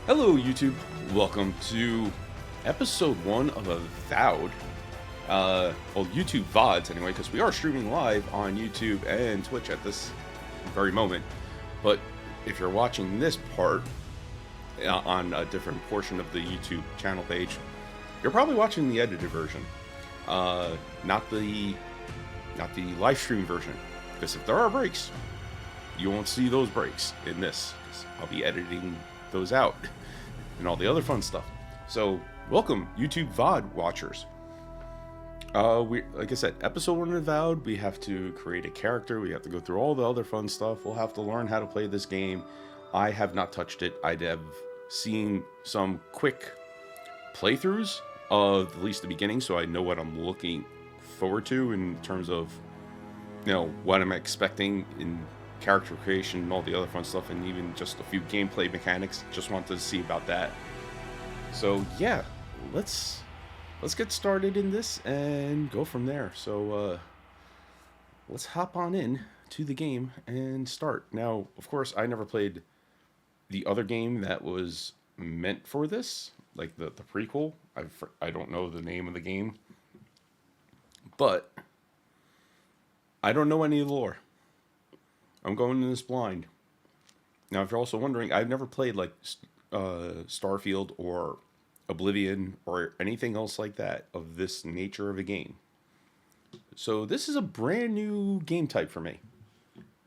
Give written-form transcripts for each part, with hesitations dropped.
Hello, YouTube. Welcome to episode 1 of Avowed. YouTube VODs anyway, because we are streaming live on YouTube and Twitch at this very moment. But if you're watching this part on a different portion of the YouTube channel page, you're probably watching the edited version, not the live stream version. Because if there are breaks, you won't see those breaks in this. I'll be editing those out and all the other fun stuff. So welcome, YouTube VOD watchers. Like I said, episode 1 of Avowed, we have to create a character, we have to go through all the other fun stuff, we'll have to learn how to play this game. I have not touched it. I have seen some quick playthroughs of at least the beginning, so I know what I'm looking forward to in terms of, you know, what I'm expecting in character creation and all the other fun stuff, and even just a few gameplay mechanics. Just wanted to see about that. So yeah, let's get started in this and go from there. So let's hop on in to the game and start. Now, of course, I never played the other game that was meant for this, like the prequel. I don't know the name of the game, but I don't know any of the lore. I'm going in this blind. Now, if you're also wondering, I've never played like Starfield or Oblivion or anything else like that of this nature of a game. So this is a brand new game type for me.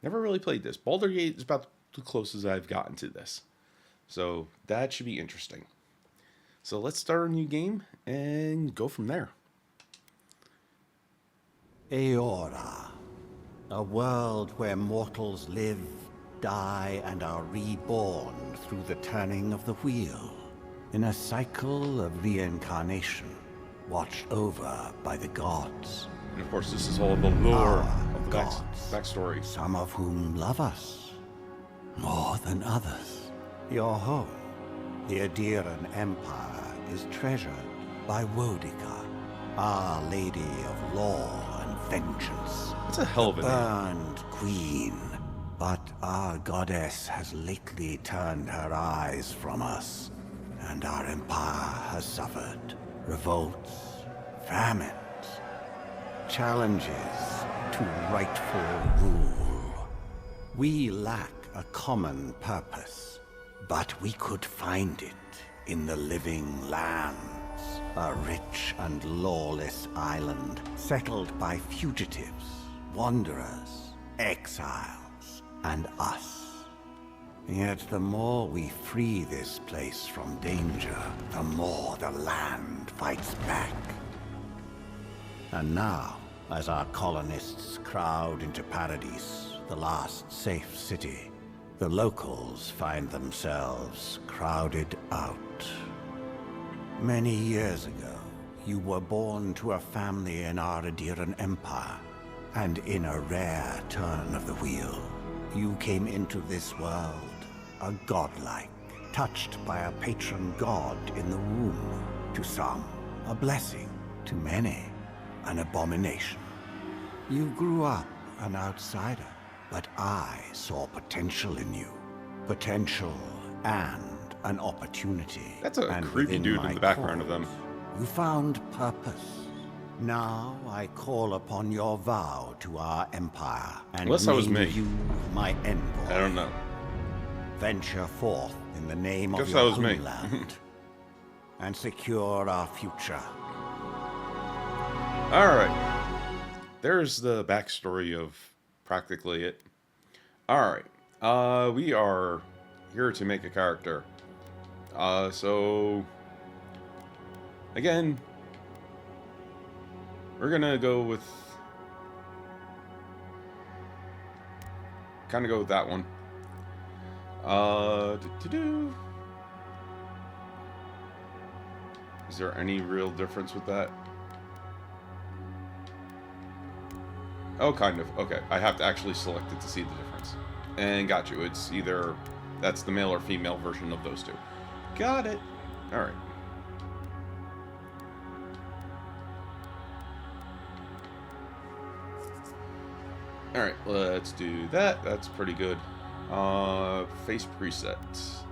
Never really played this. Baldur's Gate is about the closest I've gotten to this. So that should be interesting. So let's start a new game and go from there. Eora, a world where mortals live, die, and are reborn through the turning of the wheel, in a cycle of reincarnation, watched over by the gods. And of course, this is all the lore Our of the gods, backstory. some of whom love us more than others. Your home, the Adiran Empire, is treasured by Wodica, Our Lady of Law and Vengeance. That's a hell of a name. Burned queen. But our goddess has lately turned her eyes from us, and our empire has suffered revolts, famines, challenges to rightful rule. We lack a common purpose, but we could find it in the living lands, a rich and lawless island settled by fugitives, wanderers, exiles, and us. Yet the more we free this place from danger, the more the land fights back. And now, as our colonists crowd into Paradise, the last safe city, the locals find themselves crowded out. Many years ago, you were born to a family in our Adiran Empire, and in a rare turn of the wheel, you came into this world, a godlike, touched by a patron god in the womb. To some, a blessing. To many, an abomination. You grew up an outsider, but I saw potential in you. Potential and an opportunity. That's a And creepy within dude in my the background of cause, them. You found purpose. Now I call upon your vow to our empire, and Unless that was name me. you my envoy. I don't know. Venture forth in the name of Guess your that was me. homeland, and secure our future. Alright. There's the backstory of practically it. Alright. We are here to make a character. So again, we're gonna go with that one. Is there any real difference with that? Oh, kind of. Okay, I have to actually select it to see the difference. And got you. It's either that's the male or female version of those two. Got it. All right. All right, let's do that. That's pretty good. Face presets.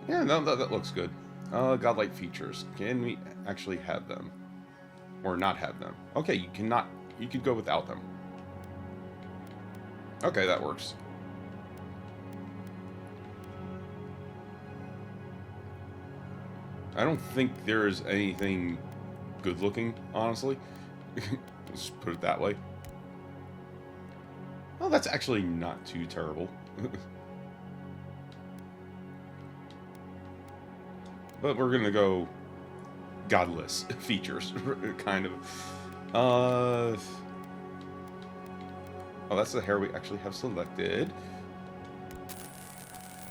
Yeah, no, that looks good. Godlike features. Can we actually have them? Or not have them? Okay, you cannot... You could go without them. Okay, that works. I don't think there's anything good looking, honestly. Let's put it that way. Well, that's actually not too terrible. But we're gonna go godless features, kind of. Oh, that's the hair we actually have selected.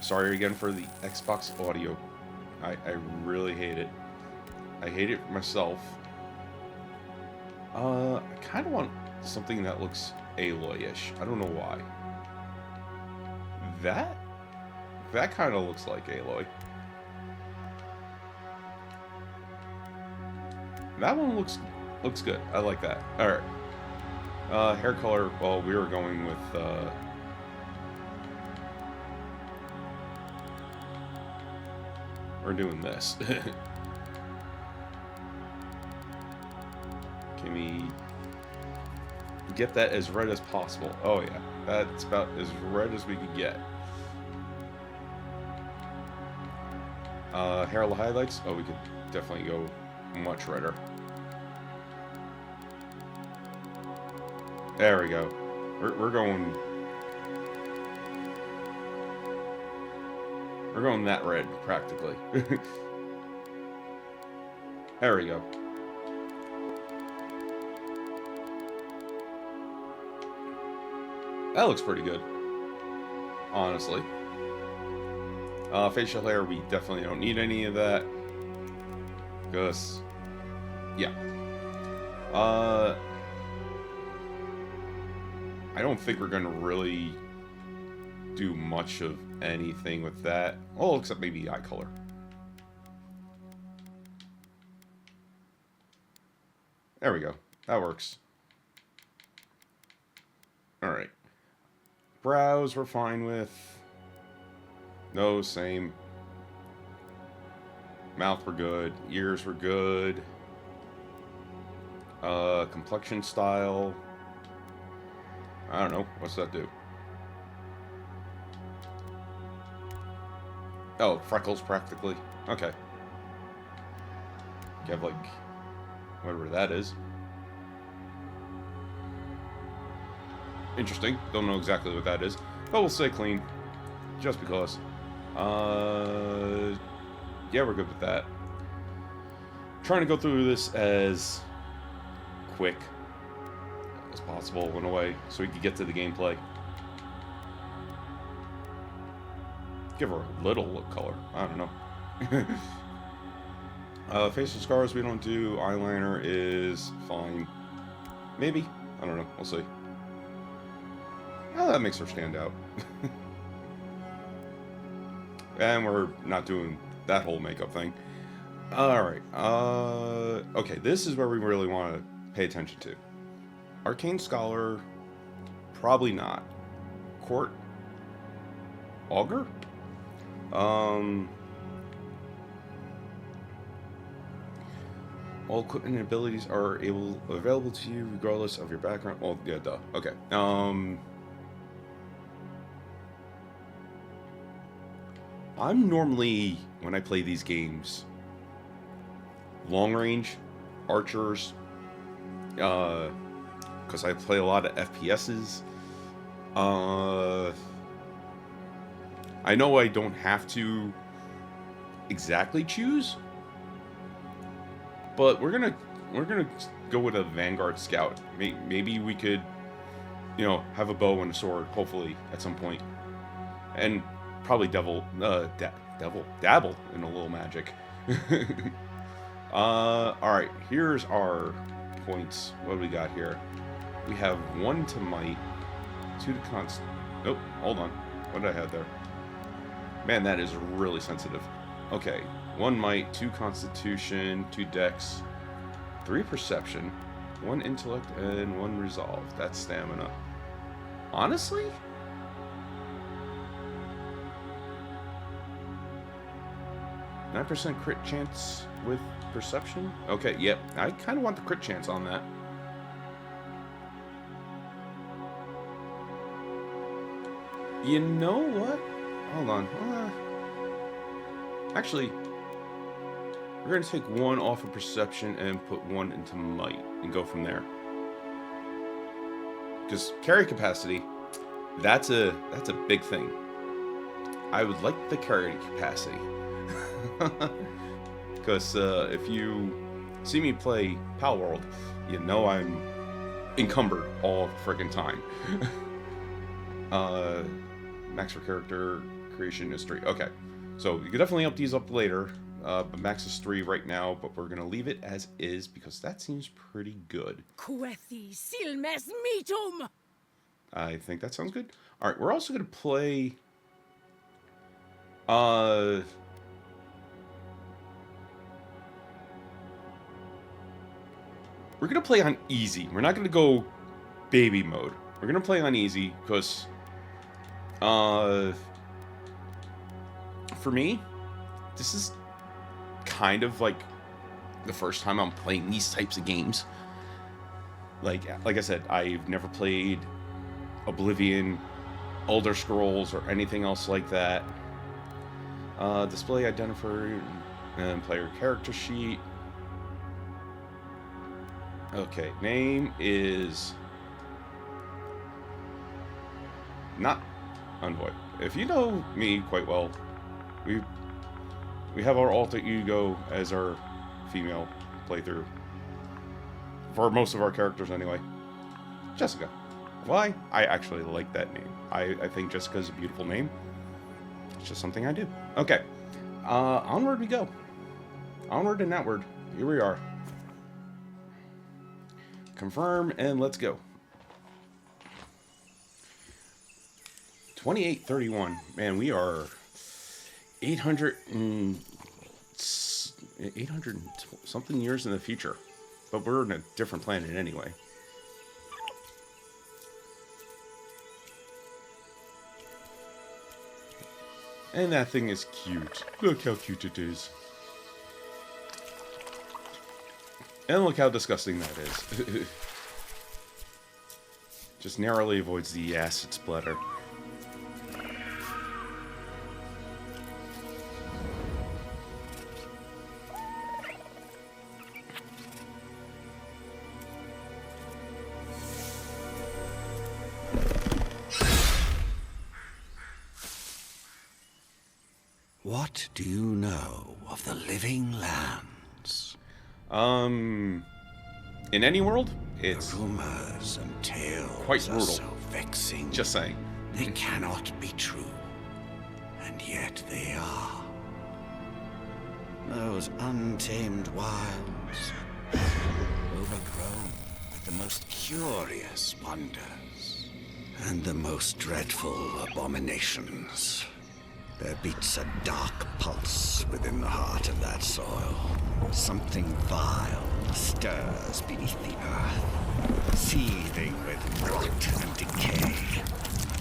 Sorry again for the Xbox audio. I really hate it. I hate it myself. I kind of want something that looks Aloy-ish. I don't know why. That kind of looks like Aloy. That one looks good. I like that. All right. Hair color. Well, we were going with. We're doing this. Can we get that as red as possible? Oh yeah, that's about as red as we could get. Hair highlights. Oh, we could definitely go much redder. There we go. We're going. We're going that red, practically. There we go. That looks pretty good, honestly. Facial hair, we definitely don't need any of that. Because, yeah. I don't think we're going to really do much of anything with that. Oh, except maybe eye color. There we go. That works. Alright. Brows we're fine with. Nose, same. Mouth we're good. Ears we're good. Complexion style. I don't know. What's that do? Oh, freckles practically. Okay. You have like whatever that is. Interesting. Don't know exactly what that is. But we'll say clean. Just because. Yeah, we're good with that. Trying to go through this as quick as possible in a way so we can get to the gameplay. Give her a little lip color. I don't know. Facial scars we don't do. Eyeliner is fine. Maybe. I don't know. We'll see. Well, that makes her stand out. And we're not doing that whole makeup thing. Alright. Okay, this is where we really want to pay attention to. Arcane Scholar. Probably not. Court. Augur? All equipment and abilities are available to you regardless of your background. Well, yeah, duh. Okay. I'm normally, when I play these games, long range, archers, because I play a lot of FPSs. I know I don't have to exactly choose, but we're gonna go with a Vanguard Scout. Maybe we could, you know, have a bow and a sword, hopefully at some point, and probably dabble in a little magic. All right, here's our points. What do we got here? We have 1 to might, 2 to const. Nope, hold on. What did I have there? Man, that is really sensitive. Okay, 1 might, 2 constitution, 2 dex, 3 perception, 1 intellect, and 1 resolve. That's stamina. Honestly, 9% crit chance with perception? Okay, yep. I kind of want the crit chance on that. You know what? Hold on. Actually, we're going to take one off of perception and put one into might and go from there. Because carry capacity, that's a big thing. I would like the carry capacity. Because if you see me play Pal World, you know I'm encumbered all the friggin' time. Max for character creation is 3. Okay, so you can definitely up these up later. But max is 3 right now, but we're gonna leave it as is because that seems pretty good. I think that sounds good. All right, we're also gonna play. We're gonna play on easy. We're not gonna go baby mode. We're gonna play on easy because, for me, this is kind of like the first time I'm playing these types of games. Like I said, I've never played Oblivion, Elder Scrolls, or anything else like that. Display identifier and player character sheet. Okay, name is not Envoy. If you know me quite well, we have our alter ego as our female playthrough. For most of our characters anyway. Jessica. Why? I actually like that name. I think Jessica's a beautiful name. It's just something I do. Okay. Onward we go. Onward and outward. Here we are. Confirm and let's go. 2831. Man, we are 800 something years in the future. But we're in a different planet anyway. And that thing is cute. Look how cute it is. And look how disgusting that is. Just narrowly avoids the acid splatter. What do you know of the living lands? In any world, it's the rumors and tales quite brutal. Are so vexing. Just saying. They cannot be true, and yet they are. Those untamed wilds, overgrown with the most curious wonders and the most dreadful abominations. There beats a dark pulse within the heart of that soil. Something vile stirs beneath the earth, seething with rot and decay.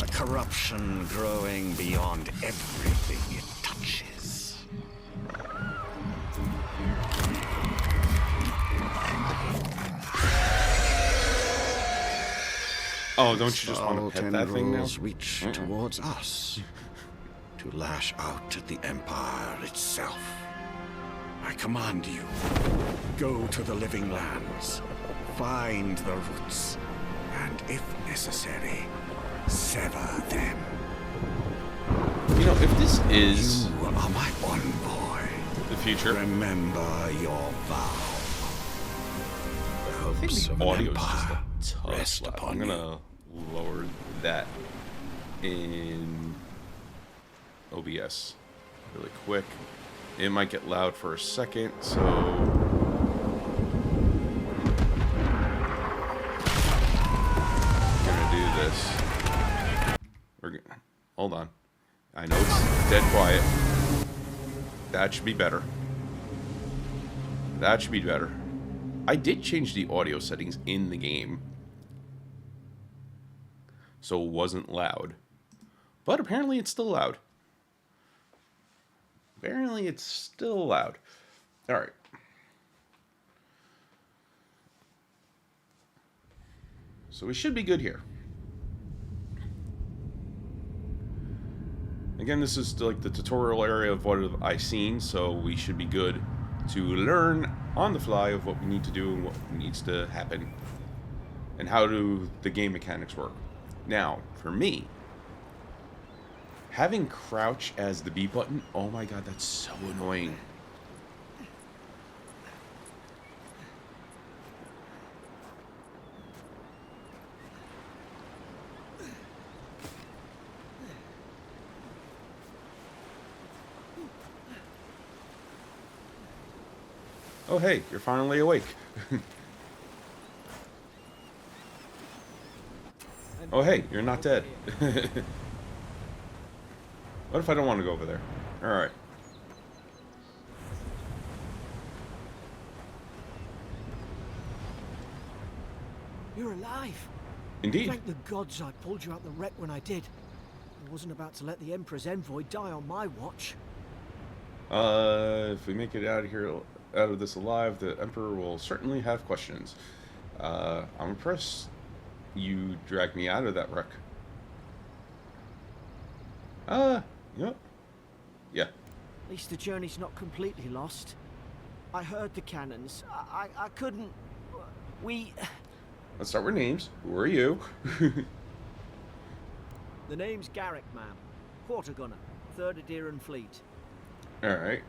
A corruption growing beyond everything it touches. Oh, don't you just want to pet that thing now? Reach towards us. To lash out at the Empire itself. I command you, go to the living lands, find the roots, and if necessary, sever them. You know, if this is... You are my one boy. The future. Remember your vow. The I think hopes the of an audio is empire just a touch rest loud. upon I'm gonna lower that in OBS really quick. It might get loud for a second, so gonna do this. We're gonna hold on. I know it's dead quiet. That should be better. That should be better. I did change the audio settings in the game, so it wasn't loud. But apparently it's still loud. apparently it's still allowed. Alright. So we should be good here. Again, this is like the tutorial area of what I've seen, so we should be good to learn on the fly of what we need to do and what needs to happen. And how do the game mechanics work. Now, for me, having crouch as the B button, oh my god, that's so annoying. Oh hey, you're finally awake. Oh hey, you're not dead. What if I don't want to go over there? Alright. You're alive. Indeed. Thank the gods I pulled you out the wreck when I did. I wasn't about to let the Emperor's envoy die on my watch. If we make it out of this alive, the Emperor will certainly have questions. I'm impressed you dragged me out of that wreck. You know, yeah. At least the journey's not completely lost. I heard the cannons. I couldn't... We... Let's start with names. Who are you? The name's Garrick, ma'am. Quarter gunner, 3rd Aderan Fleet. Alright.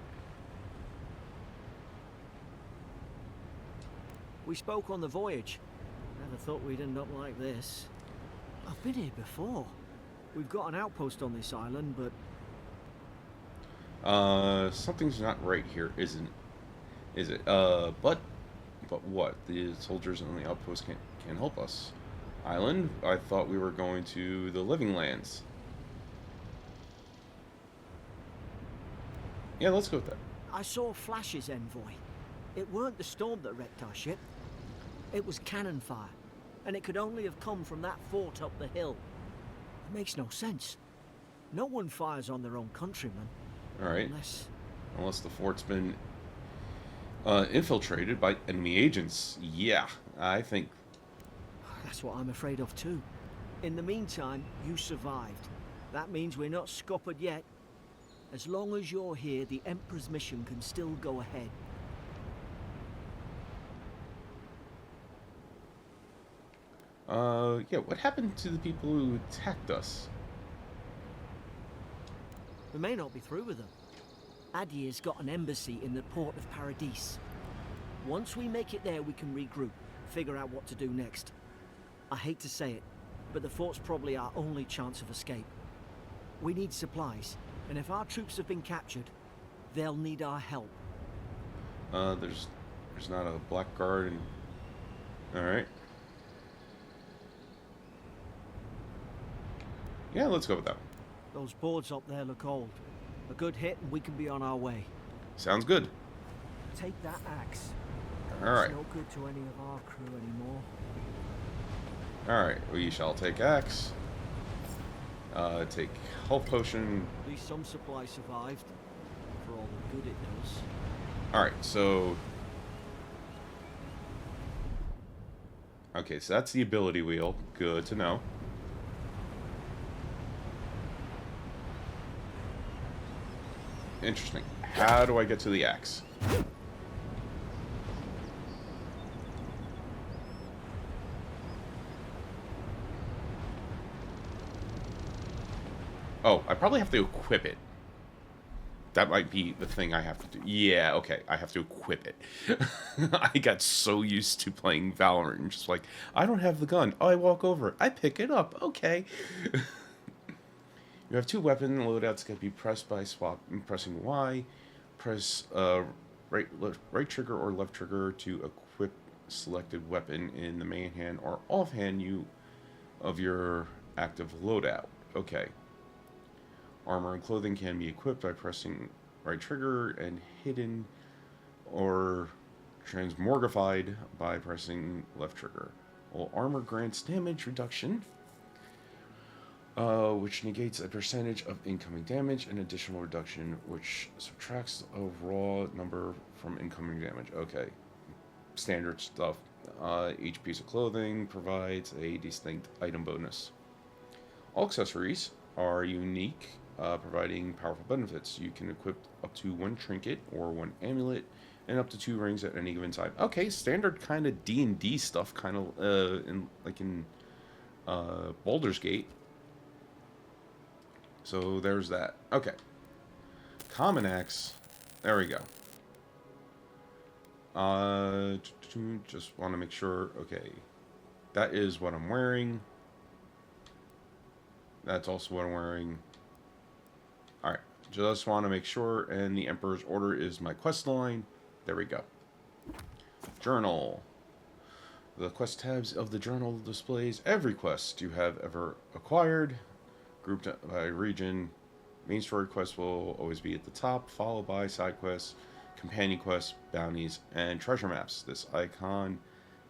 We spoke on the voyage. Never thought we'd end up like this. I've been here before. We've got an outpost on this island, but... Something's not right here, is it? But what? The soldiers on the outpost can't help us. Island? I thought we were going to the Living Lands. Yeah, let's go with that. I saw Flash's envoy. It weren't the storm that wrecked our ship. It was cannon fire, and it could only have come from that fort up the hill. It makes no sense. No one fires on their own countrymen. Alright. Unless the fort's been infiltrated by enemy agents. Yeah, I think... That's what I'm afraid of too. In the meantime, you survived. That means we're not scuppered yet. As long as you're here, the Emperor's mission can still go ahead. Yeah, what happened to the people who attacked us? We may not be through with them. Adir's got an embassy in the port of Paradis. Once we make it there, we can regroup, figure out what to do next. I hate to say it, but the fort's probably our only chance of escape. We need supplies, and if our troops have been captured, they'll need our help. There's not a blackguard and... Alright. Yeah, let's go with that. Those boards up there look old. A good hit and we can be on our way. Sounds good. Take that axe. Alright. It's no good to any of our crew anymore. Alright, we shall take axe. Take health potion. At least some supplies survived. For all the good it does. Alright, so... Okay, so that's the ability wheel. Good to know. Interesting. How do I get to the axe? Oh, I probably have to equip it. That might be the thing I have to do. Yeah, okay, I have to equip it. I got so used to playing Valorant, and just like, I don't have the gun. Oh, I walk over, I pick it up. Okay. You have two weapon loadouts can be pressed by pressing Y. Press right trigger or left trigger to equip selected weapon in the main hand or offhand of your active loadout. Okay. Armor and clothing can be equipped by pressing right trigger and hidden or transmogrified by pressing left trigger. Well, armor grants damage reduction. which negates a percentage of incoming damage, and additional reduction, which subtracts a raw number from incoming damage. Okay, standard stuff. Each piece of clothing provides a distinct item bonus. All accessories are unique, providing powerful benefits. You can equip up to one trinket or one amulet, and up to 2 rings at any given time. Okay, standard kind of D&D stuff, kind of in Baldur's Gate. So there's that. Okay. Common axe. There we go. Just want to make sure. Okay. That is what I'm wearing. That's also what I'm wearing. Alright. Just want to make sure. And the Emperor's Order is my quest line. There we go. Journal. The quest tabs of the journal displays every quest you have ever acquired. Grouped by region. Main story quests will always be at the top, followed by side quests, companion quests, bounties, and treasure maps. This icon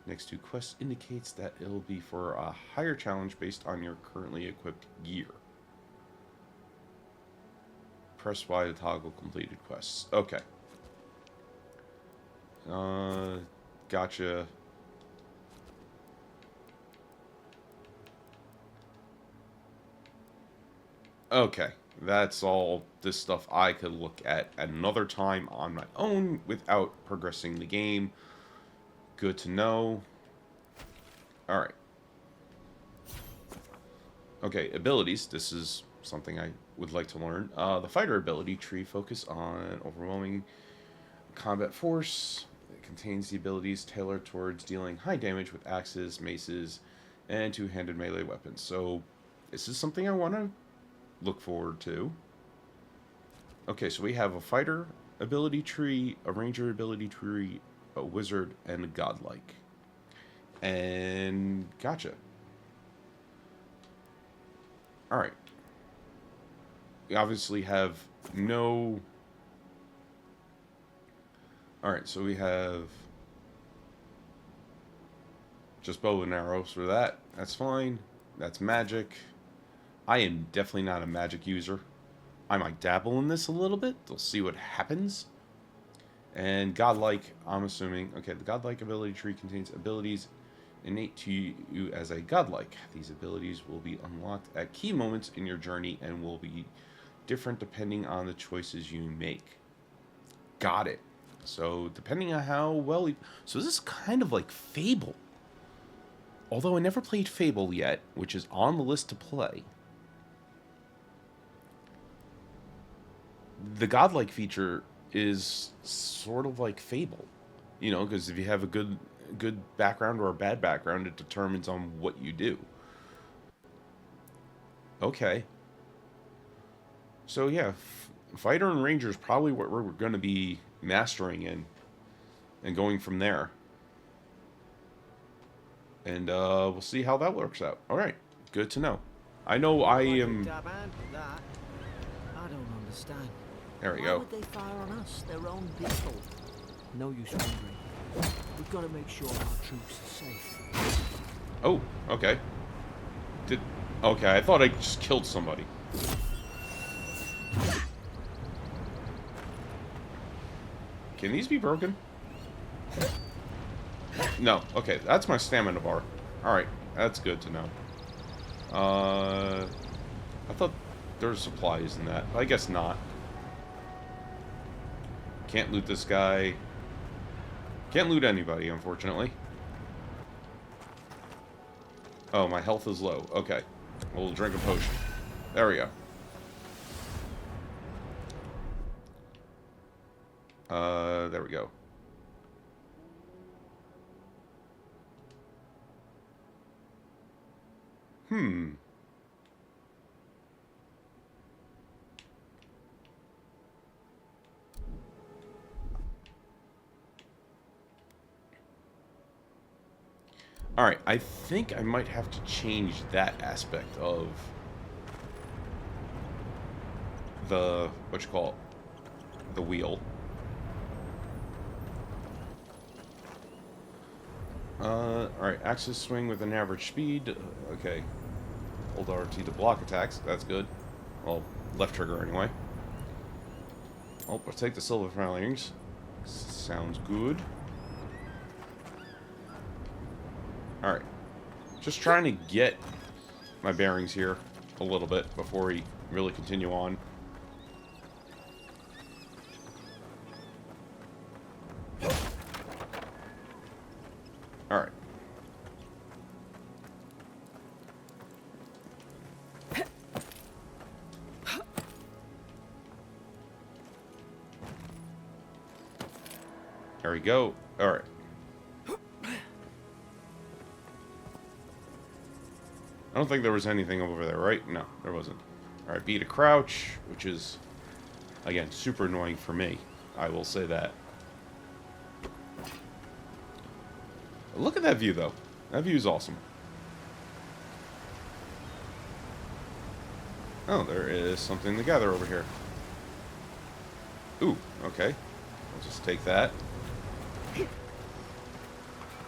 next to quests indicates that it'll be for a higher challenge based on your currently equipped gear. Press Y to toggle completed quests. Okay. Gotcha. Okay, that's all this stuff I could look at another time on my own without progressing the game. Good to know. Alright. Okay, abilities. This is something I would like to learn. The fighter ability tree focus on overwhelming combat force. It contains the abilities tailored towards dealing high damage with axes, maces, and two-handed melee weapons. So, this is something I want to look forward to. Okay, so we have a fighter ability tree, a ranger ability tree, a wizard, and a godlike. And gotcha. Alright. We obviously have no... Alright, so we have just bow and arrows for that. That's fine. That's magic. I am definitely not a magic user. I might dabble in this a little bit. We'll see what happens. And godlike, I'm assuming... Okay, the godlike ability tree contains abilities innate to you as a godlike. These abilities will be unlocked at key moments in your journey and will be different depending on the choices you make. Got it. So, depending on how well... So, this is kind of like Fable. Although I never played Fable yet, which is on the list to play. The godlike feature is sort of like Fable, you know, because if you have a good background or a bad background, it determines on what you do. Okay. So yeah, fighter and ranger is probably what we're going to be mastering in, and going from there. And we'll see how that works out. All right, good to know. I know I am. I don't understand. There we Why go. would they fire on us, their own people? No use wondering. We've got to make sure our troops are safe. Oh, okay. Okay, I thought I just killed somebody. Can these be broken? No. Okay, that's my stamina bar. Alright, that's good to know. I thought there were supplies in that, but I guess not. Can't loot this guy. Can't loot anybody, unfortunately. Oh, my health is low. Okay. We'll drink a potion. There we go. There we go. Alright, I think I might have to change that aspect of the, what you call it, the wheel. Alright, axis swing with an average speed. Okay. Hold RT to block attacks. That's good. Well, left trigger anyway. Oh, I'll take the silver filings. Sounds good. Alright. Just trying to get my bearings here a little bit before we really continue on. Alright. There we go. Alright. I don't think there was anything over there, right? No, there wasn't. Alright, B to crouch, which is, again, super annoying for me. I will say that. Look at that view, though. That view is awesome. Oh, there is something to gather over here. Ooh, okay. I'll just take that.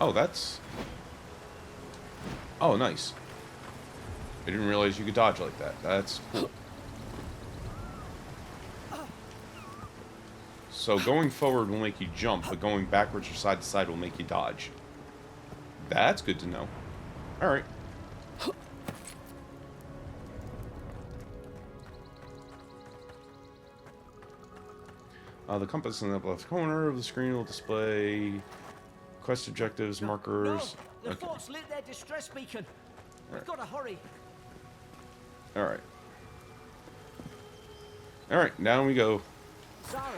Oh, that's... Oh, nice. I didn't realize you could dodge like that. That's cool. So going forward will make you jump, but going backwards or side to side will make you dodge. That's good to know. Alright. The compass in the left corner of the screen will display quest objectives, markers. No, the fort's lit their distress beacon. We've got to hurry. Alright. Alright, down we go.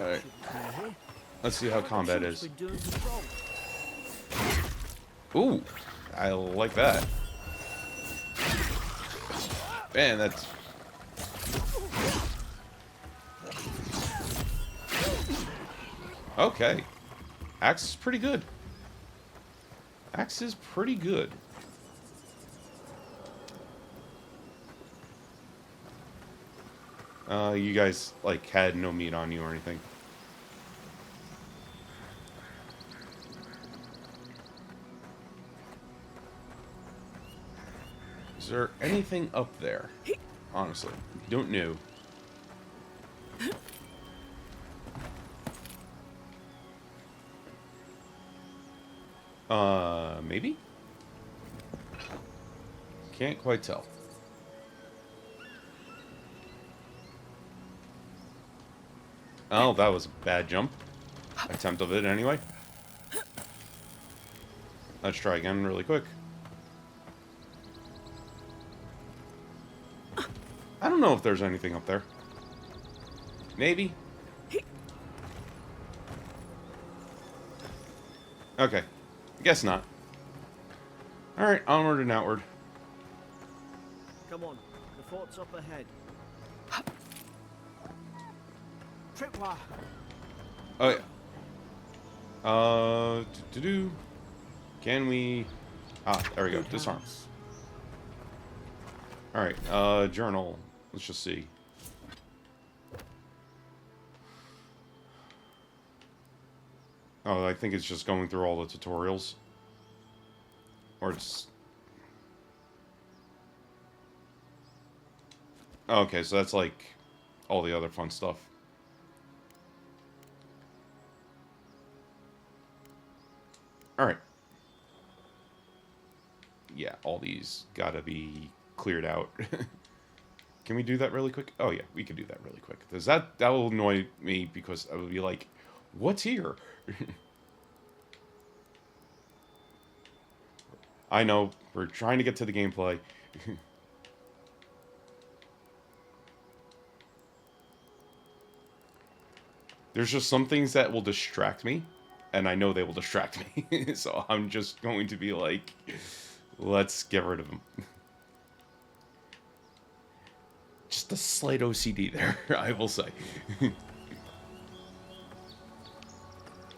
Alright. Let's see how combat is. Ooh, I like that. Man, that's... Okay. Axe is pretty good. Axe is pretty good. You guys, like, had no meat on you or anything. Is there anything up there? Honestly, don't know. Maybe? Can't quite tell. Oh, that was a bad jump. Attempt of it anyway. Let's try again really quick. I don't know if there's anything up there. Maybe. Okay. Guess not. Alright, onward and outward. Come on, the fort's up ahead. Tripwire. Oh yeah. Can we... Ah, there we go. Disarm. Alright, journal. Let's just see. Oh, I think it's just going through all the tutorials. Or it's... Oh, okay, so that's like all the other fun stuff. Alright. Yeah, all these gotta be cleared out. Can we do that really quick? Oh yeah, we can do that really quick. Because that will annoy me because I will be like, what's here? I know, we're trying to get to the gameplay. There's just some things that will distract me, and I know they will distract me. So I'm just going to be like, let's get rid of them. Just a slight OCD there, I will say.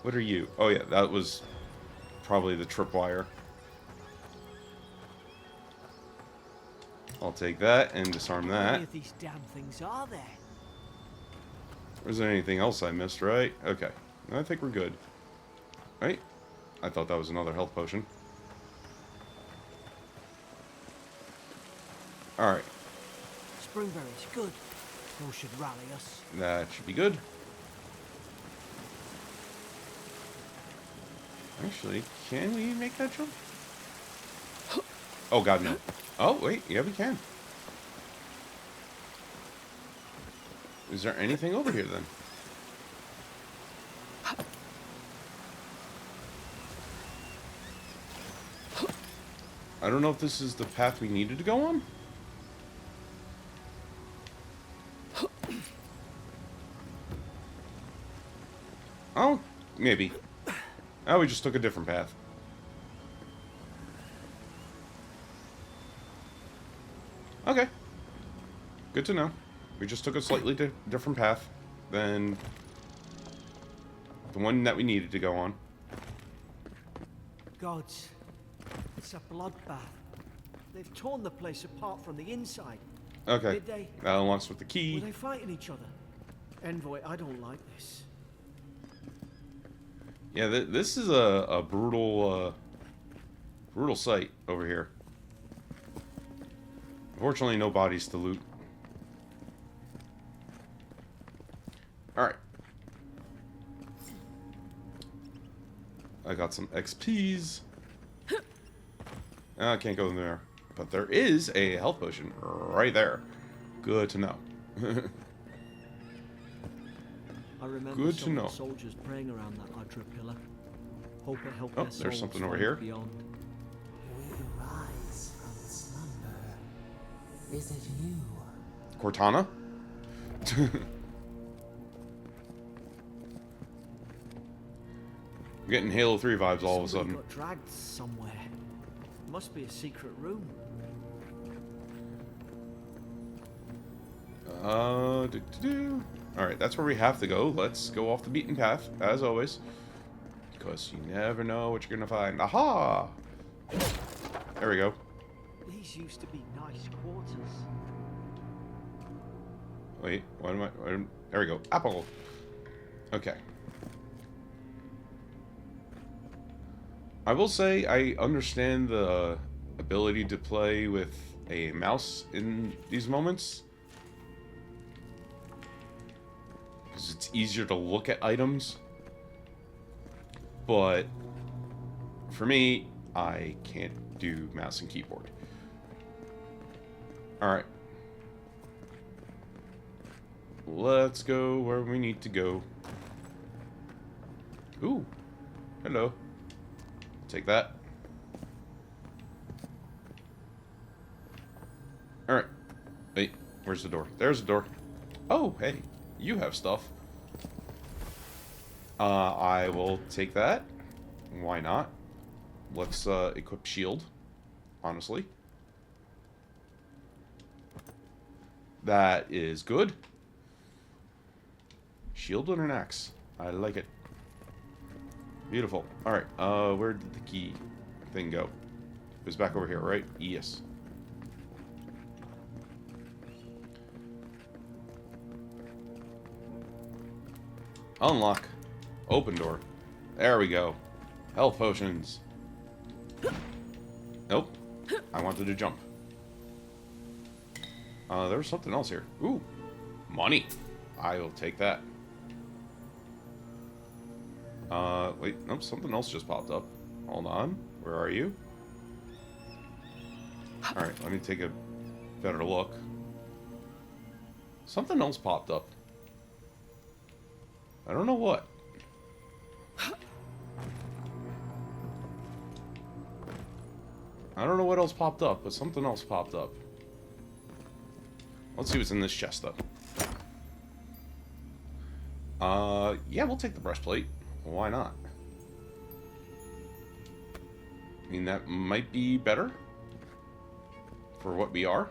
What are you? Oh yeah, that was probably the tripwire. I'll take that and disarm that. How many of these damn things are there? Is there anything else I missed, right? Okay. I think we're good. Right? I thought that was another health potion. Alright, Springberries, good. Those should rally us. that should be good. Actually, can we make that jump? Oh god, no. Oh, wait, yeah, we can. Is there anything over here, then? I don't know if this is the path we needed to go on. Oh, maybe. Oh, we just took a different path. Okay. Good to know. We just took a slightly different path than the one that we needed to go on. Gods, it's a bloodbath. They've torn the place apart from the inside. Okay. Did they? That unlocks with the Were key. they fighting each other? Envoy, I don't like this. Yeah, this is a brutal, brutal sight over here. Unfortunately, no bodies to loot. Alright. I got some XPs. I can't go in there. But there is a health potion right there. Good to know. I remember Good to some know. of the soldiers praying around that Hydra pillar. Hope it helped Oh, their there's souls something over find here. Beyond. We rise from slumber. Is it you? Cortana? I'm getting Halo 3 vibes all of a Somebody sudden. got dragged somewhere. Must be a secret room. Alright, that's where we have to go. Let's go off the beaten path, as always. Because you never know what you're gonna find. Aha! There we go. These used to be nice quarters. Wait, there we go. Apple! Okay. I will say I understand the ability to play with a mouse in these moments. Because it's easier to look at items. But for me, I can't do mouse and keyboard. Alright. Let's go where we need to go. Ooh. Hello. Take that. Alright. Wait, where's the door? There's the door. Oh, hey. You have stuff. I will take that. Why not? Let's equip shield. Honestly. That is good. Shield and an axe. I like it. Beautiful. Alright, where did the key thing go? It was back over here, right? Yes. Unlock. Open door. There we go. Health potions. Nope. I wanted to jump. There was something else here. Ooh. Money. I will take that. Wait. Nope. Something else just popped up. Hold on. Where are you? Alright. Let me take a better look. Something else popped up. I don't know what. I don't know what else popped up, but something else popped up. Let's see what's in this chest, though. Yeah, we'll take the breastplate. Why not? I mean, that might be better for what we are.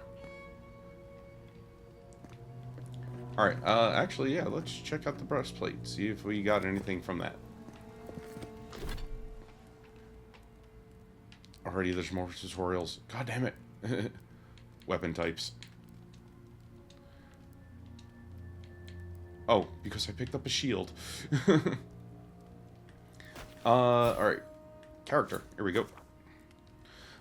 Alright, actually, yeah, let's check out the breastplate. See if we got anything from that. Already, there's more tutorials. God damn it. Weapon types. Oh, because I picked up a shield. Alright. Character. Here we go.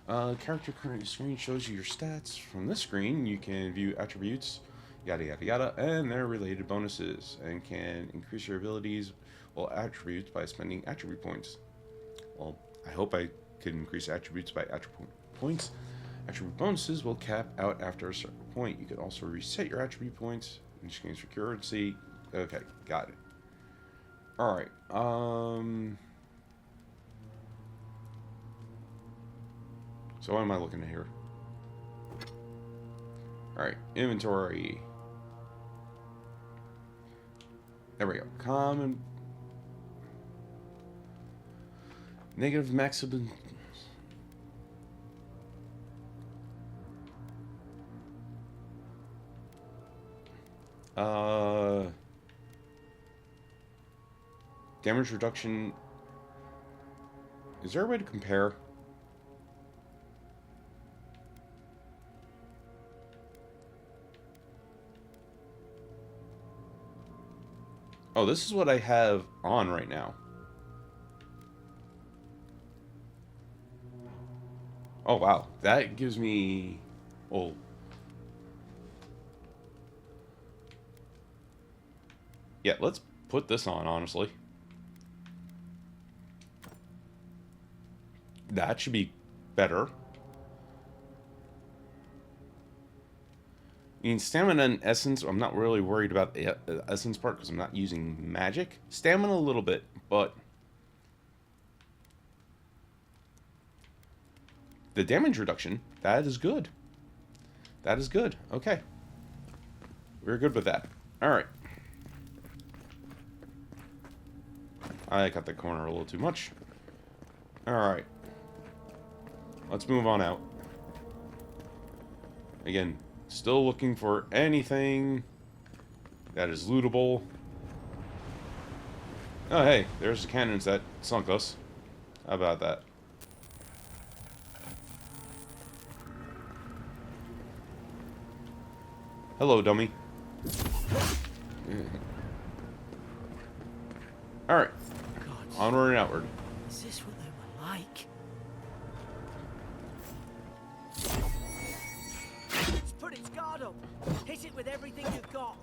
Character current screen shows you your stats. From this screen, you can view attributes, yada yada yada, and their related bonuses, and can increase your abilities or attributes by spending attribute points. Well, I hope I could increase attributes by attribute points. Attribute bonuses will cap out after a certain point. You can also reset your attribute points in exchange for currency. Okay, got it. Alright, so what am I looking at here? Alright, inventory. There we go. Common. Negative maximum. Damage reduction. Is there a way to compare? Oh, this is what I have on right now. Oh, wow. That gives me... Oh. Yeah, let's put this on, honestly. That should be better. I mean, stamina and essence, I'm not really worried about the essence part because I'm not using magic. Stamina a little bit, but... the damage reduction, that is good. That is good. Okay. We're good with that. Alright. I cut the corner a little too much. Alright. Let's move on out. Again, still looking for anything that is lootable. Oh, hey, there's the cannons that sunk us. How about that? Hello, dummy. Alright. Onward and outward. Is this what they were like? It's put its guard up. Hit it with everything you've got.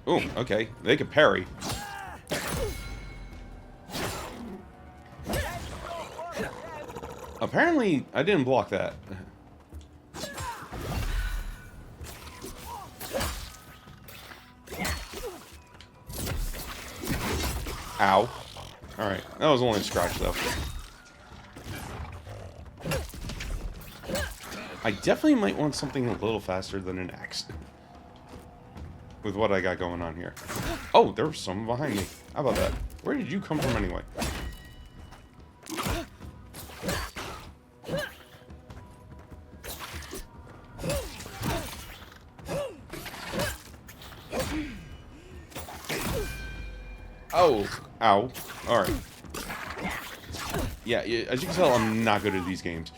Oh, okay. They can parry. Apparently, I didn't block that. Ow. Alright, that was only a scratch, though. I definitely might want something a little faster than an axe. With what I got going on here. Oh, there was someone behind me. How about that? Where did you come from anyway? Oh, ow. Alright. Yeah, as you can tell, I'm not good at these games.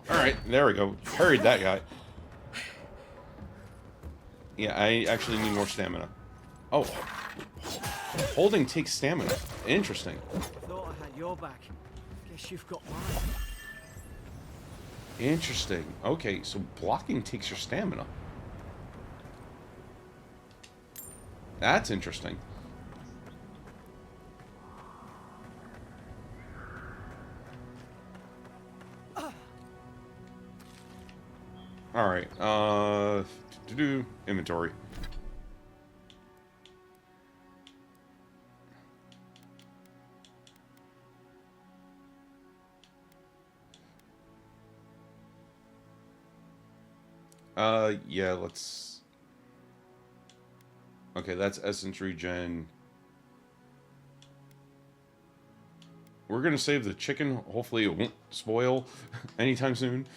Alright, there we go. Parried that guy. Yeah, I actually need more stamina. Oh. Holding takes stamina. Interesting. Thought I had your back. Guess you've got mine. Interesting. Okay, so blocking takes your stamina. That's interesting. Alright, inventory. Yeah, let's... Okay, that's essence regen. We're gonna save the chicken. Hopefully it won't spoil anytime soon.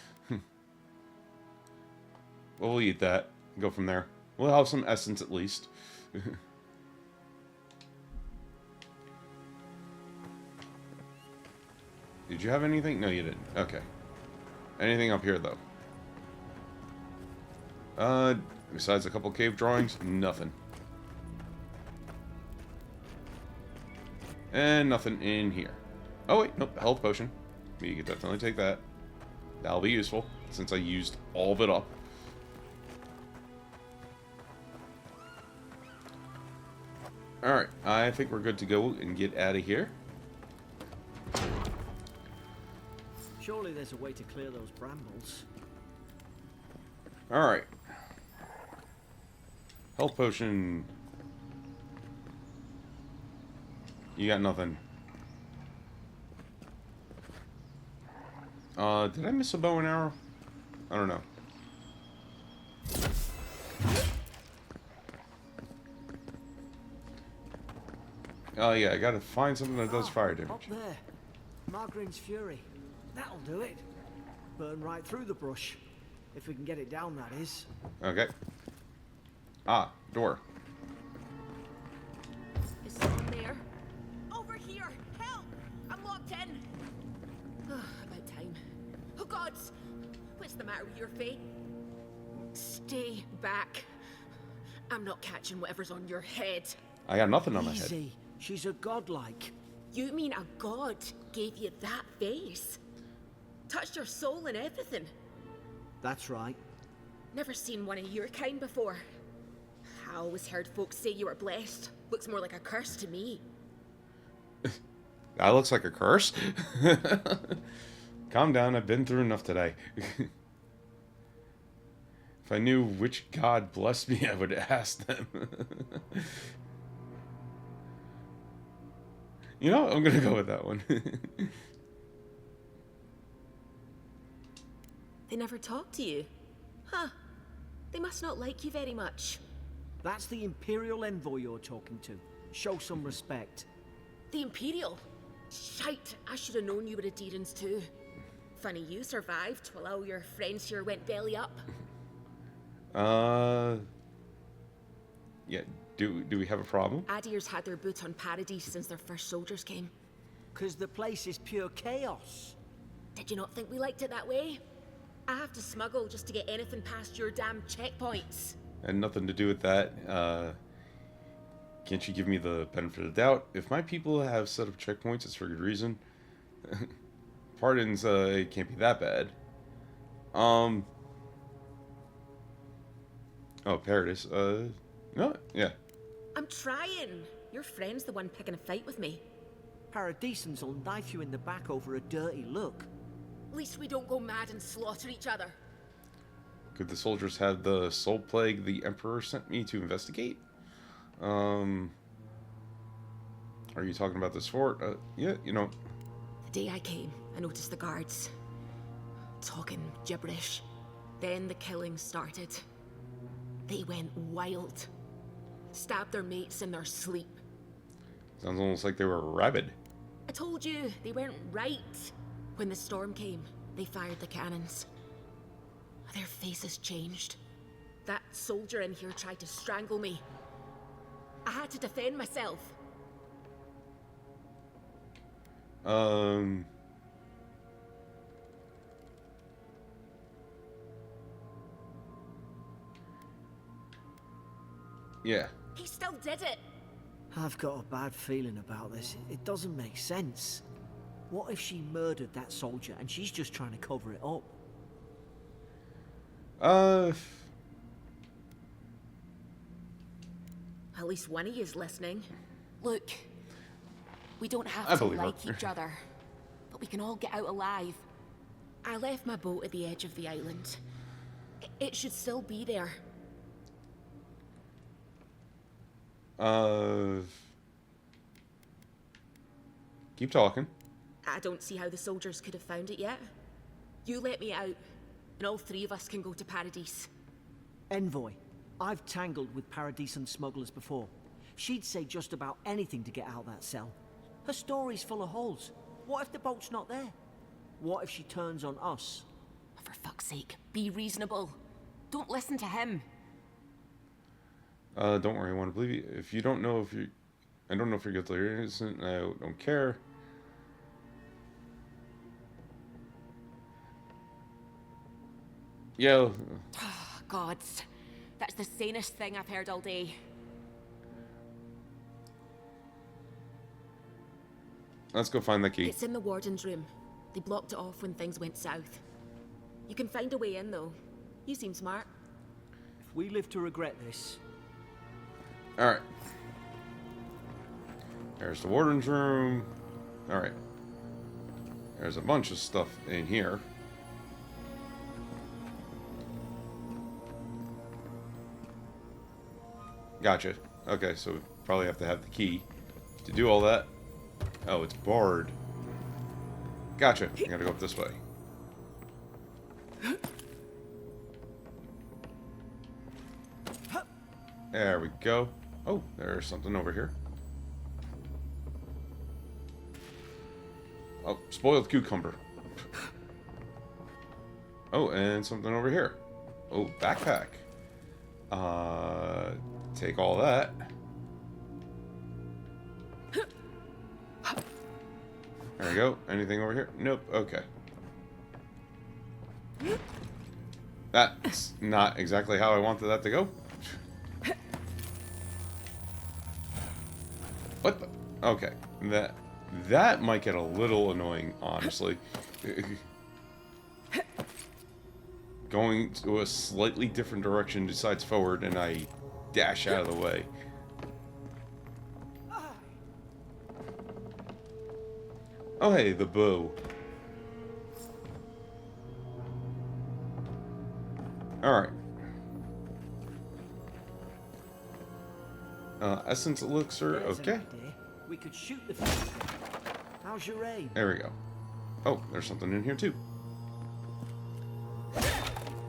We'll eat that. Go from there. We'll have some essence at least. Did you have anything? No, you didn't. Okay. Anything up here, though? Besides a couple cave drawings, nothing. And nothing in here. Oh, wait, nope, health potion. We could definitely take that. That'll be useful, since I used all of it up. Alright, I think we're good to go and get out of here. Surely there's a way to clear those brambles. Alright. Health potion. You got nothing. Did I miss a bow and arrow? I don't know. Oh yeah, I gotta find something that does fire damage. Up there. Margarine's Fury. That'll do it. Burn right through the brush. If we can get it down, that is. Okay. Ah, door. Is someone there? Over here! Help! I'm locked in! About time. Oh gods! What's the matter with your fate? Stay back. I'm not catching whatever's on your head. I got nothing on my head. Easy. She's a godlike. You mean a god gave you that face? Touched your soul and everything? That's right. Never seen one of your kind before. I always heard folks say you were blessed. Looks more like a curse to me. That looks like a curse. Calm down, I've been through enough today. If I knew which god blessed me, I would ask them. You know, I'm gonna go with that one. They never talk to you? Huh. They must not like you very much. That's the Imperial envoy you're talking to. Show some respect. The Imperial? Shite, I should have known you were Adherents too. Funny you survived while all your friends here went belly up. Yeah, do we have a problem? Adir's had their boot on Paradise since their first soldiers came. 'Cause the place is pure chaos. Did you not think we liked it that way? I have to smuggle just to get anything past your damn checkpoints. Had nothing to do with that. Can't you give me the benefit of the doubt? If my people have set up checkpoints, it's for good reason. Pardons, it can't be that bad. Oh, Paradise. No, yeah. I'm trying. Your friend's the one picking a fight with me. Paradisans will knife you in the back over a dirty look. At least we don't go mad and slaughter each other. Could the soldiers have the soul plague the Emperor sent me to investigate? Are you talking about this fort? Yeah, you know. The day I came, I noticed the guards talking gibberish. Then the killing started. They went wild. Stabbed their mates in their sleep. Sounds almost like they were rabid. I told you, they weren't right. When the storm came, they fired the cannons. Their faces changed. That soldier in here tried to strangle me. I had to defend myself. Yeah. He still did it. I've got a bad feeling about this. It doesn't make sense. What if she murdered that soldier and she's just trying to cover it up? At least one of you is listening. Look, we don't have to believe her. like each other, but we can all get out alive. I left my boat at the edge of the island. It should still be there. Keep talking. I don't see how the soldiers could have found it yet. You let me out, and all three of us can go to Paradise. Envoy, I've tangled with Paradisan smugglers before. She'd say just about anything to get out that cell. Her story's full of holes. What if the boat's not there? What if she turns on us? For fuck's sake, be reasonable. Don't listen to him. Don't worry, I want to believe you. If you don't know if you... I don't know if you're guilty or innocent, I don't care. Yo. Gods. That's the sanest thing I've heard all day. Let's go find the key. It's in the warden's room. They blocked it off when things went south. You can find a way in, though. You seem smart. If we live to regret this... Alright. There's the warden's room. Alright. There's a bunch of stuff in here. Gotcha. Okay, so we probably have to have the key to do all that. Oh, it's barred. Gotcha. I gotta go up this way. There we go. Oh, there's something over here. Oh, spoiled cucumber. Oh, and something over here. Oh, backpack. Take all that. There we go. Anything over here? Nope. Okay. That's not exactly how I wanted that to go. What the? Okay. That might get a little annoying, honestly. Going to a slightly different direction besides forward, and I dash out of the way. Oh, hey, the bow. Alright. Essence elixir, There's an okay. idea. We could shoot the thing. How's your aim? There we go. Oh, there's something in here too.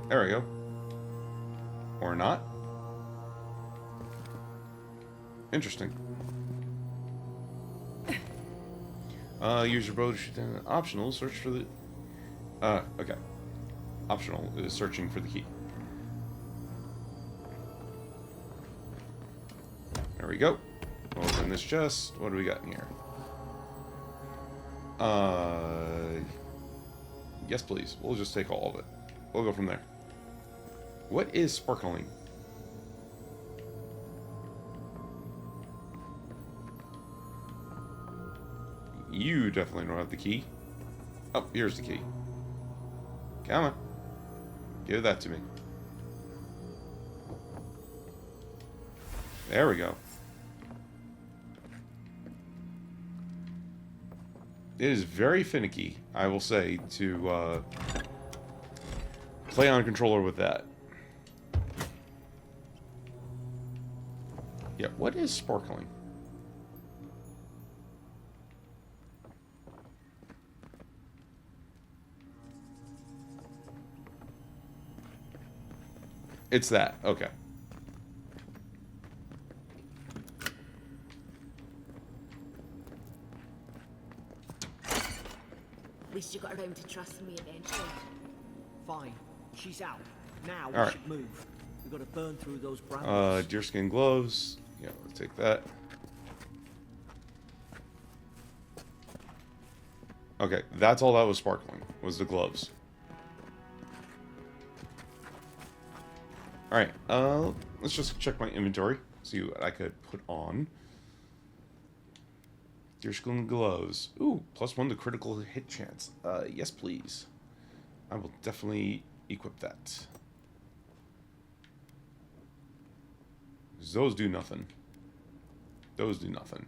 There we go. Or not. Interesting. Use your bow to shoot down. Optional, search for the... okay. Optional is searching for the key. There we go. Open this chest. What do we got in here? Yes, please. We'll just take all of it. We'll go from there. What is sparkling? You definitely don't have the key. Oh, here's the key. Come on. Give that to me. There we go. It is very finicky, I will say, to play on a controller with that. Yeah, what is sparkling? It's that. Okay. At least you got around to trusting me eventually. Fine. She's out. Now we Alright. should move. We've got to burn through those brambles. Deerskin gloves. Yeah, let's take that. Okay, that's all that was sparkling, was the gloves. Alright, let's just check my inventory, see what I could put on. Deerskin gloves. Ooh, +1 to critical hit chance. Yes, please. I will definitely equip that. 'Cause those do nothing. Those do nothing.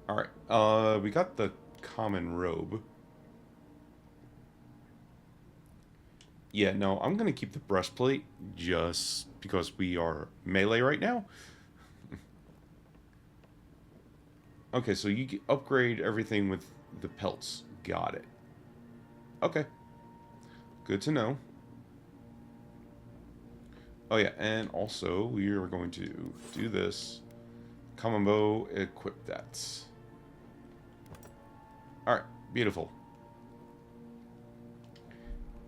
Alright, we got the common robe. Yeah, no, I'm gonna keep the breastplate just because we are melee right now. Okay, so you can upgrade everything with the pelts. Got it. Okay. Good to know. Oh yeah, and also we are going to do this. Common bow, equip that. Alright, beautiful.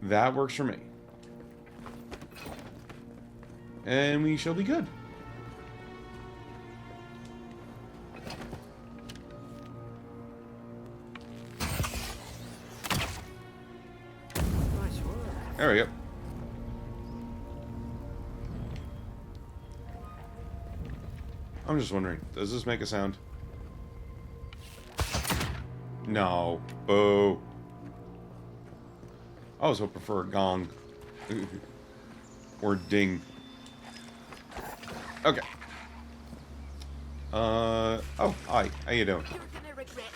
That works for me. And we shall be good. Nice work. There we go. I'm just wondering, does this make a sound? No. Boo. I was hoping for a gong. Or ding. Okay. Oh, hi. How you doing? You're gonna regret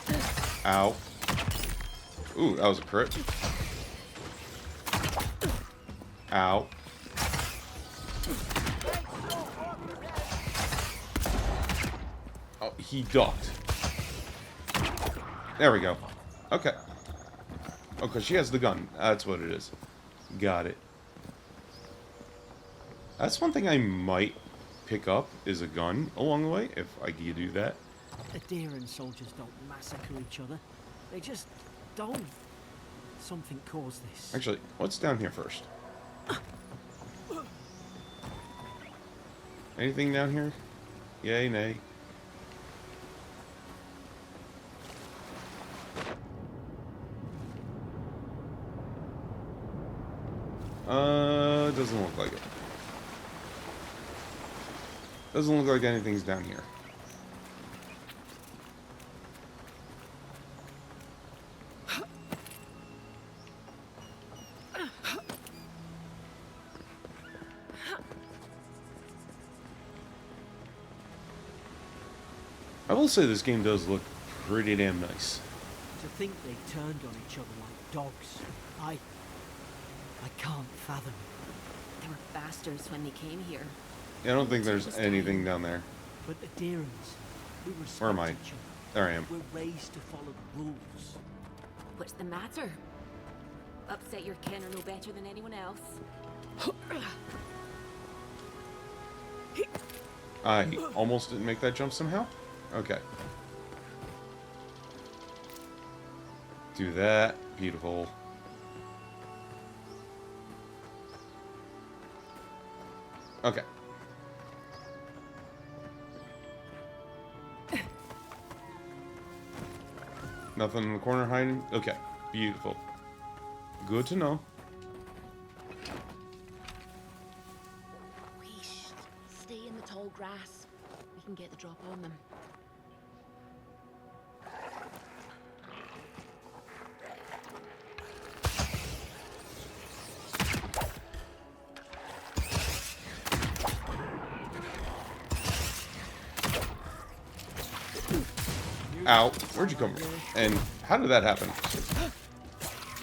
this. Ow. Ooh, that was a crit. Ow. Oh, he ducked. There we go. Okay. Oh, because she has the gun. That's what it is. Got it. That's one thing I might pick up, is a gun along the way, if I can do that. Adherent soldiers don't massacre each other. They just don't. Something caused this. Actually, what's down here first? Anything down here? Yay, nay. Doesn't look like it. Doesn't look like anything's down here. I will say this game does look pretty damn nice. To think they turned on each other like dogs. I can't fathom. They were bastards when they came here. Yeah, I don't think there's anything down there. But adherents, we respect Where am I? each other. There I am. We're raised to follow the rules. What's the matter? Upset your kin are no better than anyone else. I almost didn't make that jump somehow. Okay. Do that. Beautiful. Okay. Nothing in the corner hiding? Okay. Beautiful. Good to know. Whoosh. Stay in the tall grass. We can get the drop on them. Ow. Where'd you come from? And how did that happen?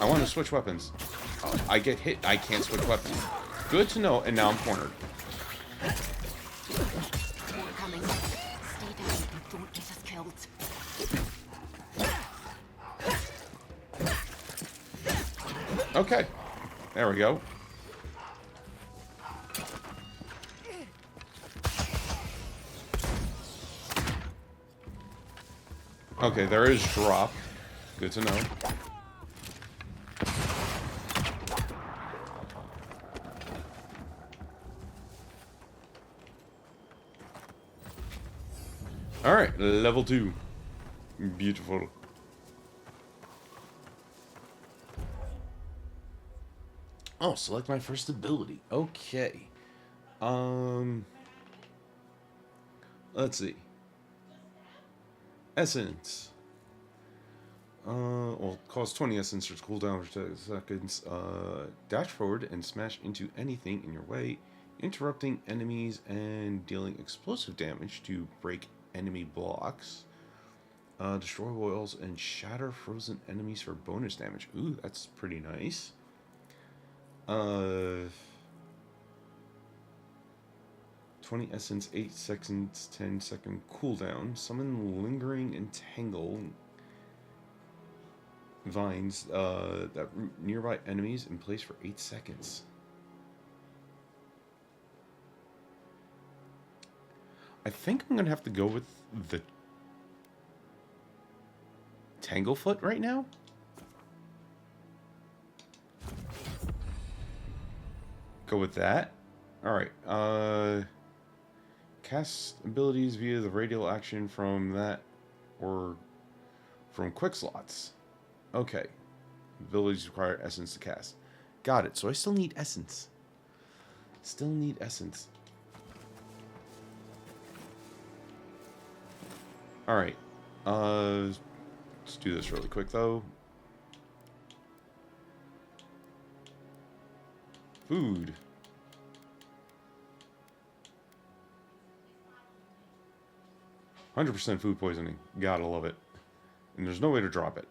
I want to switch weapons. I get hit. I can't switch weapons. Good to know, and now I'm cornered. More coming. Stay down and don't get us killed. Okay. There we go. Okay, there is drop. Good to know. Alright, level 2. Beautiful. Oh, select my first ability. Okay. Let's see. Essence. Well, cost 20 essence or cooldown for 10 seconds. Dash forward and smash into anything in your way, interrupting enemies and dealing explosive damage to break enemy blocks. Destroy walls and shatter frozen enemies for bonus damage. Ooh, that's pretty nice. 20 essence, 8 seconds, 10-second cooldown. Summon lingering entangle vines that root nearby enemies in place for 8 seconds. I think I'm gonna have to go with the Tanglefoot right now. go with that. Alright, cast abilities via the radial action from that, or from quick slots. Okay. Abilities require essence to cast. Got it. So I still need essence. Still need essence. Alright. Let's do this really quick, though. Food. "100% food poisoning. Gotta love it. And there's no way to drop it.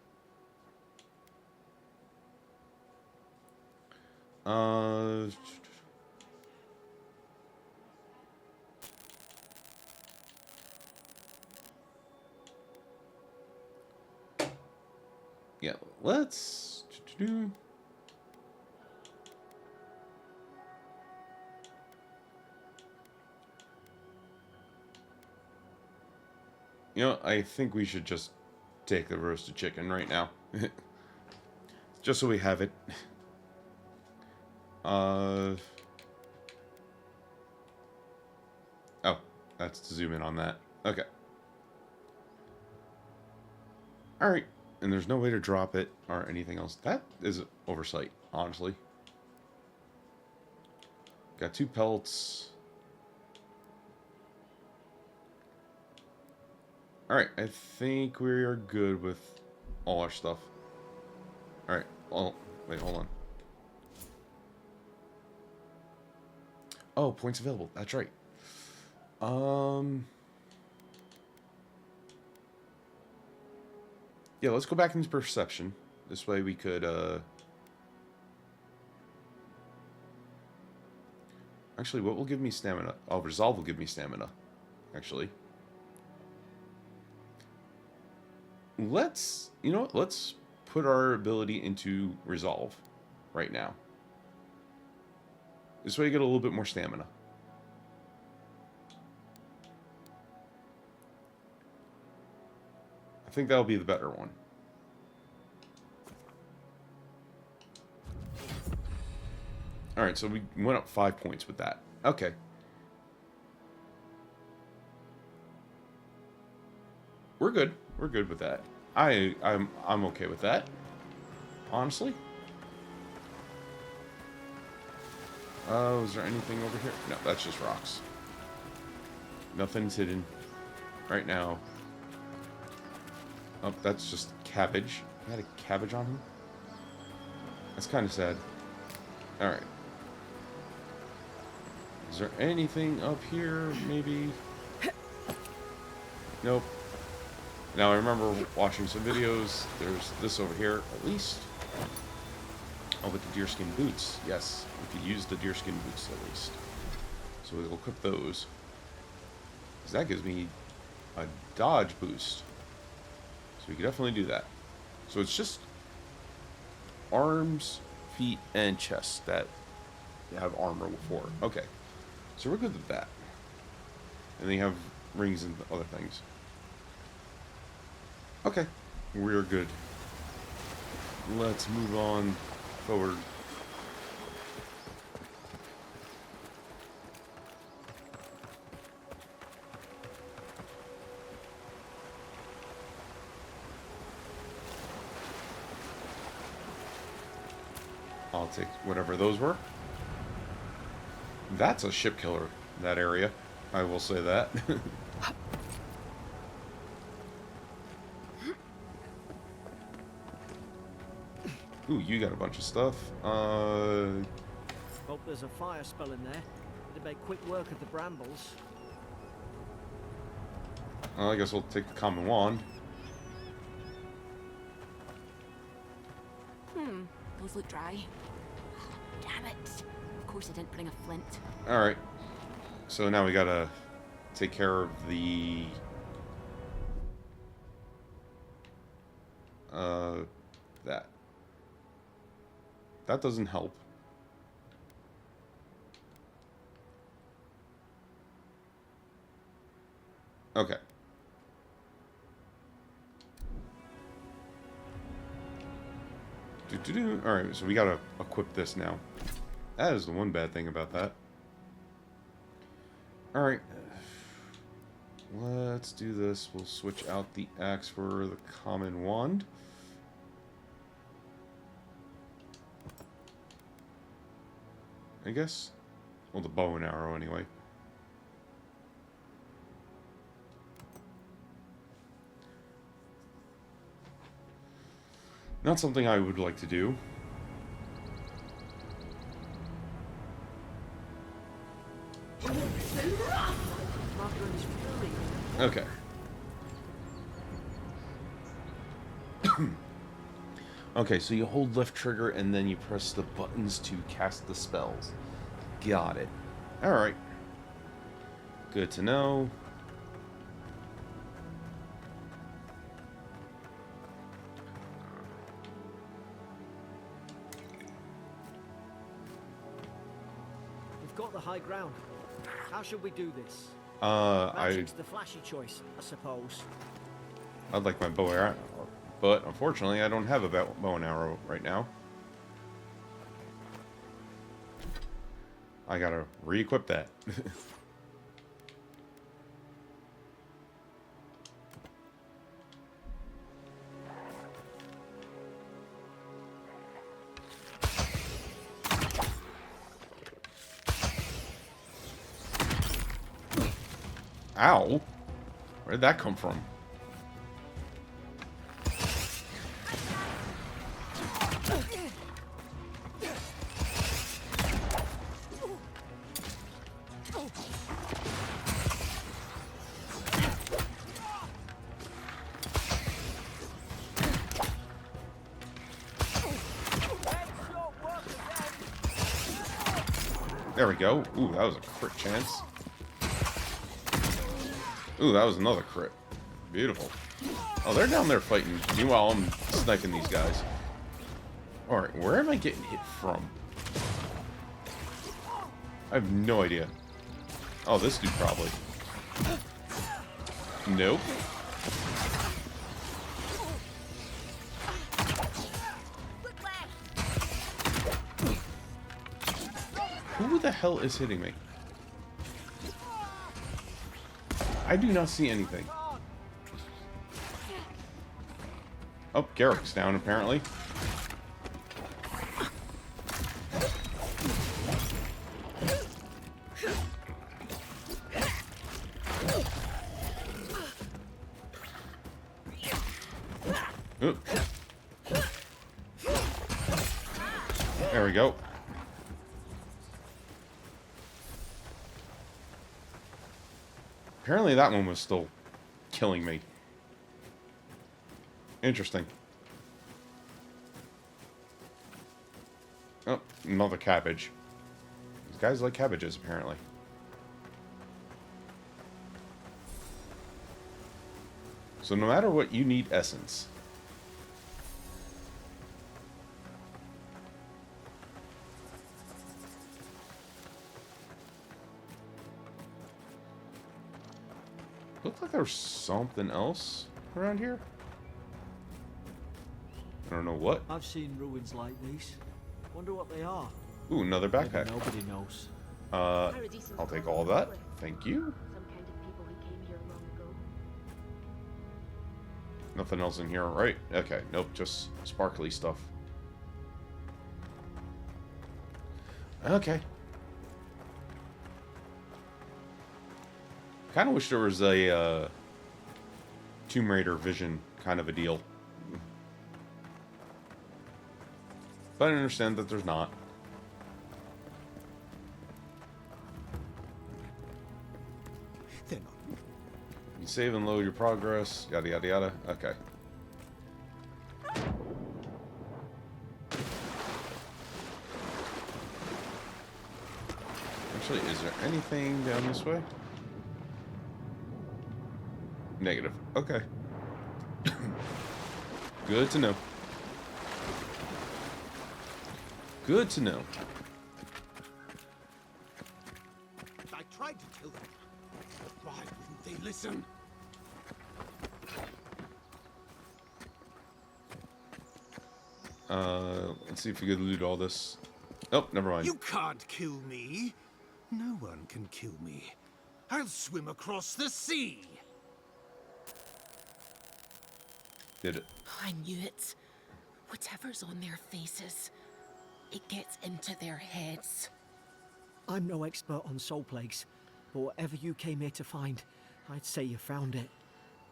Yeah, let's do. You know, I think we should just take the roasted chicken right now. Just so we have it. Oh, that's to zoom in on that. Okay. Alright. And there's no way to drop it or anything else. That is an oversight, honestly. Got 2 pelts. Alright, I think we are good with all our stuff. Alright, well, wait, hold on. Oh, points available. That's right. Yeah, let's go back into perception. This way we could, actually, what will give me stamina? Oh, resolve will give me stamina, actually. Let's, you know what? Let's put our ability into resolve right now. This way you get a little bit more stamina. I think that'll be the better one. Alright, so we went up 5 points with that. Okay. We're good. We're good with that. I'm okay with that. Honestly. Is there anything over here? No, that's just rocks. Nothing's hidden right now. Oh, that's just cabbage. I had a cabbage on him? That's kind of sad. Alright. Is there anything up here, maybe? Nope. Now, I remember watching some videos. There's this over here, at least. Oh, with the deerskin boots. Yes, we could use the deerskin boots, at least. So we'll equip those. Because that gives me a dodge boost. So we can definitely do that. So it's just arms, feet, and chest that have armor for. Okay. So we're good with that. And they have rings and other things. Okay. We're good. Let's move on forward. I'll take whatever those were. That's a ship killer, that area. I will say that. Ooh, you got a bunch of stuff. Hope there's a fire spell in there. It'd make quick work of the brambles. I guess we'll take the common wand. Those look dry. Damn it. Of course I didn't bring a flint. Alright. So now we gotta take care of the... that. That doesn't help. Okay. Alright, so we gotta equip this now. That is the one bad thing about that. Alright. Let's do this. We'll switch out the axe for the common wand. I guess. Well, the bow and arrow anyway. Not something I would like to do. Okay. Okay, so you hold left trigger and then you press the buttons to cast the spells. Got it. Alright. Good to know. We've got the high ground. How should we do this? I'd Magic's the flashy choice, I suppose. like my bow and arrow, but unfortunately I don't have a bow and arrow right now. I gotta re-equip that. Ow! Where'd that come from? There we go. Ooh, that was a crit chance. Ooh, that was another crit. Beautiful. Oh, they're down there fighting. Meanwhile, I'm sniping these guys. Alright, where am I getting hit from? I have no idea. Oh, this dude probably. Nope. Who the hell is hitting me? I do not see anything. Oh, Garrick's down apparently. Oop. There we go. Apparently that one was still killing me. Interesting. Oh, another cabbage. These guys like cabbages, apparently. So no matter what, you need essence. Looks like there's something else around here. I don't know what. I've seen ruins like these. Wonder what they are. Ooh, another Maybe backpack. nobody knows. I'll take all of that. Thank you. Some kind of people who came here long ago. Nothing else in here, right? Okay, nope, just sparkly stuff. Okay. Kind of wish there was a Tomb Raider vision kind of a deal. But I understand that there's not. They're not. You save and load your progress, yada yada yada. Okay. Actually, is there anything down this way? Negative. Okay. Good to know. Good to know. I tried to tell them. Why wouldn't they listen? Let's see if we could loot all this. Oh, never mind. You can't kill me. No one can kill me. I'll swim across the sea. Did it. I knew it. Whatever's on their faces, it gets into their heads. I'm no expert on soul plagues, but whatever you came here to find, I'd say you found it.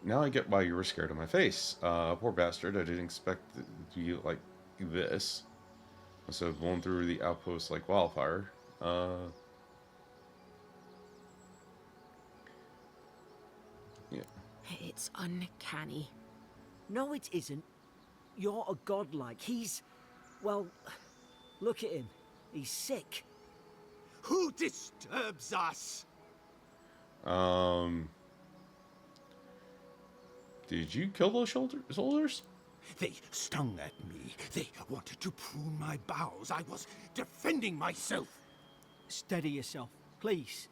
Now I get why you were scared of my face. Poor bastard. I didn't expect it to be like this. Instead of blowing through the outpost like wildfire. Yeah. It's uncanny. No, it isn't. You're a godlike. He's... well, look at him. He's sick. Who disturbs us? Did you kill those soldiers? They stung at me. They wanted to prune my bowels. I was defending myself. Steady yourself, please.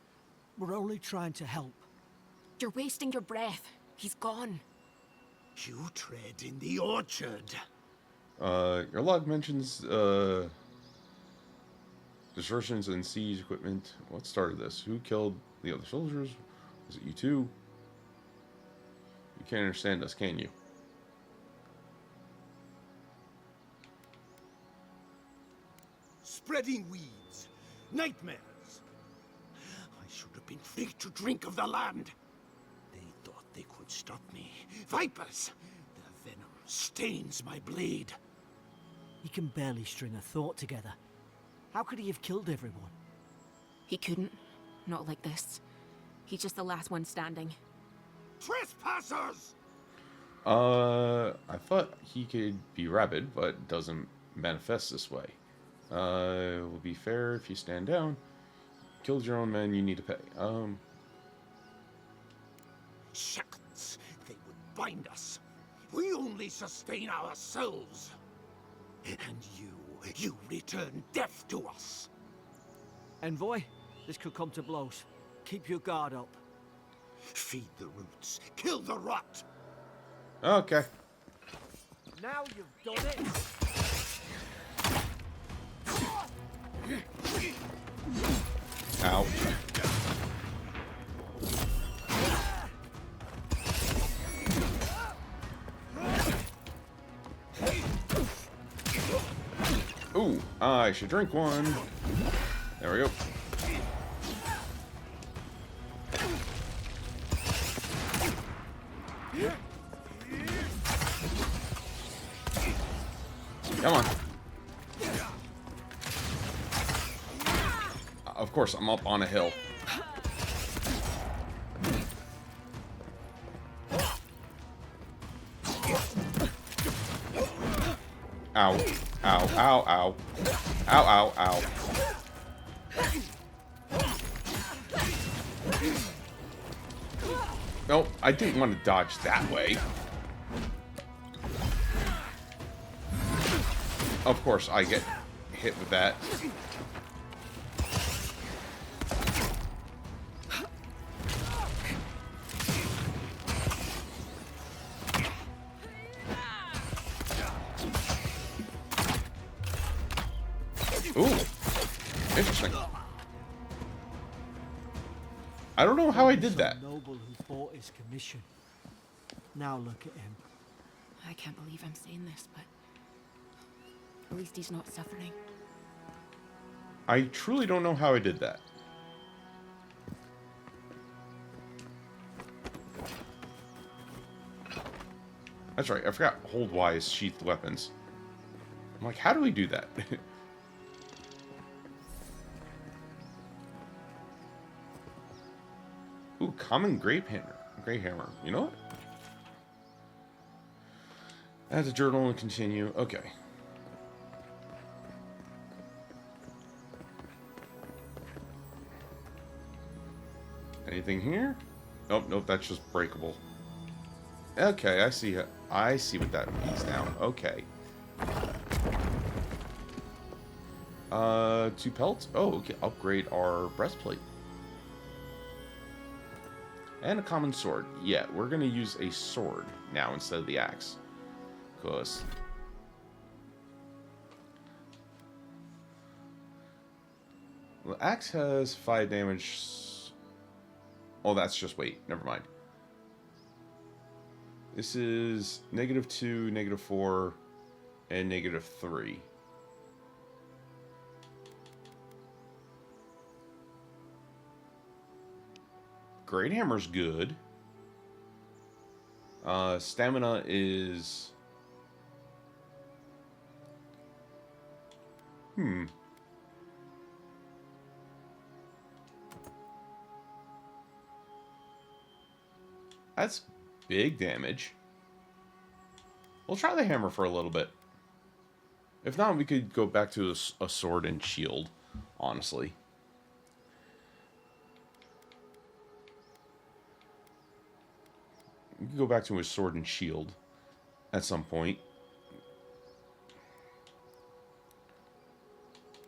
We're only trying to help. You're wasting your breath. He's gone. You tread in the orchard. Your log mentions, distortions and siege equipment. What started this? Who killed the other soldiers? Was it you two? You can't understand us, can you? Spreading weeds. Nightmares. I should have been free to drink of the land. They thought they could stop me. Vipers! Their venom stains my blade. He can barely string a thought together. How could he have killed everyone? He couldn't. Not like this. He's just the last one standing. Trespassers! I thought he could be rabid, but doesn't manifest this way. It will be fair if you stand down. Killed your own men, you need to pay. Shackles. They would bind us. We only sustain ourselves. And you return death to us. Envoy, this could come to blows. Keep your guard up. Feed the roots. Kill the rot. Okay. Now you've done it! Ow. Ooh, I should drink one. There we go. Come on. Of course, I'm up on a hill. Ow. Ow, ow, ow. Ow, ow, ow. Nope, I didn't want to dodge that way. Of course, I get hit with that. Ooh, interesting. I don't know how I did that. Noble who fought his commission. Now look at him. I can't believe I'm saying this, but at least he's not suffering. I truly don't know how I did that. That's right, I forgot hold Y is sheathed weapons. I'm like, how do we do that? Ooh, common grape hammer. Grey hammer. You know what? Add a journal and continue. Okay. Anything here? Nope, nope, that's just breakable. Okay, I see. I see what that means now. Okay. 2 pelts? Oh, okay. Upgrade our breastplate. And a common sword. Yeah, we're gonna use a sword now instead of the axe. Because The axe has 5 damage. Oh, that's just weight. Never mind. This is -2, -4, and -3. Great Hammer's good. Stamina is... That's big damage. We'll try the hammer for a little bit. If not, we could go back to a sword and shield, honestly. We could go back to a sword and shield at some point.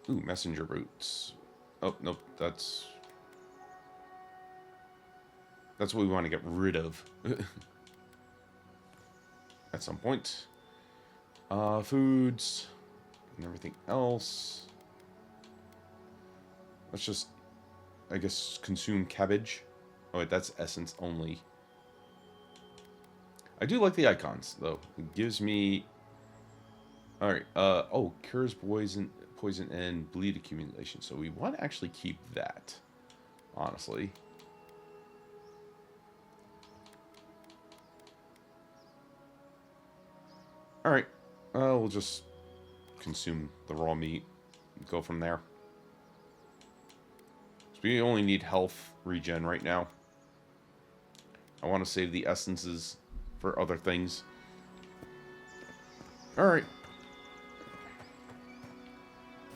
Ooh, messenger boots. Oh, nope, that's what we want to get rid of. At some point. Foods and everything else. Let's just, I guess, consume cabbage. Oh wait, that's essence only. I do like the icons, though. It gives me... Alright, oh, cures poison and bleed accumulation. So we want to actually keep that, honestly. Alright, we'll just consume the raw meat and go from there. So we only need health regen right now. I want to save the essences for other things. Alright.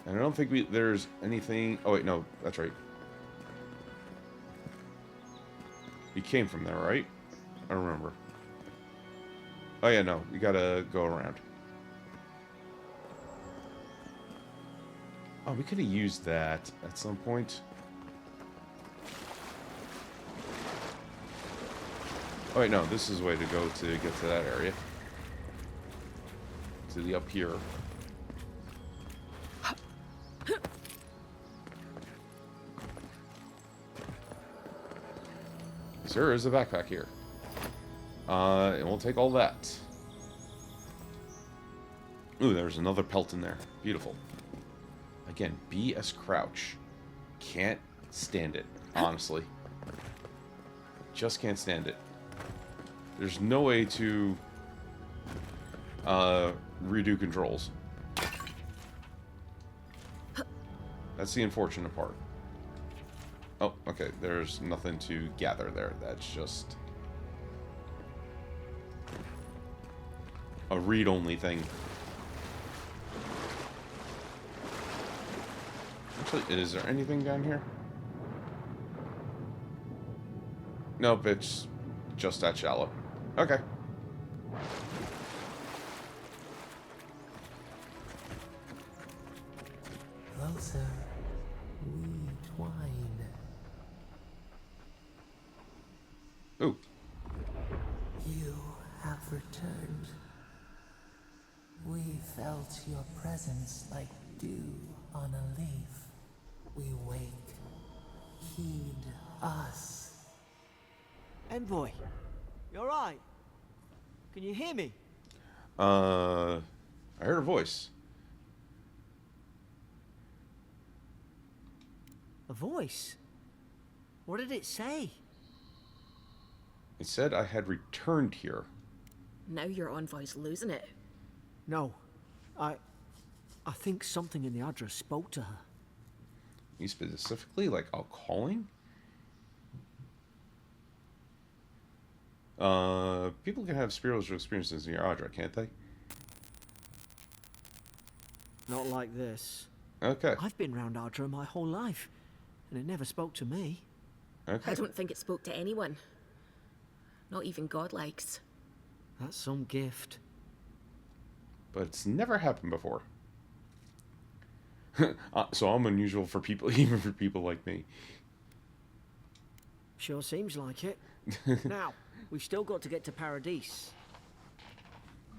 And I don't think there's anything... Oh, wait, no. That's right. We came from there, right? I don't remember. Oh, yeah, no. We gotta go around. Oh, we could have used that at some point. Oh, wait, no. This is the way to go to get to that area. To the up here. There is a backpack here. And we'll take all that. Ooh, there's another pelt in there. Beautiful. Again, BS crouch. Can't stand it, honestly. Just can't stand it. There's no way to redo controls. That's the unfortunate part. Oh, okay, there's nothing to gather there. That's just a read-only thing. Actually, is there anything down here? Nope, it's just that shallow. Okay. Closer, we twine. Ooh. You have returned. We felt your presence like dew on a leaf. We wake. Heed us. Envoy, you alright? Can you hear me? I heard a voice. A voice? What did it say? It said I had returned here. Now your envoy's losing it. No. I think something in the address spoke to her. You specifically, like, a calling? People can have spiritual experiences in your Audra, can't they? Not like this. Okay. I've been round Ardra my whole life, and it never spoke to me. Okay. I don't think it spoke to anyone. Not even godlikes. That's some gift. But it's never happened before. So I'm unusual for people, even for people like me. Sure seems like it. Now, we've still got to get to Paradise.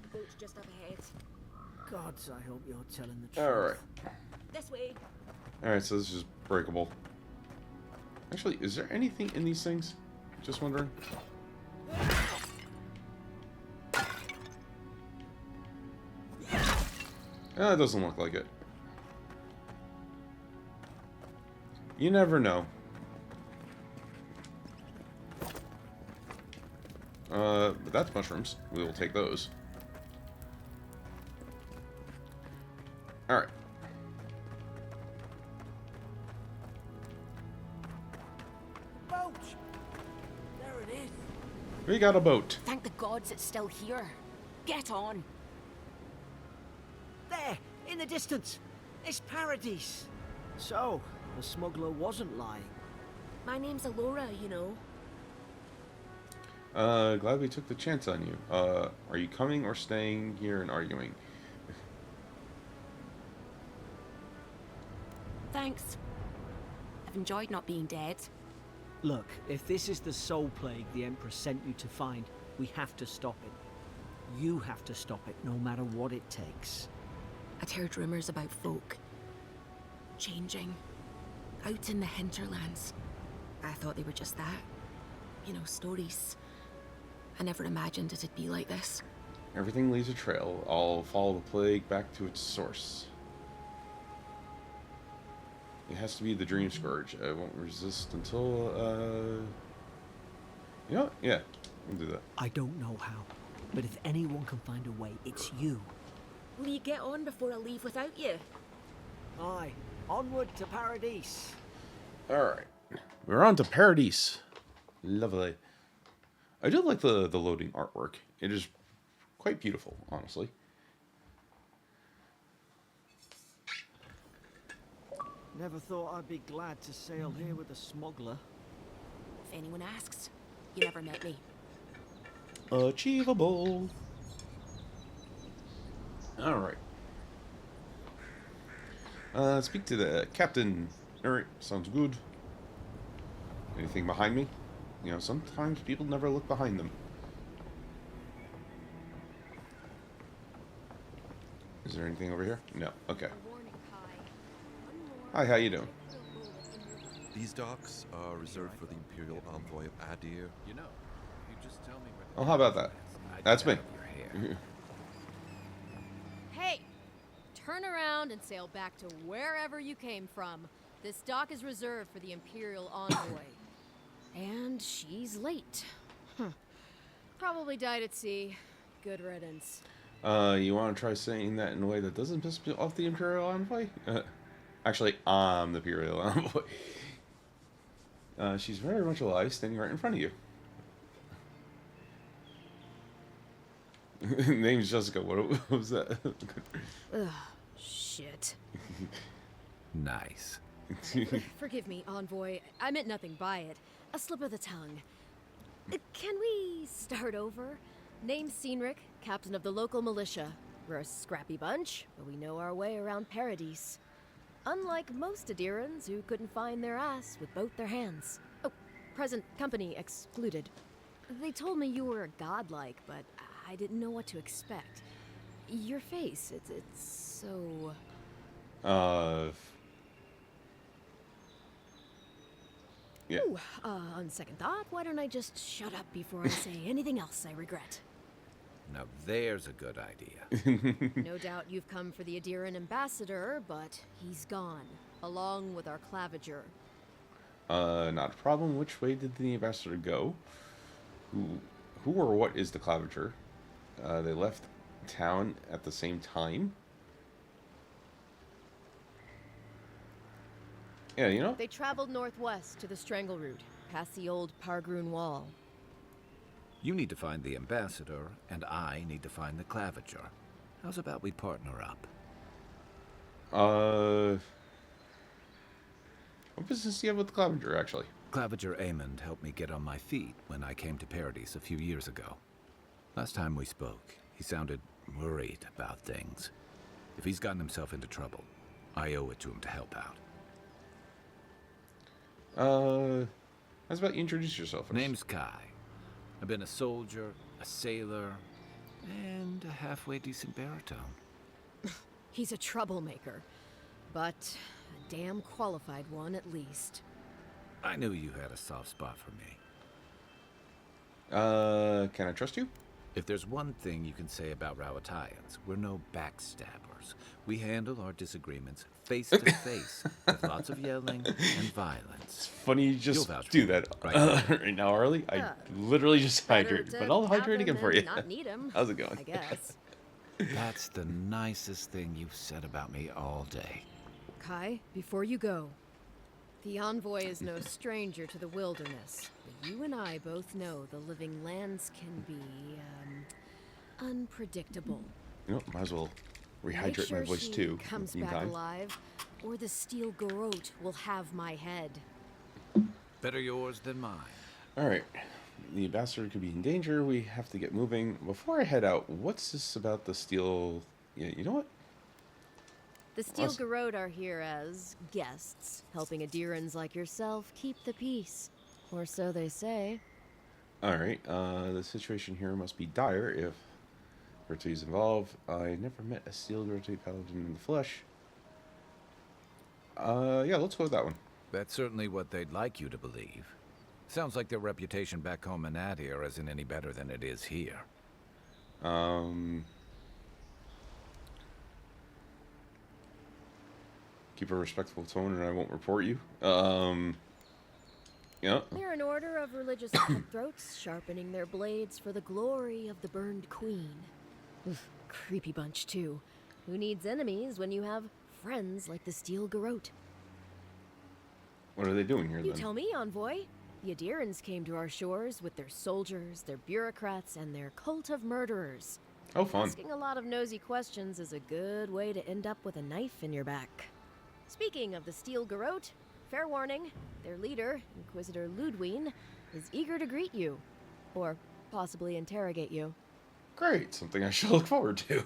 The boat's just up ahead. Gods, I hope you're telling the truth. Alright. This way. Alright, so let's just breakable. Actually, is there anything in these things? Just wondering. It doesn't look like it. You never know. But that's mushrooms. We will take those. Alright. Boat! There it is. We got a boat. Thank the gods it's still here. Get on. There, in the distance. It's Paradise. So, the smuggler wasn't lying. My name's Alora, you know. Glad we took the chance on you. Are you coming or staying here and arguing? Thanks. I've enjoyed not being dead. Look, if this is the soul plague the Emperor sent you to find, we have to stop it. You have to stop it, no matter what it takes. I'd heard rumors about folk changing out in the hinterlands. I thought they were just that. You know, stories. I never imagined it'd be like this. Everything leaves a trail. I'll follow the plague back to its source. It has to be the Dream Scourge. I won't resist until, You know what? Yeah, we'll do that. I don't know how, but if anyone can find a way, it's you. Will you get on before I leave without you? Aye, onward to Paradise. Alright. We're on to Paradise. Lovely. I do like the loading artwork. It is quite beautiful, honestly. Never thought I'd be glad to sail here with a smuggler. If anyone asks, you never met me. Achievable. Alright. Speak to the captain. Alright, sounds good. Anything behind me? You know, sometimes people never look behind them. Is there anything over here? No. Okay. Hi, how you doing? These docks are reserved for the Imperial Envoy of Adir. You know, you just tell me where Oh, how about that? That's me. Hey! Turn around and sail back to wherever you came from. This dock is reserved for the Imperial Envoy. And she's late. Probably died at sea. Good riddance. You want to try saying that in a way that doesn't piss off the Imperial Envoy? Actually, I'm the Imperial Envoy. She's very much alive, standing right in front of you. Name's Jessica. What was that? Ugh, shit. Nice. Forgive me, Envoy. I meant nothing by it. A slip of the tongue. Can we start over? Name's Cynric, captain of the local militia. We're a scrappy bunch, but we know our way around Paradise. Unlike most Adirans who couldn't find their ass with both their hands. Oh, present company excluded. They told me you were godlike, but I didn't know what to expect. Your face, it's so... Yeah. Ooh, on second thought, why don't I just shut up before I say anything else I regret? Now there's a good idea. No doubt you've come for the Adiran ambassador, but he's gone, along with our claviger. Not a problem. Which way did the ambassador go? Who or what is the claviger? They left town at the same time. Yeah, you know? They traveled northwest to the Strangle Route, past the old Pargroon Wall. You need to find the ambassador, and I need to find the claviger. How's about we partner up? What business do you have with the claviger, actually? Claviger Aemond helped me get on my feet when I came to Paradise a few years ago. Last time we spoke, he sounded worried about things. If he's gotten himself into trouble, I owe it to him to help out. How's about you introduce yourself first? Name's Kai. I've been a soldier, a sailor, and a halfway decent baritone. He's a troublemaker, but A damn qualified one, at least. I knew you had a soft spot for me. Can I trust you? If there's one thing you can say about Rawatayans, we're no backstabbers. We handle our disagreements face to face with lots of yelling and violence. Funny you just You'll vouch do for that right right now, Harley. I Yeah. literally just Better hydrated, to but I'll have hydrate them again for than you. Not need 'em, How's it going? I guess. That's the nicest thing you've said about me all day. Kai, before you go, the Envoy is no stranger to the wilderness, but you and I both know the living lands can be, unpredictable. You know, might as well Make rehydrate sure my voice she too. comes in the back meantime. alive, or the steel garrote will have my head. Better yours than mine. All right, the ambassador could be in danger. We have to get moving. Before I head out, what's this about the steel? Yeah, you know what? The steel Awesome. garrote are here as guests, helping Adirans like yourself keep the peace. Or so they say. All right, the situation here must be dire if Grotty is involved. I never met a steel Grotty paladin in the flesh. Yeah, let's go with that one. That's certainly what they'd like you to believe. Sounds like their reputation back home in Adir isn't any better than it is here. Keep a respectful tone, and I won't report you. Yeah. They're an order of religious cutthroats, sharpening their blades for the glory of the burned queen. Oof, creepy bunch, too. Who needs enemies when you have friends like the steel garrote? What are they doing here You then? tell me, Envoy. The Adirans came to our shores with their soldiers, their bureaucrats, and their cult of murderers. Oh, fun. Asking a lot of nosy questions is a good way to end up with a knife in your back. Speaking of the steel garrote, fair warning, their leader, Inquisitor Ludwine, is eager to greet you. Or possibly interrogate you. Great, something I should look forward to.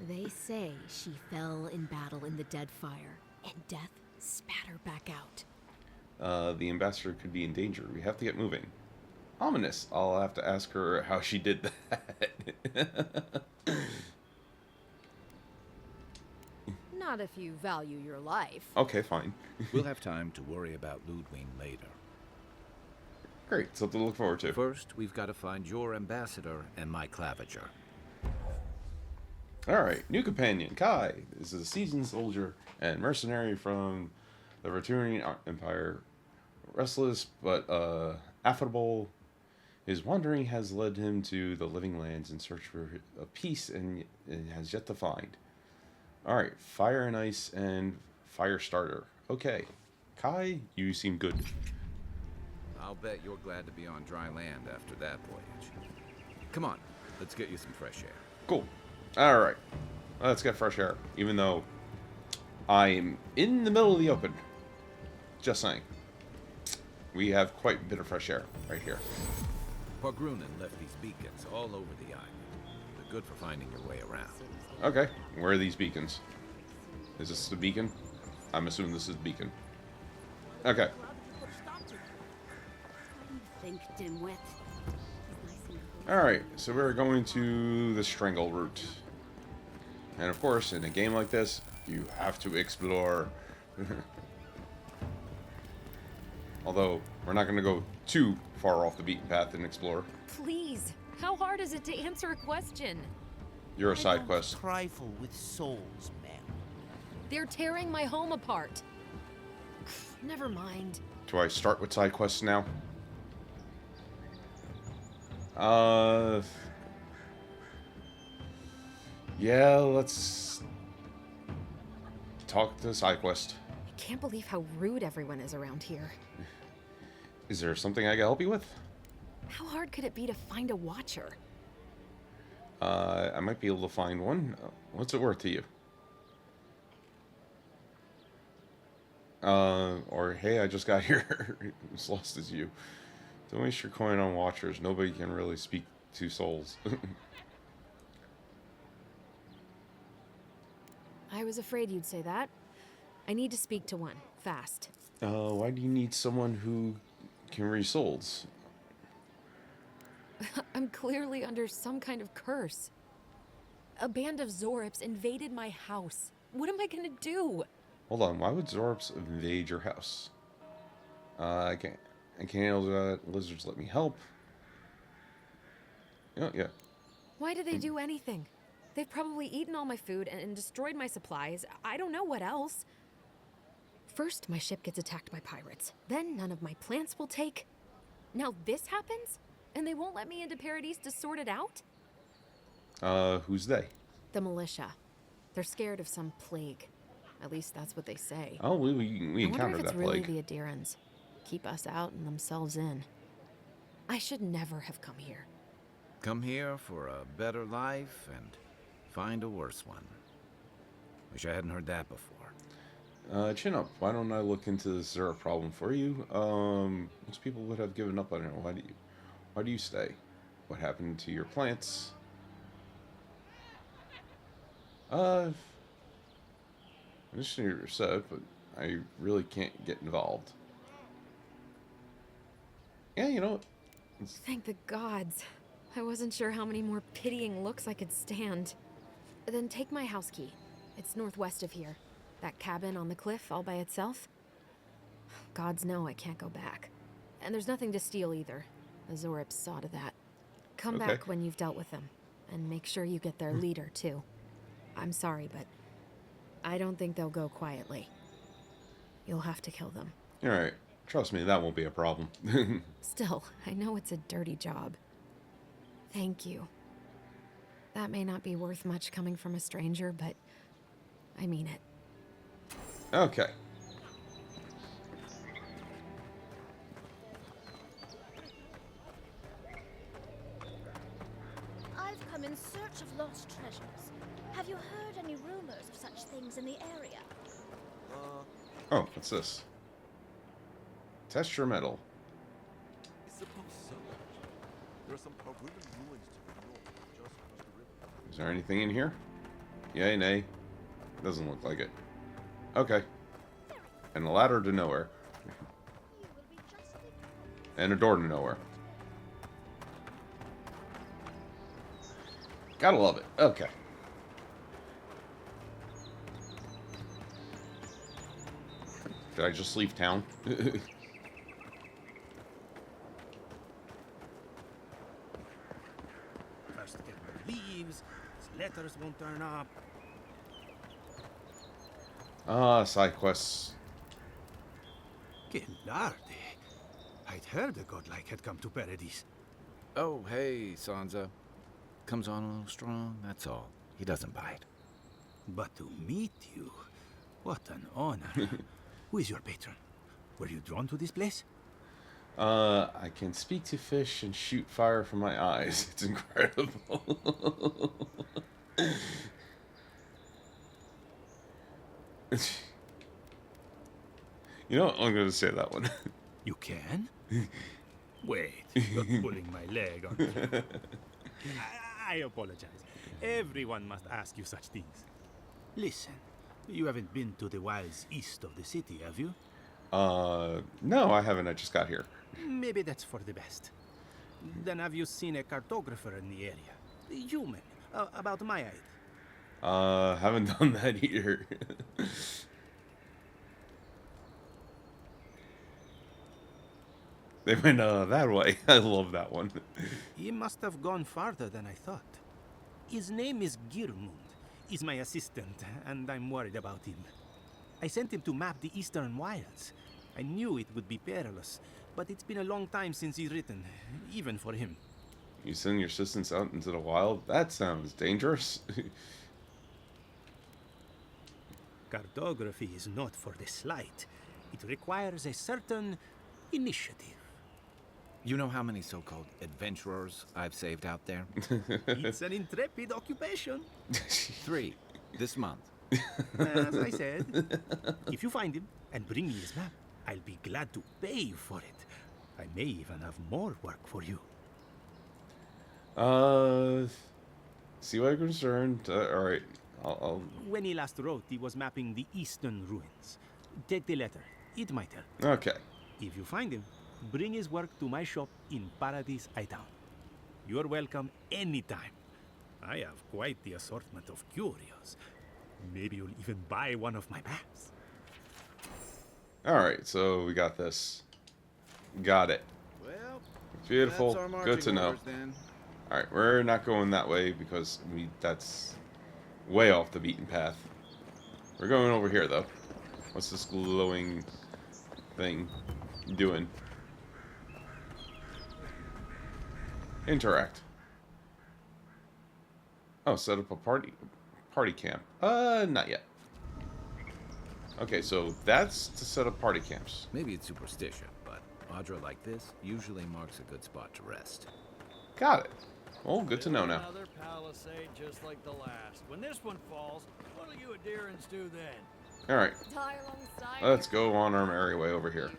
They say she fell in battle in the Deadfire, and death spat her back out. The ambassador could be in danger. We have to get moving. Ominous. I'll have to ask her how she did that. Not if you value your life. Okay, fine. We'll have time to worry about Ludwig later. Great, something to look forward to. First, we've got to find your ambassador and my claviger. Alright, new companion, Kai. This is a seasoned soldier and mercenary from the Returian Empire. Restless but affable, his wandering has led him to the living lands in search for a peace and has yet to find. Alright, fire and ice and fire starter. Okay, Kai, you seem good. I'll bet you're glad to be on dry land after that voyage. Come on, let's get you some fresh air. Cool. Alright, let's get fresh air. Even though I'm in the middle of the open. Just saying. We have quite a bit of fresh air right here. Pargrunen left these beacons all over the island. They're good for finding your way around. Okay, where are these beacons? Is this the beacon? I'm assuming this is the beacon. Okay. Think, dimwit. Alright, so we're going to the Strangle route. And of course, in a game like this, you have to explore. Although, we're not going to go too far off the beaten path and explore. Please, how hard is it to answer a question? You're a side quest. Trifle with souls, ma'am. They're tearing my home apart. Never mind. Do I start with side quests now? Yeah, let's talk to side quest. I can't believe how rude everyone is around here. Is there something I can help you with? How hard could it be to find a watcher? I might be able to find one. What's it worth to you? Or hey, I just got here. As lost as you. Don't waste your coin on watchers. Nobody can really speak to souls. I was afraid you'd say that. I need to speak to one, fast. Why do you need someone who can read souls? I'm clearly under some kind of curse. A band of Zorips invaded my house. What am I gonna do? Hold on, why would Zorps invade your house? I can't handle that. Lizards let me help. Yeah. Why did they do anything? They've probably eaten all my food and destroyed my supplies. I don't know what else. First, my ship gets attacked by pirates. Then none of my plants will take. Now this happens? And they won't let me into Paradise to sort it out? Who's they? The militia. They're scared of some plague. At least that's what they say. Oh, we I wonder encountered if it's that really plague. the Adirans. Keep us out and themselves in. I should never have come here. Come here for a better life and find a worse one. Wish I hadn't heard that before. Chin up. Why don't I look into this Zera problem for you? Most people would have given up on it. Why do you stay? What happened to your plants? I just you're upset, but I really can't get involved. Yeah, you know what? Thank the gods. I wasn't sure how many more pitying looks I could stand. Then take my house key. It's northwest of here. That cabin on the cliff all by itself. Gods know I can't go back. And there's nothing to steal either. The Zorips saw to that. Come Okay. back when you've dealt with them. And make sure you get their leader, too. I'm sorry, but I don't think they'll go quietly. You'll have to kill them. Alright. Trust me, that won't be a problem. Still, I know it's a dirty job. Thank you. That may not be worth much coming from a stranger, but I mean it. Okay. I've come in search of lost treasures. Have you heard any rumors of such things in the area? Oh, what's this? Test your metal. I suppose so. There are some ruined ruins to the north, just across the river. Is there anything in here? Yay, nay. Doesn't look like it. Okay. And a ladder to nowhere. And a door to nowhere. Gotta love it. Okay. Did I just leave town? First get my leaves, his letters won't turn up. Side quests. Que larde. I'd heard a godlike had come to Paradise. Oh, hey, Sansa. Comes on a little strong, that's all. He doesn't bite. But to meet you, what an honor. Who is your patron? Were you drawn to this place? I can speak to fish and shoot fire from my eyes. It's incredible. You know what? I'm going to say that one. You can? Wait, you're pulling my leg, aren't you? I apologize. Everyone must ask you such things. Listen, you haven't been to the wilds east of the city, have you? No, I haven't. I just got here. Maybe that's for the best. Then have you seen a cartographer in the area? A human, about my height. Haven't done that either. They went, that way. I love that one. He must have gone farther than I thought. His name is Girmund. He's my assistant, and I'm worried about him. I sent him to map the eastern wilds. I knew it would be perilous, but it's been a long time since he's written, even for him. You send your assistants out into the wild? That sounds dangerous. Cartography is not for the slight. It requires a certain initiative. You know how many so-called adventurers I've saved out there? It's an intrepid occupation. 3 this month. As I said, if you find him and bring me his map, I'll be glad to pay you for it. I may even have more work for you. See why you're concerned. Alright, I'll... When he last wrote, he was mapping the eastern ruins. Take the letter. It might help. Okay. If you find him, bring his work to my shop in Paradise Town. You're welcome anytime. I have quite the assortment of curios. Maybe you'll even buy one of my maps. Alright, so we got this. Got it. Well, Beautiful. that's our Good to marching know. orders, then. Alright, we're not going that way because that's way off the beaten path. We're going over here, though. What's this glowing thing doing? Interact. Oh, set up a party camp. Not yet. Okay, so that's to set up party camps. Maybe it's superstition, but Audra like this usually marks a good spot to rest. Got it. Well, good to know now. Another palisade just like the last. When this one falls, what'll you adherents do then? Alright. Let's go on our merry way over here.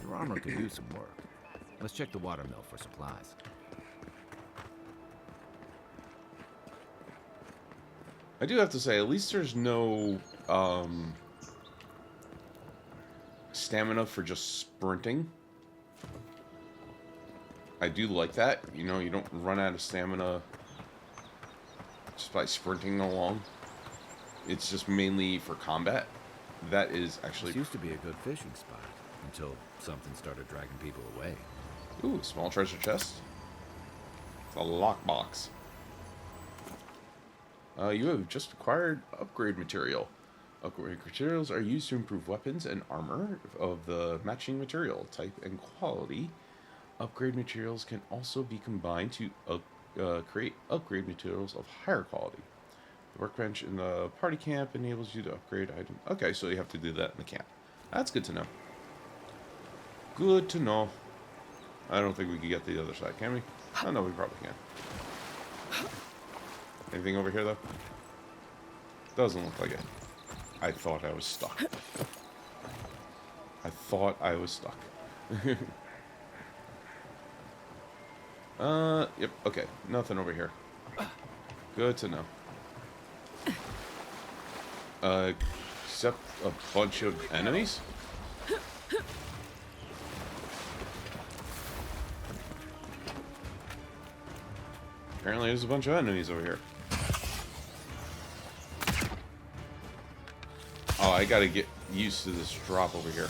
Your armor could use some work. Let's check the watermill for supplies. I do have to say, at least there's no stamina for just sprinting. I do like that. You know, you don't run out of stamina just by sprinting along. It's just mainly for combat. That is actually... This used to be a good fishing spot until something started dragging people away. Ooh, small treasure chest. It's a lockbox. You have just acquired upgrade material. Upgrade materials are used to improve weapons and armor of the matching material type and quality. Upgrade materials can also be combined to create upgrade materials of higher quality. The workbench in the party camp enables you to upgrade items. Okay, so you have to do that in the camp. That's good to know. Good to know. I don't think we can get to the other side, can we? Oh, no, we probably can. Anything over here, though? Doesn't look like it. I thought I was stuck. I thought I was stuck. Yep, okay. Nothing over here. Good to know. Except a bunch of enemies? Apparently there's a bunch of enemies over here. Oh, I gotta get used to this drop over here.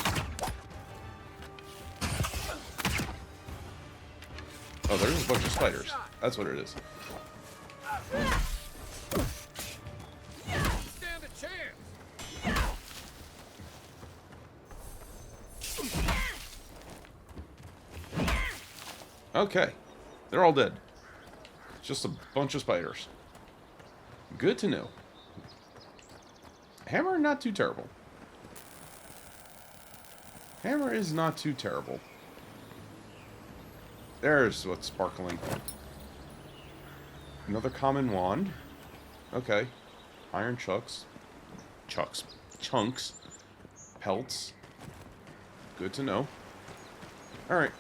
Oh, there's a bunch of spiders. That's what it is. Stand a chance. Okay. They're all dead. Just a bunch of spiders. Good to know. Hammer, not too terrible. Hammer is not too terrible. There's what's sparkling. Another common wand. Okay. Iron chunks. Chunks. Pelts. Good to know. Alright.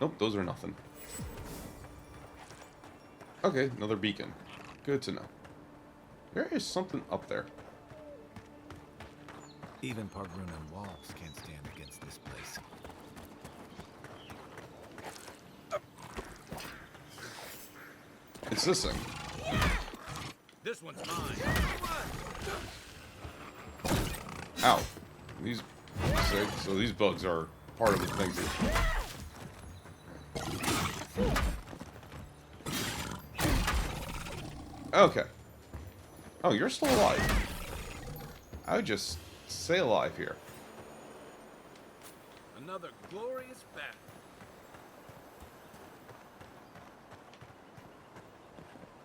Nope, those are nothing. Okay, another beacon. Good to know. There is something up there. Even Pargrunan walls can't stand against this place. It's this thing. This one's mine. Ow. So these bugs are part of the thing too. Okay. Oh, you're still alive. I would just stay alive here. Another glorious battle.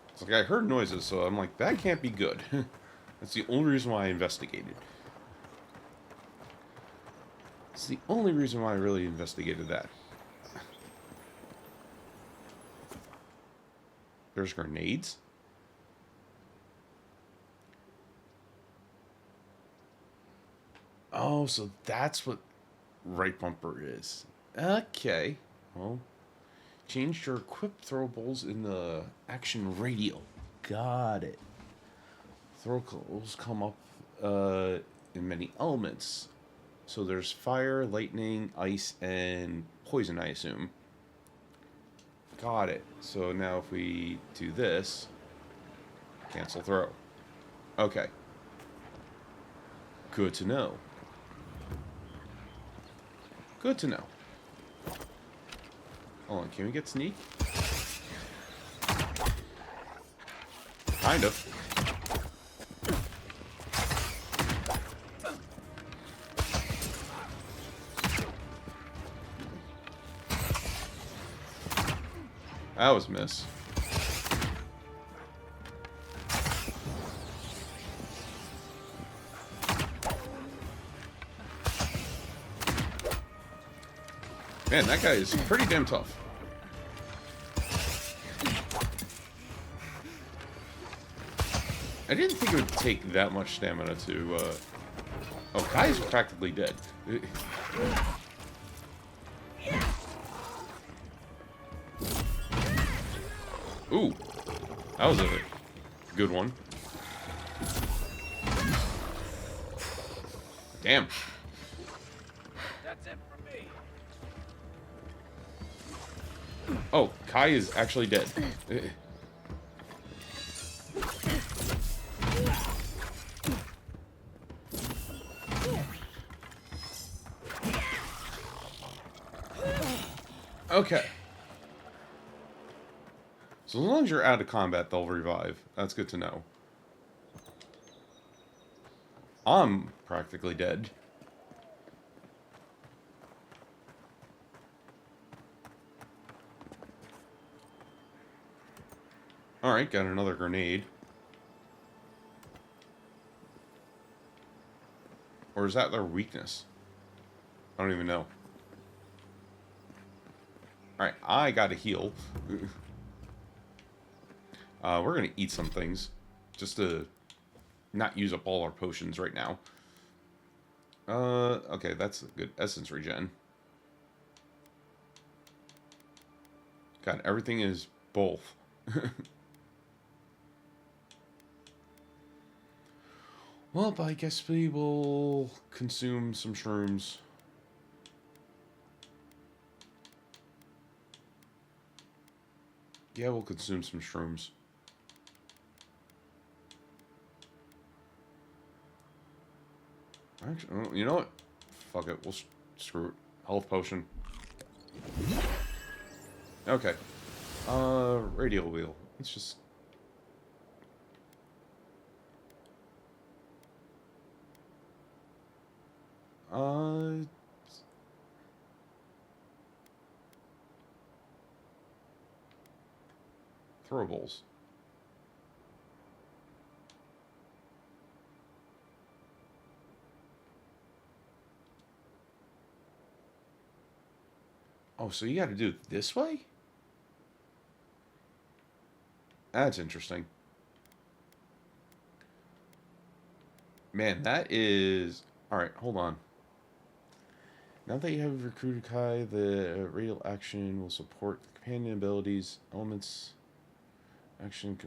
It's like I heard noises, so I'm like, that can't be good. That's the only reason why I investigated. It's the only reason why I really investigated that. There's grenades. Oh, so that's what right bumper is. Okay. Well, change your equip throwables in the action radial. Got it. Throwables come up in many elements. So there's fire, lightning, ice, and poison, I assume. Got it. So now if we do this, cancel throw. Okay. Good to know. Good to know. Hold on, can we get sneak? Kind of. That was a miss. Man, that guy is pretty damn tough. I didn't think it would take that much stamina to, Oh, Kai's practically dead. Ooh. That was a good one. Damn. That's it for me. Oh, Kai is actually dead. Okay. So as long as you're out of combat, they'll revive. That's good to know. I'm practically dead. Alright, got another grenade. Or is that their weakness? I don't even know. Alright, I gotta heal. We're gonna eat some things. Just to not use up all our potions right now. Okay, that's a good essence regen. God, everything is both. Well, I guess we will consume some shrooms. Yeah, we'll consume some shrooms. Actually, you know what? Fuck it. We'll screw it. Health potion. Okay. Radial wheel. Let's just... Throwables. Oh, so you gotta do it this way? That's interesting. Man, that is... Alright, hold on. Now that you have recruited Kai, the radial action will support the companion abilities, elements, action...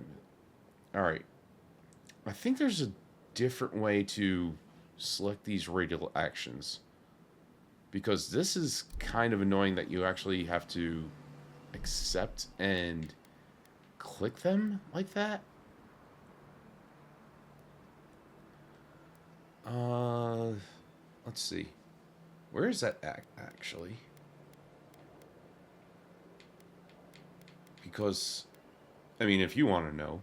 Alright. I think there's a different way to select these radial actions. Because this is kind of annoying that you actually have to accept and click them like that. Let's see. Where is that actually? Because, I mean, if you want to know,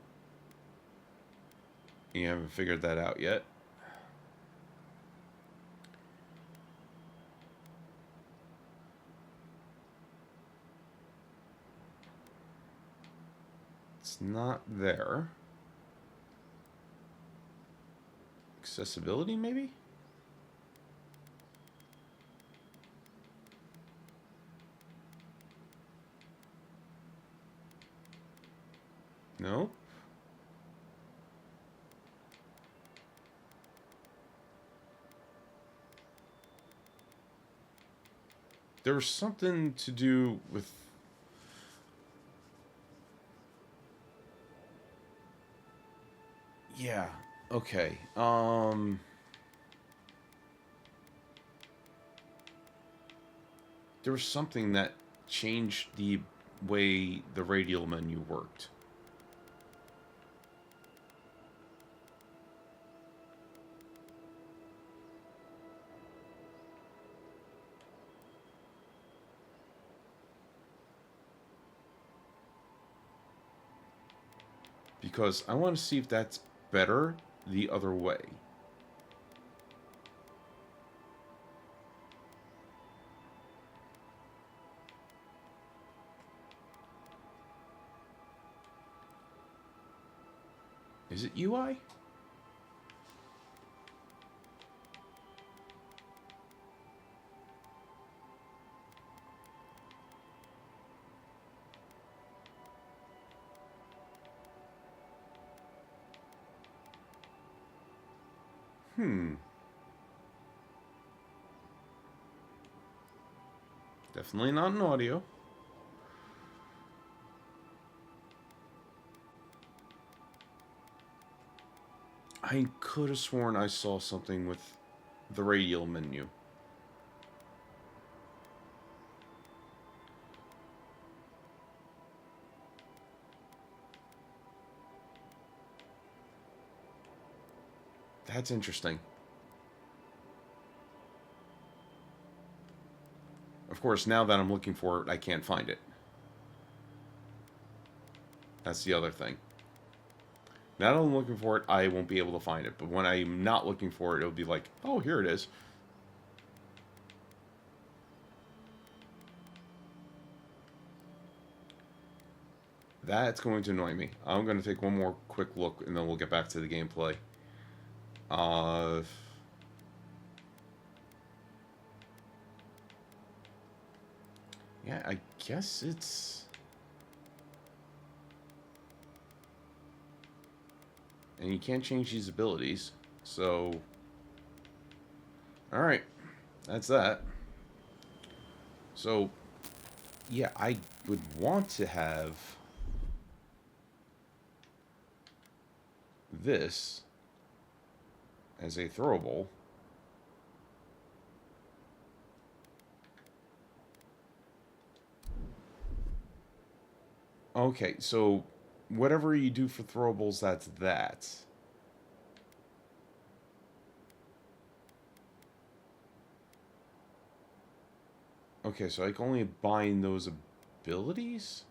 you haven't figured that out yet. It's not there. Accessibility, maybe? No? There was something to do with... Yeah. Okay. There was something that changed the way the radial menu worked. Because I want to see if that's better the other way. Is it UI? Definitely not in audio. I could have sworn I saw something with the radial menu. That's interesting. Of course, now that I'm looking for it, I can't find it. That's the other thing. Now that I'm looking for it, I won't be able to find it. But when I'm not looking for it, it'll be like, oh, here it is. That's going to annoy me. I'm going to take one more quick look, and then we'll get back to the gameplay. Yeah, I guess it's... And you can't change these abilities, so... Alright, that's that. So, yeah, I would want to have this as a throwable. Okay, so whatever you do for throwables, that's that. Okay, so I can only bind those abilities?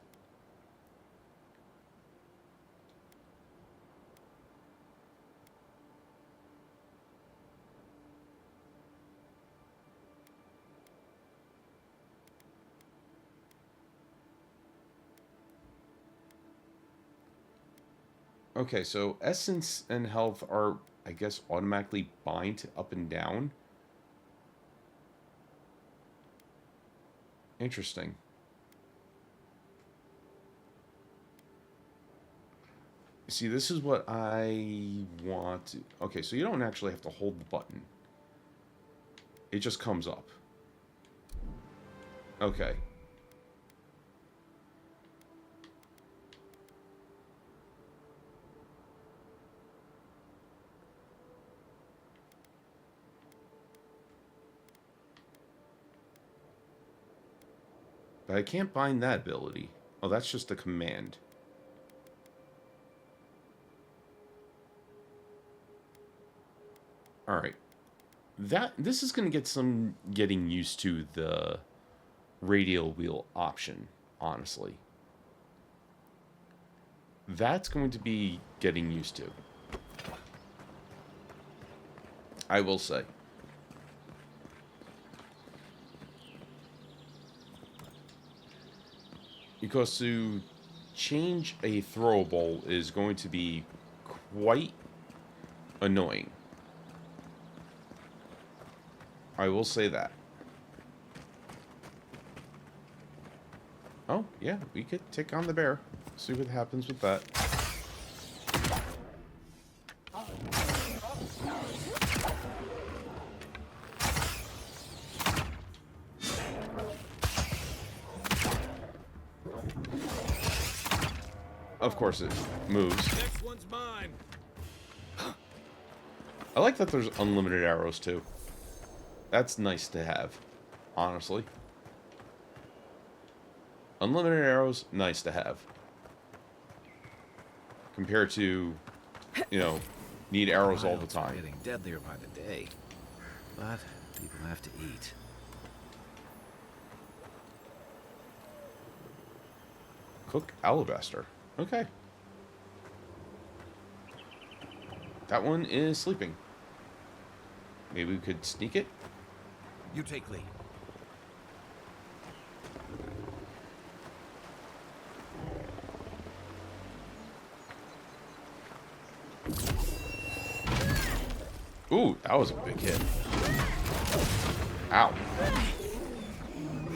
Okay, so essence and health are, I guess, automatically bind up and down. Interesting. See, this is what I want to... Okay, so you don't actually have to hold the button. It just comes up. Okay. But I can't bind that ability. Oh, that's just a command. Alright. This is going to get some getting used to the radial wheel option, honestly. That's going to be getting used to. I will say. Because to change a throwable is going to be quite annoying. I will say that. Oh, yeah, we could take on the bear. See what happens with that. Of course it moves. Next one's mine. I like that there's unlimited arrows too. That's nice to have, honestly. Unlimited arrows, nice to have. Compared to, you know, need arrows all the Wilds are time. getting deadlier by the day, but people have to eat. Cook alabaster. Okay. That one is sleeping. Maybe we could sneak it? You take lead. Ooh, that was a big hit. Ow.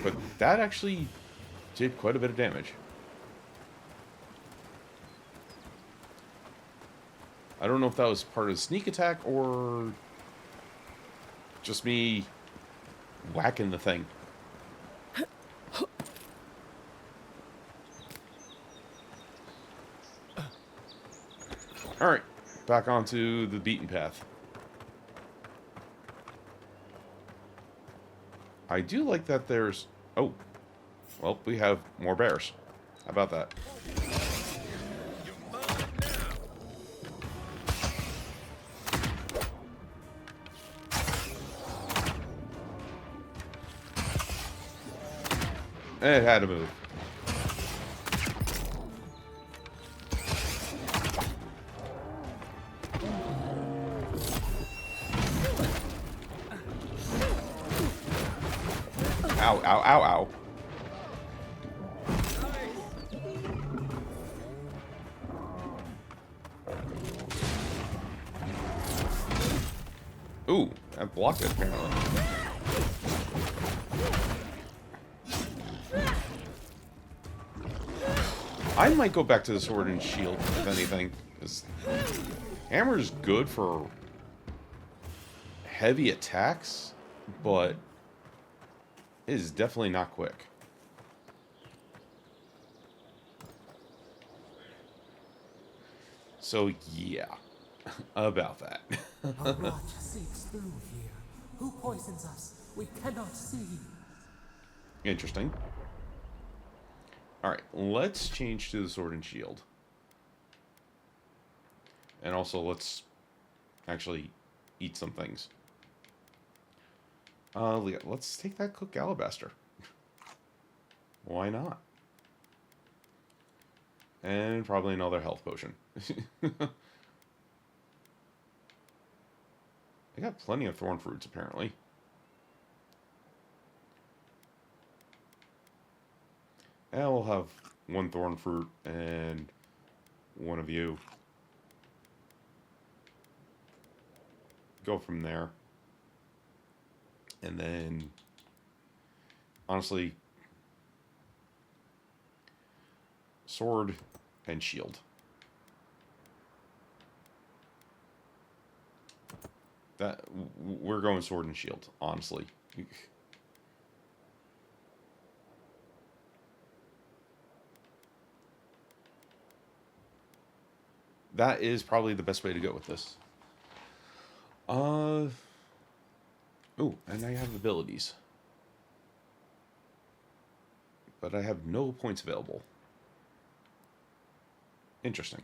But that actually did quite a bit of damage. I don't know if that was part of the sneak attack or just me whacking the thing. Alright, back onto the beaten path. I do like that there's... Oh. Well, we have more bears. How about that? It had to move. Ow, ow, ow, ow. Ooh, that blocked it apparently. I might go back to the sword and shield, if anything. 'Cause hammer's good for heavy attacks, but it is definitely not quick. So, yeah. About that. A rot seeps through here. Who poisons us? We cannot see. Interesting. Alright, let's change to the sword and shield. And also, let's actually eat some things. Let's take that cooked alabaster. Why not? And probably another health potion. I got plenty of thorn fruits, apparently. And we'll have one thorn fruit and one of you. Go from there. And then, honestly, sword and shield. We're going sword and shield, honestly. That is probably the best way to go with this. Oh, and I have abilities. But I have no points available. Interesting.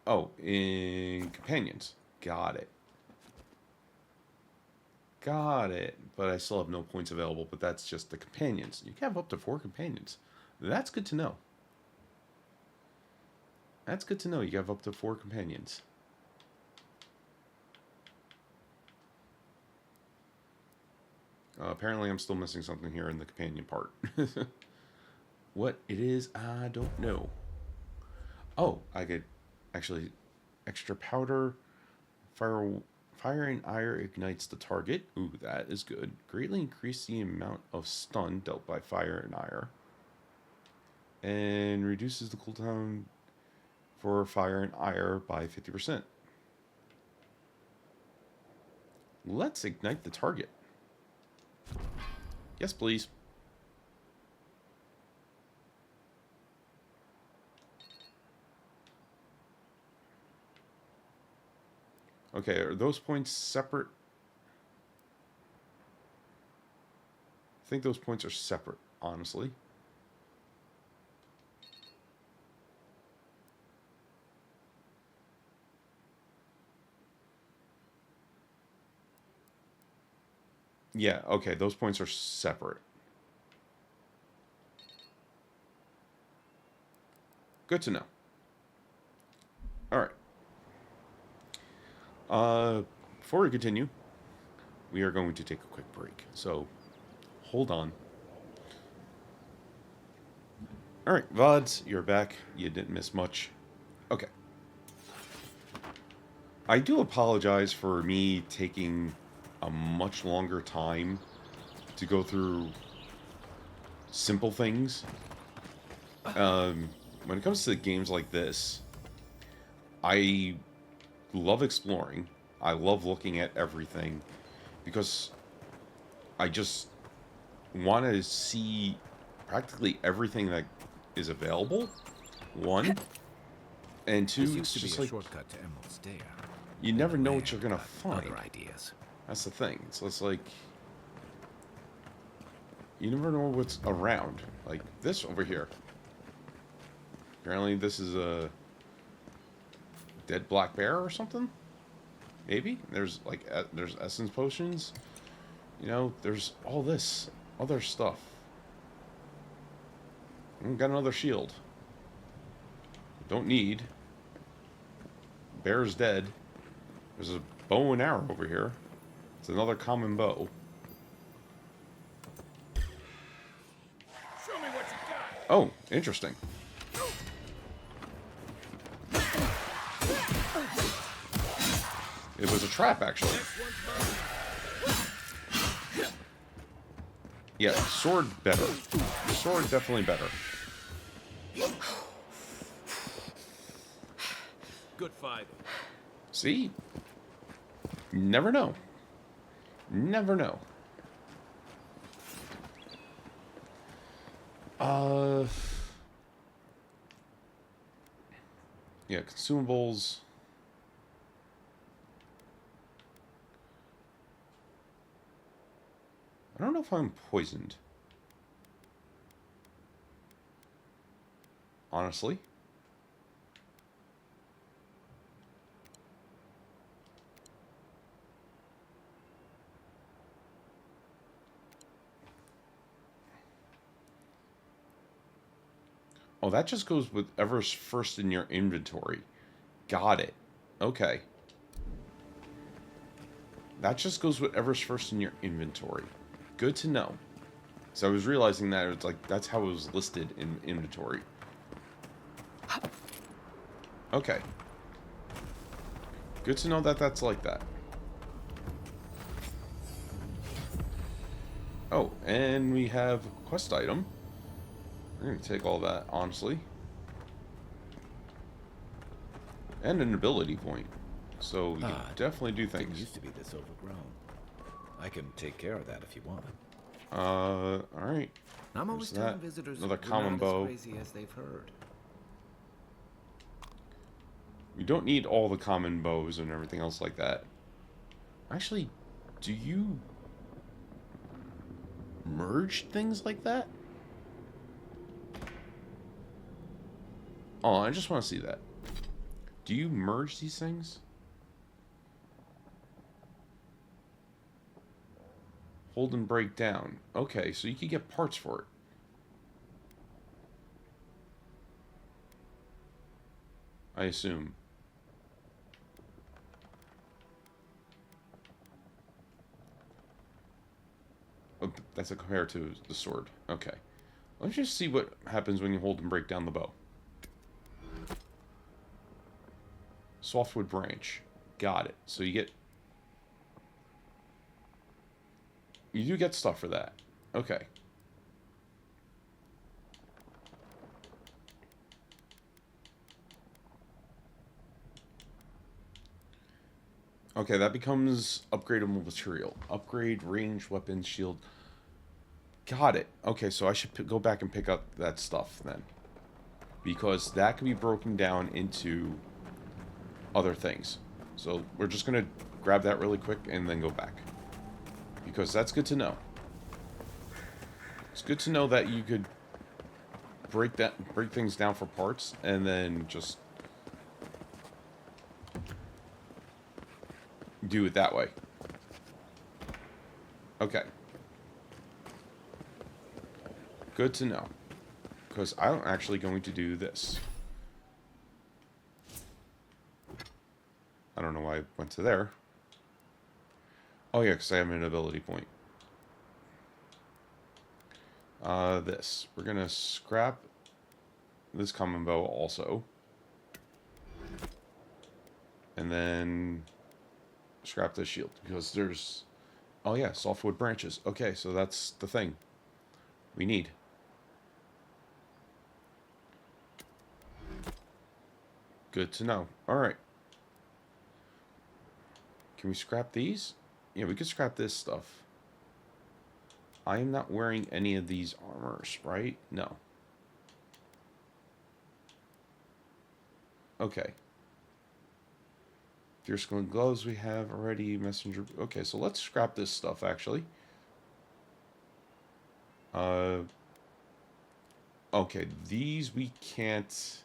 Oh, in companions. Got it. Got it. But I still have no points available, but that's just the companions. You can have up to 4 companions. That's good to know. That's good to know. You have up to 4 companions. Apparently I'm still missing something here in the companion part. What it is, I don't know. Oh, I could actually extra powder. Firing ire ignites the target. Ooh, that is good. Greatly increase the amount of stun dealt by fire and ire. And reduces the cooldown for fire and ire by 50%. Let's ignite the target. Yes, please. Okay, are those points separate? I think those points are separate, honestly. Yeah, okay, those points are separate. Good to know. Alright. Before we continue, we are going to take a quick break. So, hold on. Alright, VODs, you're back. You didn't miss much. Okay. I do apologize for me taking a much longer time to go through simple things. When it comes to games like this, I love exploring. I love looking at everything because I just want to see practically everything that is available. One, and two, This it's used to be just a like shortcut to Emerald Stair. you never know what you're gonna find. Other ideas. That's the thing. It's like you never know what's around. Like this over here. Apparently, this is a dead black bear or something. Maybe there's like there's essence potions. You know, there's all this other stuff. Got another shield. Don't need. Bear's dead. There's a bow and arrow over here. It's another common bow. Show me what you got. Oh, interesting. It was a trap, actually. Yeah, sword better. Sword definitely better. Good fight. See? Never know. Never know. Yeah, consumables. I don't know if I'm poisoned. Honestly. Oh, that just goes with whatever's first in your inventory. Got it. Okay. That just goes with whatever's first in your inventory. Good to know. So I was realizing that it's like that's how it was listed in inventory. Okay. Good to know that that's like that. Oh, and we have a quest item. I'm going to take all that, honestly. And an ability point. So we can definitely do things. Didn't used to be this overgrown. I can take care of that if you want. Alright. I'm always There's telling that. visitors Another we're common not bow. as crazy as they've heard. We don't need all the common bows and everything else like that. Actually, do you merge things like that? Oh, I just want to see that. Do you merge these things? Hold and break down. Okay, so you can get parts for it. I assume. Oh, that's a compared to the sword. Okay. Let's just see what happens when you hold and break down the bow. Softwood branch. Got it. So you get... You do get stuff for that. Okay. Okay, that becomes upgradable material. Upgrade, range, weapon, shield. Got it. Okay, so I should go back and pick up that stuff then. Because that can be broken down into other things. So we're just going to grab that really quick and then go back. Because that's good to know. It's good to know that you could break things down for parts and then just do it that way. Okay. Good to know. Because I'm actually going to do this. I don't know why I went to there. Oh yeah, because I have an ability point. This. We're going to scrap this common bow also. And then scrap this shield. Because there's... Oh yeah, softwood branches. Okay, so that's the thing we need. Good to know. Alright. Can we scrap these? Yeah, we could scrap this stuff. I am not wearing any of these armors, right? No. Okay. Deerskin gloves we have already. Messenger. Okay, so let's scrap this stuff, actually. Okay, these we can't...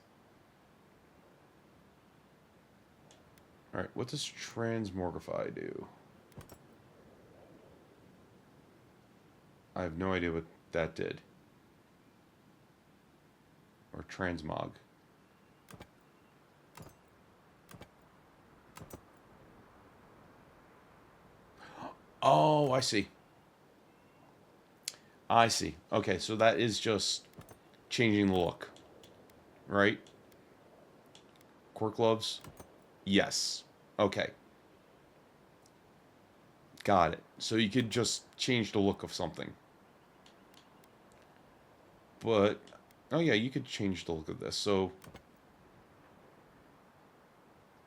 Alright, what does transmogrify do? I have no idea what that did. Or transmog. Oh, I see. I see. Okay, so that is just changing the look. Right? Cork gloves? Yes. Okay. Got it. So you could just change the look of something. But, oh yeah, you could change the look of this. So,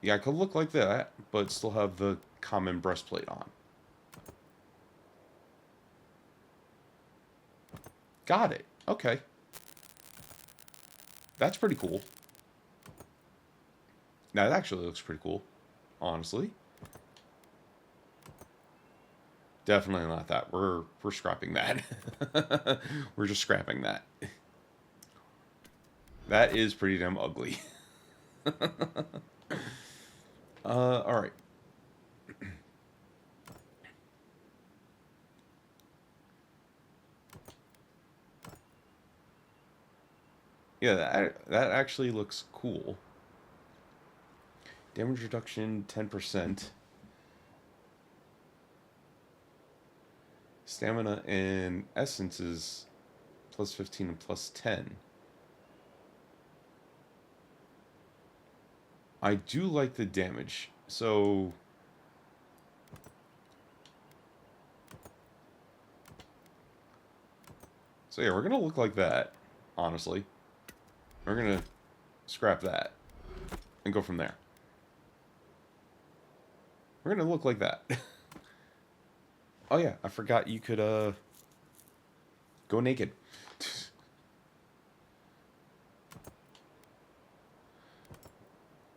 yeah, I could look like that, but still have the common breastplate on. Got it. Okay. That's pretty cool. Now, that actually looks pretty cool, honestly. Definitely not that. We're scrapping that. We're just scrapping that. That is pretty damn ugly. Alright. Yeah, that actually looks cool. Damage reduction 10%. Stamina and essence is plus 15 and plus 10. I do like the damage. So yeah, we're gonna look like that, honestly. We're gonna scrap that and go from there. We're gonna look like that. Oh yeah, I forgot you could go naked.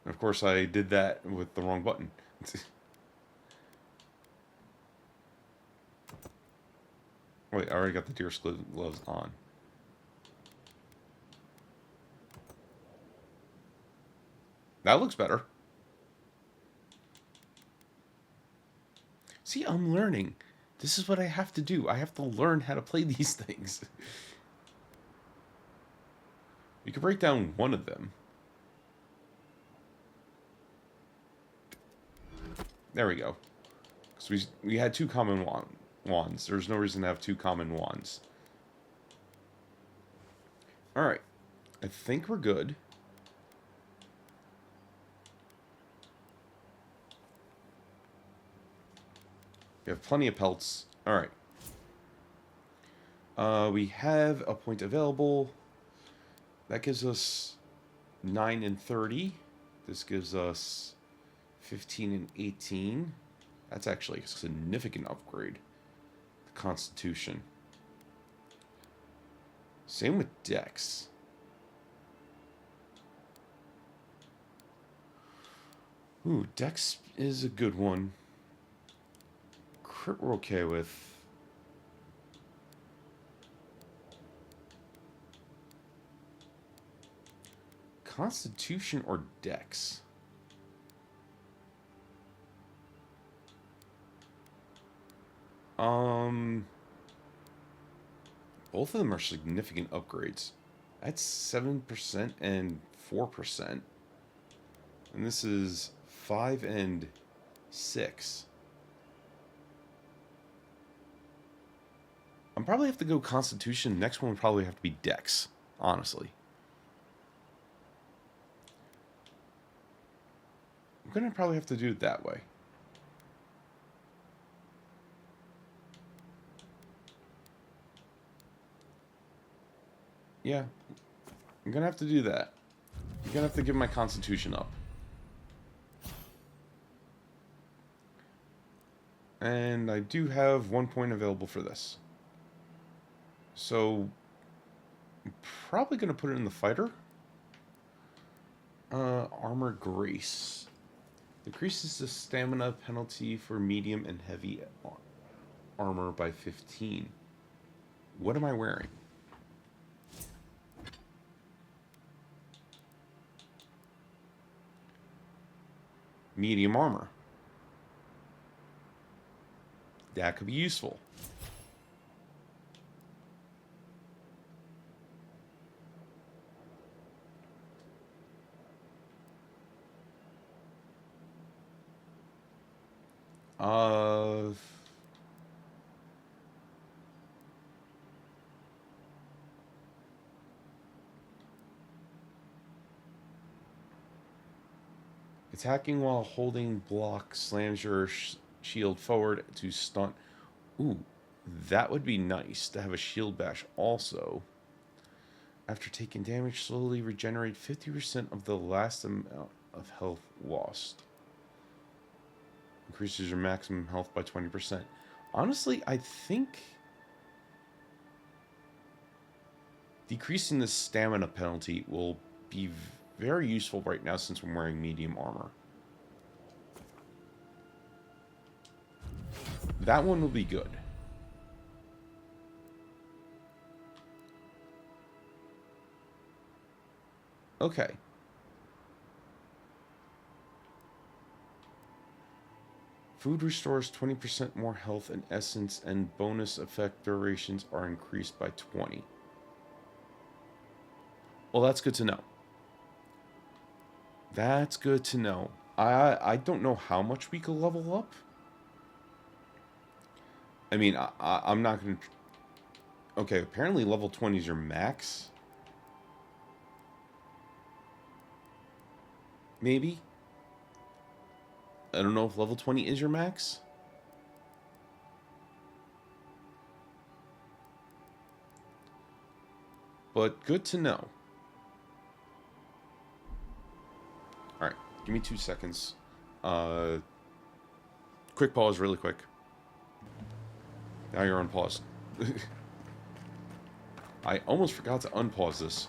Of course I did that with the wrong button. Wait, I already got the deerskin gloves on. That looks better. See, I'm learning. This is what I have to do. I have to learn how to play these things. You can break down one of them. There we go. Because we had two common wands. There's no reason to have two common wands. Alright. I think we're good. We have plenty of pelts. Alright. We have a point available. That gives us 9 and 30. This gives us 15 and 18. That's actually a significant upgrade. The Constitution. Same with Dex. Ooh, Dex is a good one. Crit we're okay with. Constitution or Dex? Both of them are significant upgrades. That's 7% and 4%. And this is 5 and 6. I'm probably have to go Constitution. Next one would probably have to be Dex, honestly. I'm gonna probably have to do it that way. Yeah, I'm gonna have to do that. I'm gonna have to give my Constitution up. And I do have 1 point available for this. So, I'm probably gonna put it in the fighter. Armor Grace. Decreases the stamina penalty for medium and heavy armor by 15. What am I wearing? Medium armor. That could be useful. Attacking while holding block slams your shield forward to stun. Ooh, that would be nice to have a shield bash also. After taking damage, slowly regenerate 50% of the last amount of health lost. Increases your maximum health by 20%. Honestly, I think decreasing the stamina penalty will be very useful right now since I'm wearing medium armor. That one will be good. Okay. Food restores 20% more health and essence, and bonus effect durations are increased by 20. Well, that's good to know. That's good to know. I don't know how much we could level up. I mean, I'm not going to... Okay, apparently level 20 is your max. Maybe. I don't know if level 20 is your max. But good to know. Alright, give me 2 seconds. Quick pause, really quick. Now you're unpaused. I almost forgot to unpause this.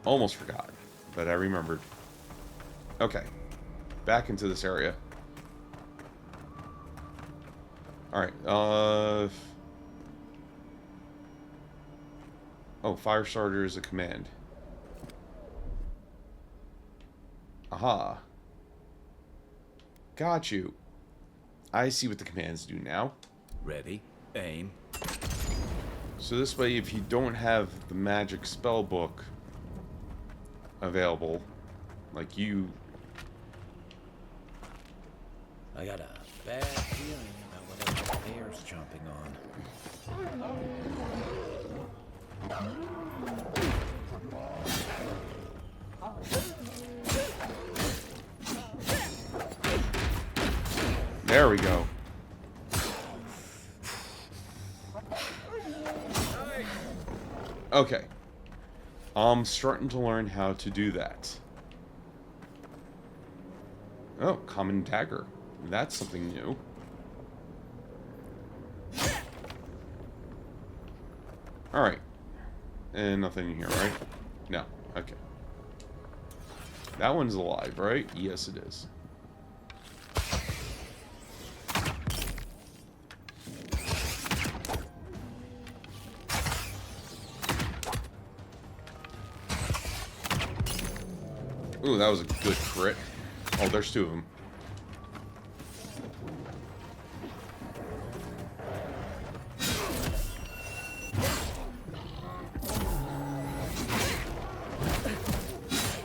Almost forgot, but I remembered. Okay. Back into this area. Alright, oh, fire starter is a command. Aha. Got you. I see what the commands do now. Ready, aim. So this way, if you don't have the magic spell book available, like you... I got a bad feeling about whatever the bear's chomping on. There we go. Okay. I'm starting to learn how to do that. Oh, common dagger. That's something new. Alright. And nothing in here, right? No. Okay. That one's alive, right? Yes, it is. Ooh, that was a good crit. Oh, there's two of them.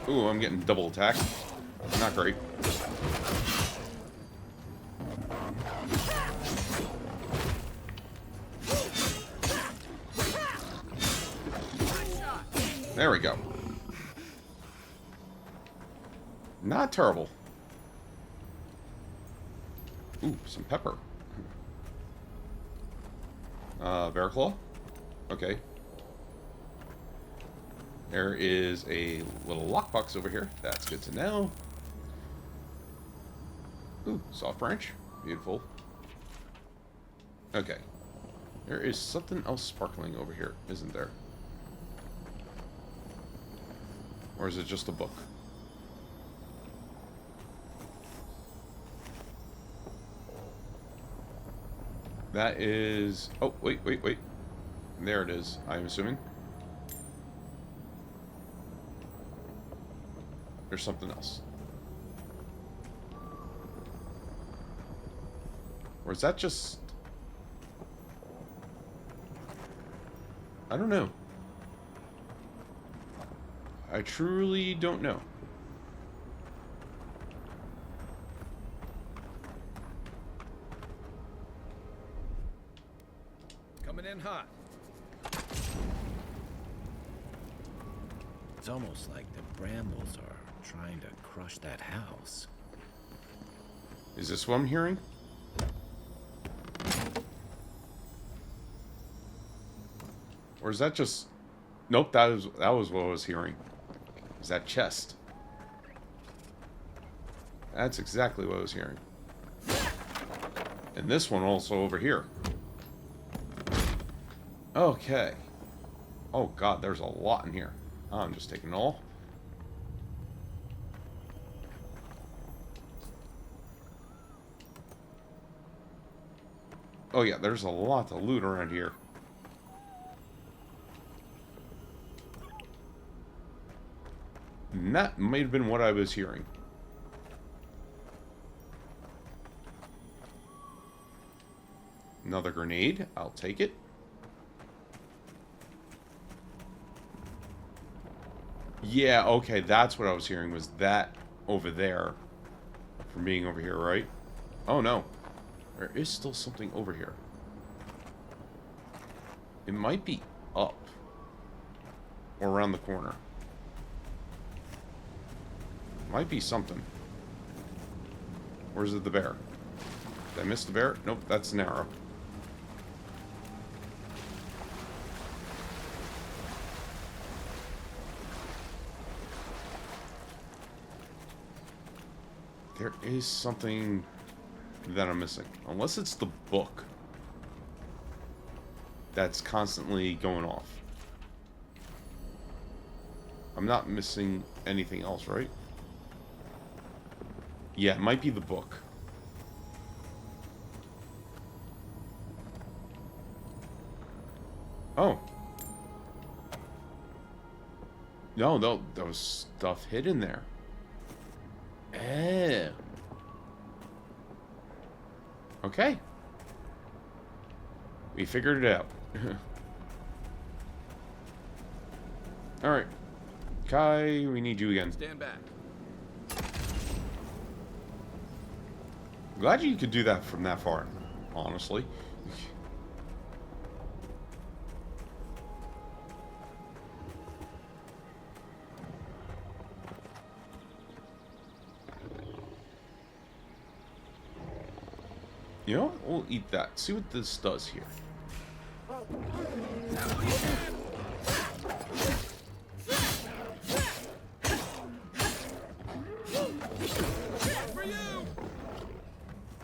Ooh, I'm getting double attacked. Not great. There we go. Not terrible. Ooh, some pepper. Bear claw? Okay. There is a little lockbox over here. That's good to know. Ooh, soft branch. Beautiful. Okay. There is something else sparkling over here, isn't there? Or is it just a book? That is... Oh, wait. There it is, I'm assuming. There's something else. Or is that just... I don't know. I truly don't know. Coming in hot. It's almost like the brambles are trying to crush that house. Is this what I'm hearing? Or is that just... Nope, that was what I was hearing. Is that chest? That's exactly what I was hearing. And this one also over here. Okay. Oh god, there's a lot in here. I'm just taking it all. Oh yeah, there's a lot to loot around here. And that might have been what I was hearing. Another grenade. I'll take it. Yeah, okay, that's what I was hearing, was that over there. From being over here, right? Oh no. There is still something over here. It might be up. Or around the corner. Might be something. Or is it the bear? Did I miss the bear? Nope, that's an arrow. There is something that I'm missing. Unless it's the book that's constantly going off. I'm not missing anything else, right? Yeah, it might be the book. Oh. No, there was stuff hidden there. Eh. Okay. We figured it out. Alright. Kai, we need you again. Stand back. Glad you could do that from that far, honestly. You know what? We'll eat that. See what this does here.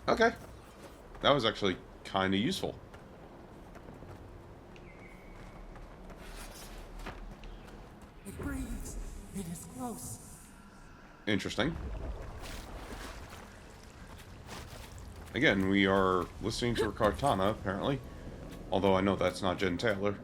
Okay. That was actually kind of useful. It breathes. It is close. Interesting. Again, we are listening to Cortana, apparently. Although I know that's not Jen Taylor.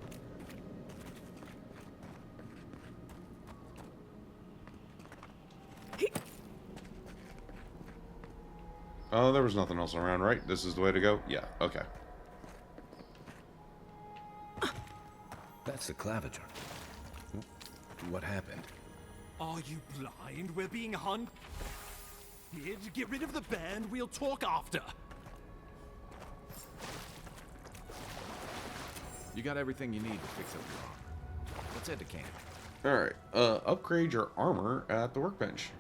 Oh, there was nothing else around, right? This is the way to go? Yeah, okay. That's the claviger. What happened? Are you blind? We're being hunted. Get rid of the band. We'll talk after. You got everything you need to fix up your armor. Let's head to camp. Alright, upgrade your armor at the workbench.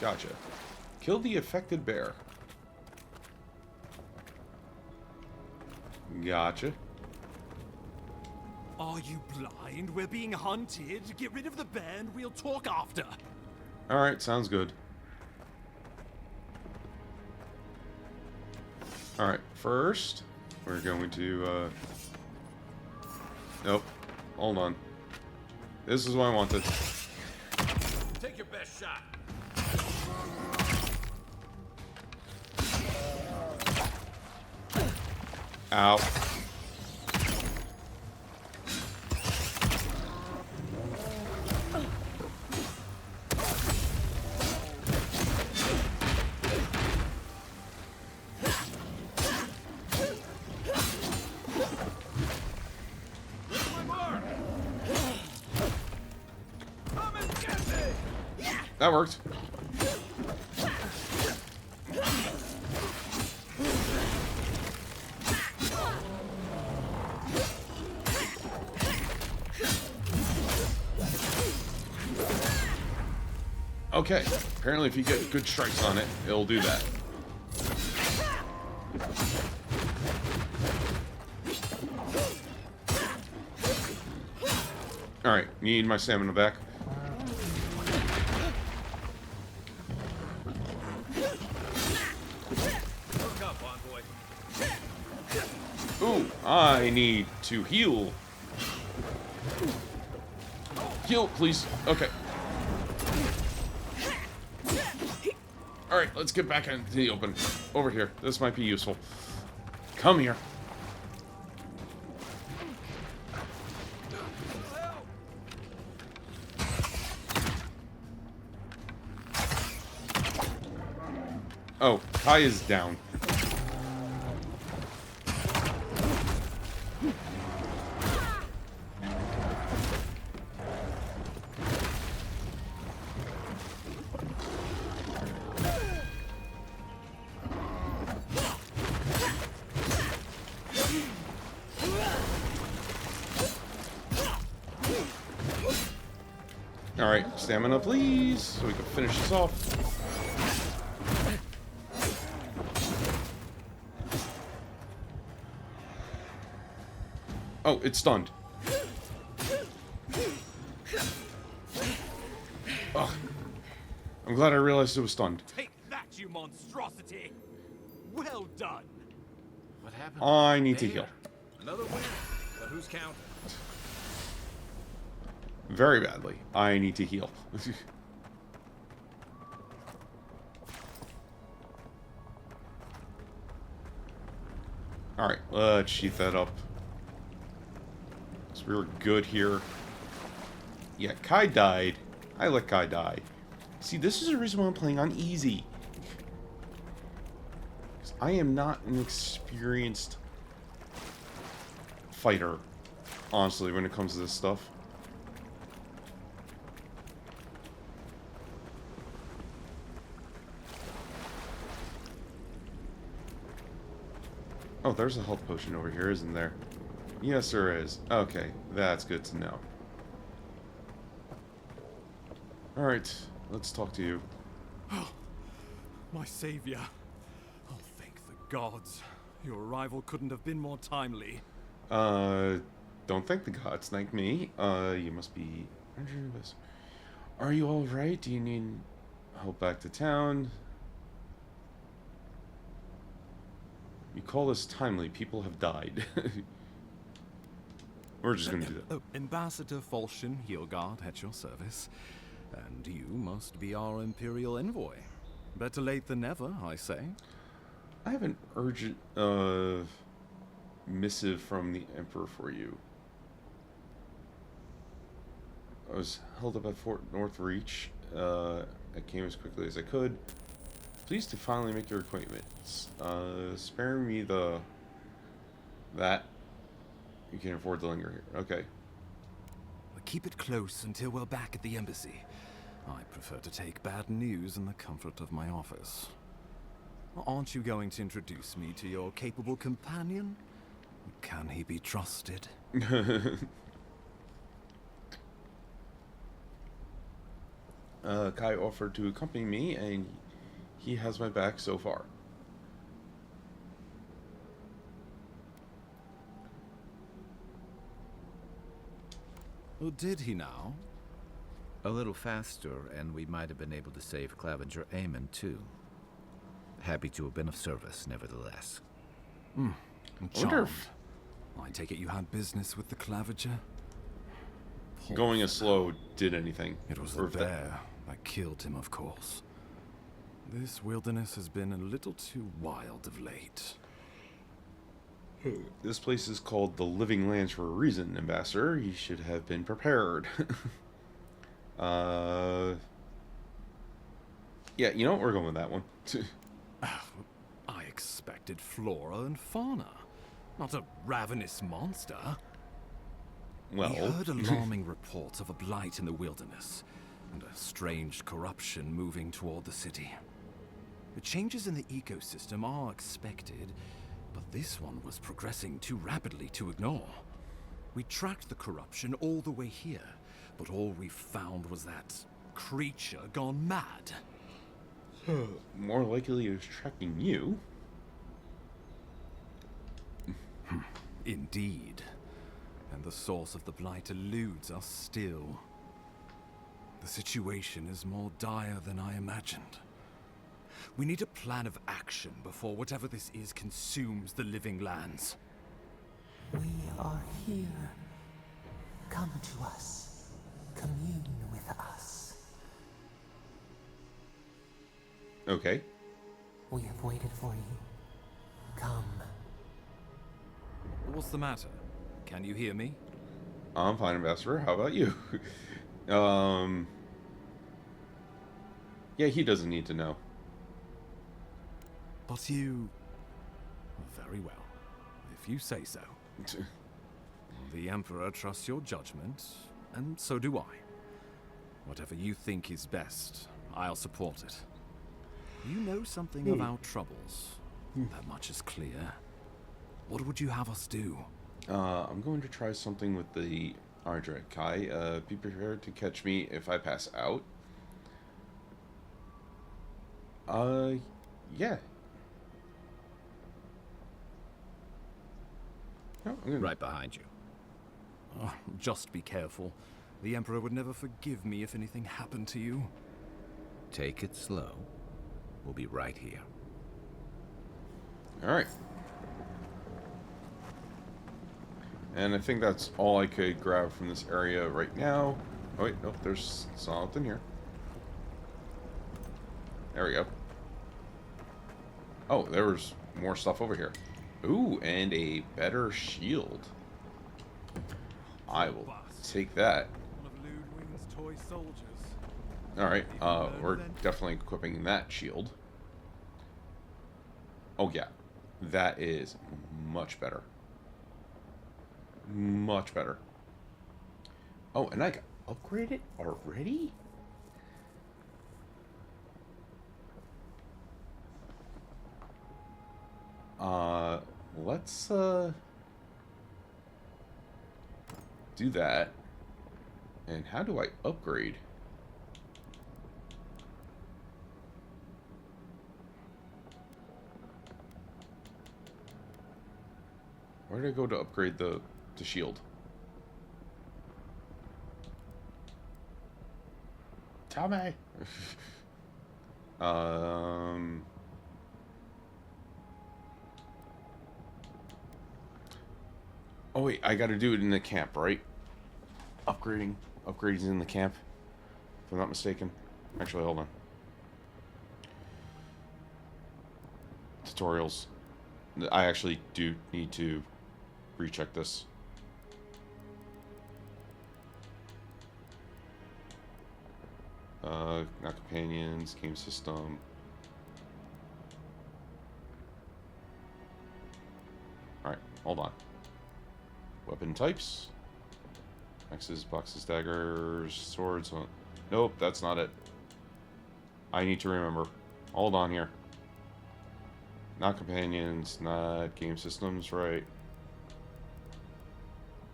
Gotcha. Kill the affected bear. Gotcha. Are you blind? We're being hunted. Get rid of the band. We'll talk after. Alright, sounds good. Alright, first, we're going to, Nope. Hold on. This is what I wanted. Take your best shot. Ow. That worked. Okay, apparently if you get good strikes on it, it'll do that. Alright, need my stamina back. Ooh, I need to heal. Heal, please. Okay. Alright, let's get back into the open. Over here. This might be useful. Come here. Oh, Kai is down. Alright, stamina please, so we can finish this off. Oh, it's stunned. Ugh. I'm glad I realized it was stunned. Take that, you monstrosity! Well done. What happened? I need to heal. Another win. But who's counting? Very badly. I need to heal. Alright, let's sheath that up. So we were good here. Yeah, Kai died. I let Kai die. See, this is the reason why I'm playing on easy. Because I am not an experienced fighter, honestly, when it comes to this stuff. Oh, there's a health potion over here, isn't there? Yes, there is. Okay, that's good to know. Alright, let's talk to you. Oh, my savior. Oh, thank the gods. Your arrival couldn't have been more timely. Don't thank the gods, thank me. You must be... Are you alright? Do you need help back to town? You call this timely. People have died. We're just gonna do that. Ambassador Falchion, Heelguard, at your service. And you must be our Imperial envoy. Better late than never, I say. I have an urgent missive from the Emperor for you. I was held up at Fort North Reach. I came as quickly as I could. Pleased to finally make your acquaintance. Spare me that. You can afford to linger here. Okay. Keep it close until we're back at the embassy. I prefer to take bad news in the comfort of my office. Aren't you going to introduce me to your capable companion? Can he be trusted? Kai offered to accompany me, and he has my back so far. Oh, did he now? A little faster, and we might have been able to save Clavenger Aemon, too. Happy to have been of service, nevertheless. I wonder if I take it you had business with the Clavenger? going as slow did anything. It was the bear that killed him, of course. This wilderness has been a little too wild of late. This place is called the Living Lands for a reason, Ambassador. You should have been prepared. Yeah, you know what? We're going with that one. I expected flora and fauna, not a ravenous monster. Well, we heard alarming reports of a blight in the wilderness, and a strange corruption moving toward the city. The changes in the ecosystem are expected, but this one was progressing too rapidly to ignore. We tracked the corruption all the way here, but all we found was that creature gone mad. More likely it was tracking you. Indeed. And the source of the blight eludes us still. The situation is more dire than I imagined. We need a plan of action before whatever this is consumes the living lands. We are here. Come to us. Commune with us. Okay. We have waited for you. Come. What's the matter? Can you hear me? I'm fine, Ambassador. How about you? Yeah, he doesn't need to know. But you... Very well. If you say so. The Emperor trusts your judgment, and so do I. Whatever you think is best, I'll support it. You know something of our troubles. That much is clear. What would you have us do? I'm going to try something with the Ardra. Kai, be prepared to catch me if I pass out. Yeah. No, Right behind you. Oh, just be careful. The Emperor would never forgive me if anything happened to you. Take it slow. We'll be right here. Alright. And I think that's all I could grab from this area right now. Oh wait, nope, there's something here. There we go. Oh, there was more stuff over here. Ooh, and a better shield. I will take that. Alright, we're definitely equipping that shield. Oh yeah, that is much better. Much better. Oh, and I can upgrade it already? Let's, do that. And how do I upgrade? Where did I go to upgrade the shield? Tell me. Oh wait, I gotta do it in the camp, right? Upgrading in the camp. if I'm not mistaken. Actually, hold on. Tutorials. I actually do need to recheck this. Not companions, game system. Alright, hold on. Weapon types. Axes, boxes, daggers, swords. Nope, that's not it. I need to remember. Hold on here. Not companions, not game systems, right?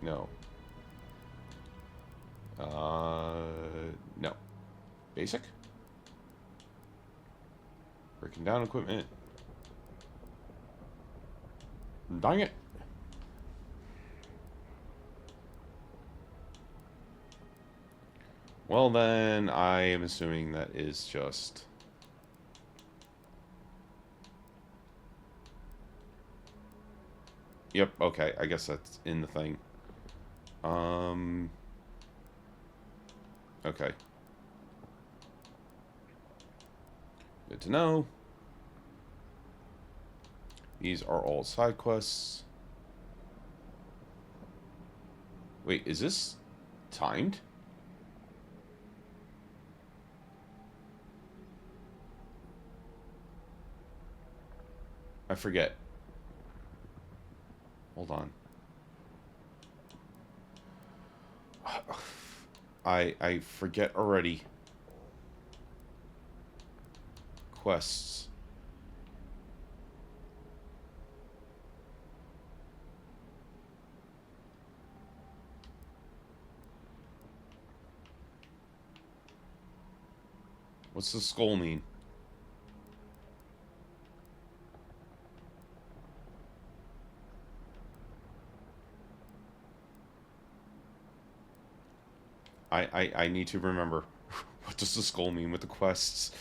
No. No. Basic? Breaking down equipment. Dang it. Well then, I am assuming that is just... Yep, okay, I guess that's in the thing. Okay. Good to know. These are all side quests. Wait, is this timed? I forget. Hold on. I forget already. Quests. What's the skull mean? I need to remember. What does the skull mean with the quests?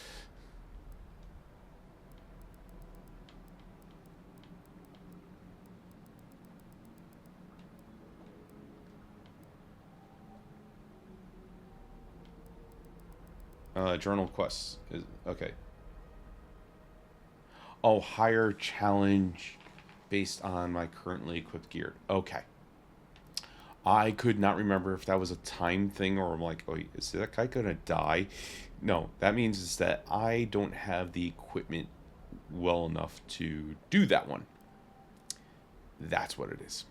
Journal quests. Okay. Oh, higher challenge based on my currently equipped gear. Okay. I could not remember if that was a time thing or I'm like, oh, is that guy gonna die? No, that means is that I don't have the equipment well enough to do that one. That's what it is.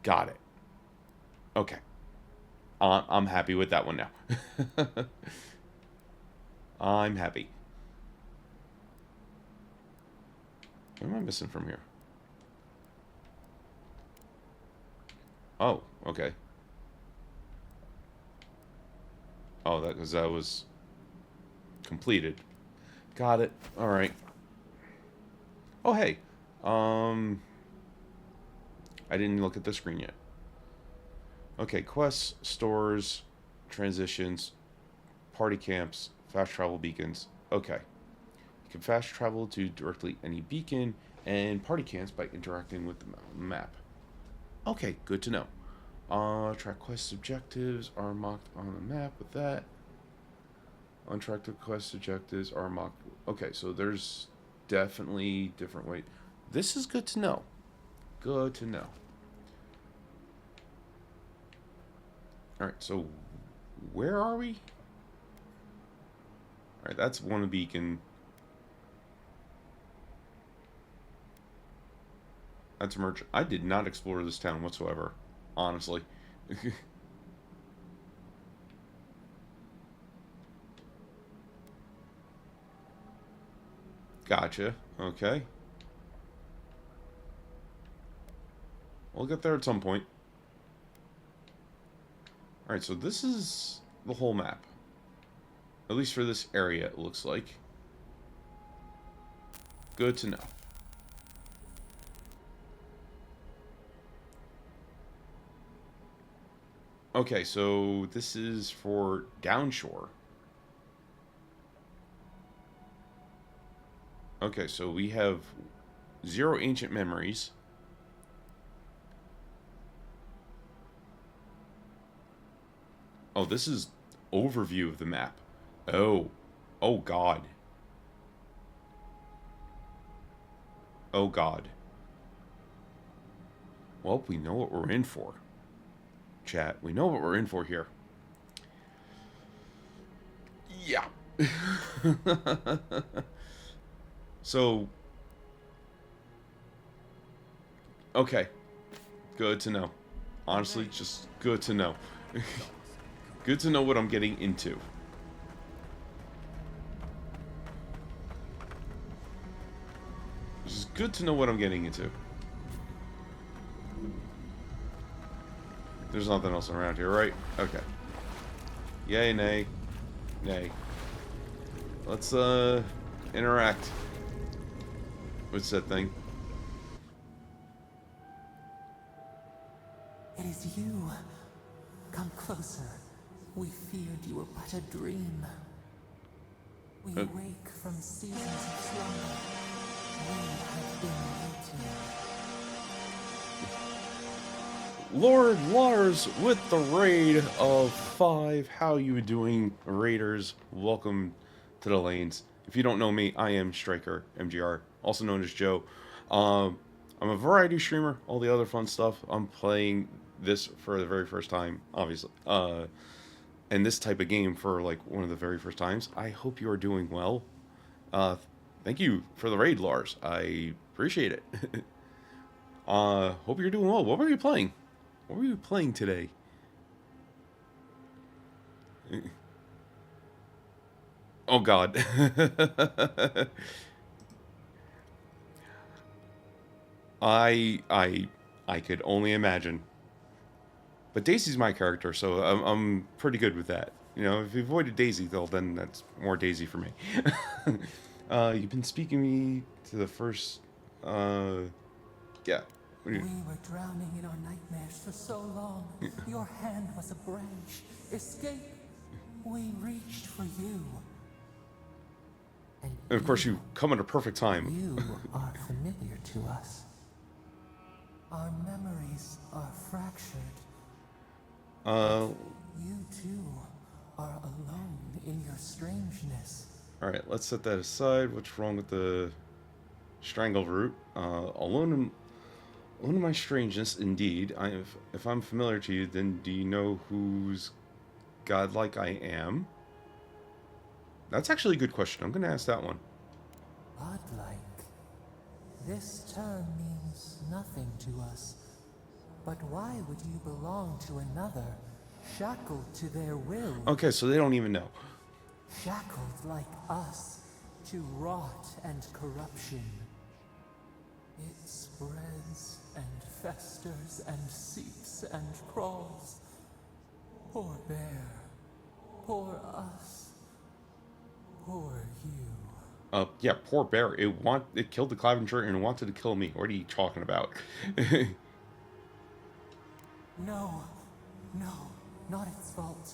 Got it. Okay. I'm happy with that one now. I'm happy. What am I missing from here? Oh, okay. Oh, that because that was completed. Got it. All right. Oh, hey. I didn't look at the screen yet. Okay, quests, stores, transitions, party camps, fast travel beacons. Okay. You can fast travel to directly any beacon and party camps by interacting with the map. Okay, good to know. Track quest objectives are marked on the map with that. Untracked quest objectives are marked. Okay, so there's definitely different ways. This is good to know. Good to know. Alright, so where are we? Alright, that's one beacon. That's a merchant. I did not explore this town whatsoever, honestly. Gotcha. Okay. We'll get there at some point. Alright, so this is the whole map. At least for this area, it looks like. Good to know. Okay, so this is for Downshore. Okay, so we have 0 ancient memories. Oh, this is overview of the map. Oh. Oh, God. Oh, God. Well, we know what we're in for. Chat, we know what we're in for here. Yeah. So... Okay. Good to know. Honestly, just good to know. Good to know what I'm getting into. It's just good to know what I'm getting into. There's nothing else around here, right? Okay. Yay, nay. Nay. Let's, interact with said thing. It is you. Come closer. We feared you were but a dream. We wake from seasons of slumber. We have been waiting. Lord Lars with the raid of 5. How you doing, raiders? Welcome to the lanes. If you don't know me, I am Striker MGR, also known as Joe. I'm a variety streamer, all the other fun stuff. I'm playing this for the very first time, obviously. And this type of game for like one of the very first times. I hope you are doing well. Thank you for the raid, Lars. I appreciate it. Hope you're doing well. What were you playing? What were you playing today? Oh God. I could only imagine. But Daisy's my character, so I'm pretty good with that. You know, if you avoided Daisy, though, then that's more Daisy for me. You've been speaking me to the first, yeah. We were drowning in our nightmares for so long. Your hand was a branch. Escape. We reached for you. And of course, you come at a perfect time. You are familiar to us. Our memories are fractured. You too are alone in your strangeness. Alright, let's set that aside. What's wrong with the strangle root? Alone in my strangeness, indeed. If I'm familiar to you, then do you know whose godlike I am? That's actually a good question. I'm going to ask that one. Godlike. This term means nothing to us. But why would you belong to another, shackled to their will? Okay, so they don't even know. Shackled like us to rot and corruption. It spreads and festers and seeps and crawls. Poor bear. Poor us. Poor you. Yeah, poor bear. It killed the Clavenger and it wanted to kill me. What are you talking about? No, not its fault.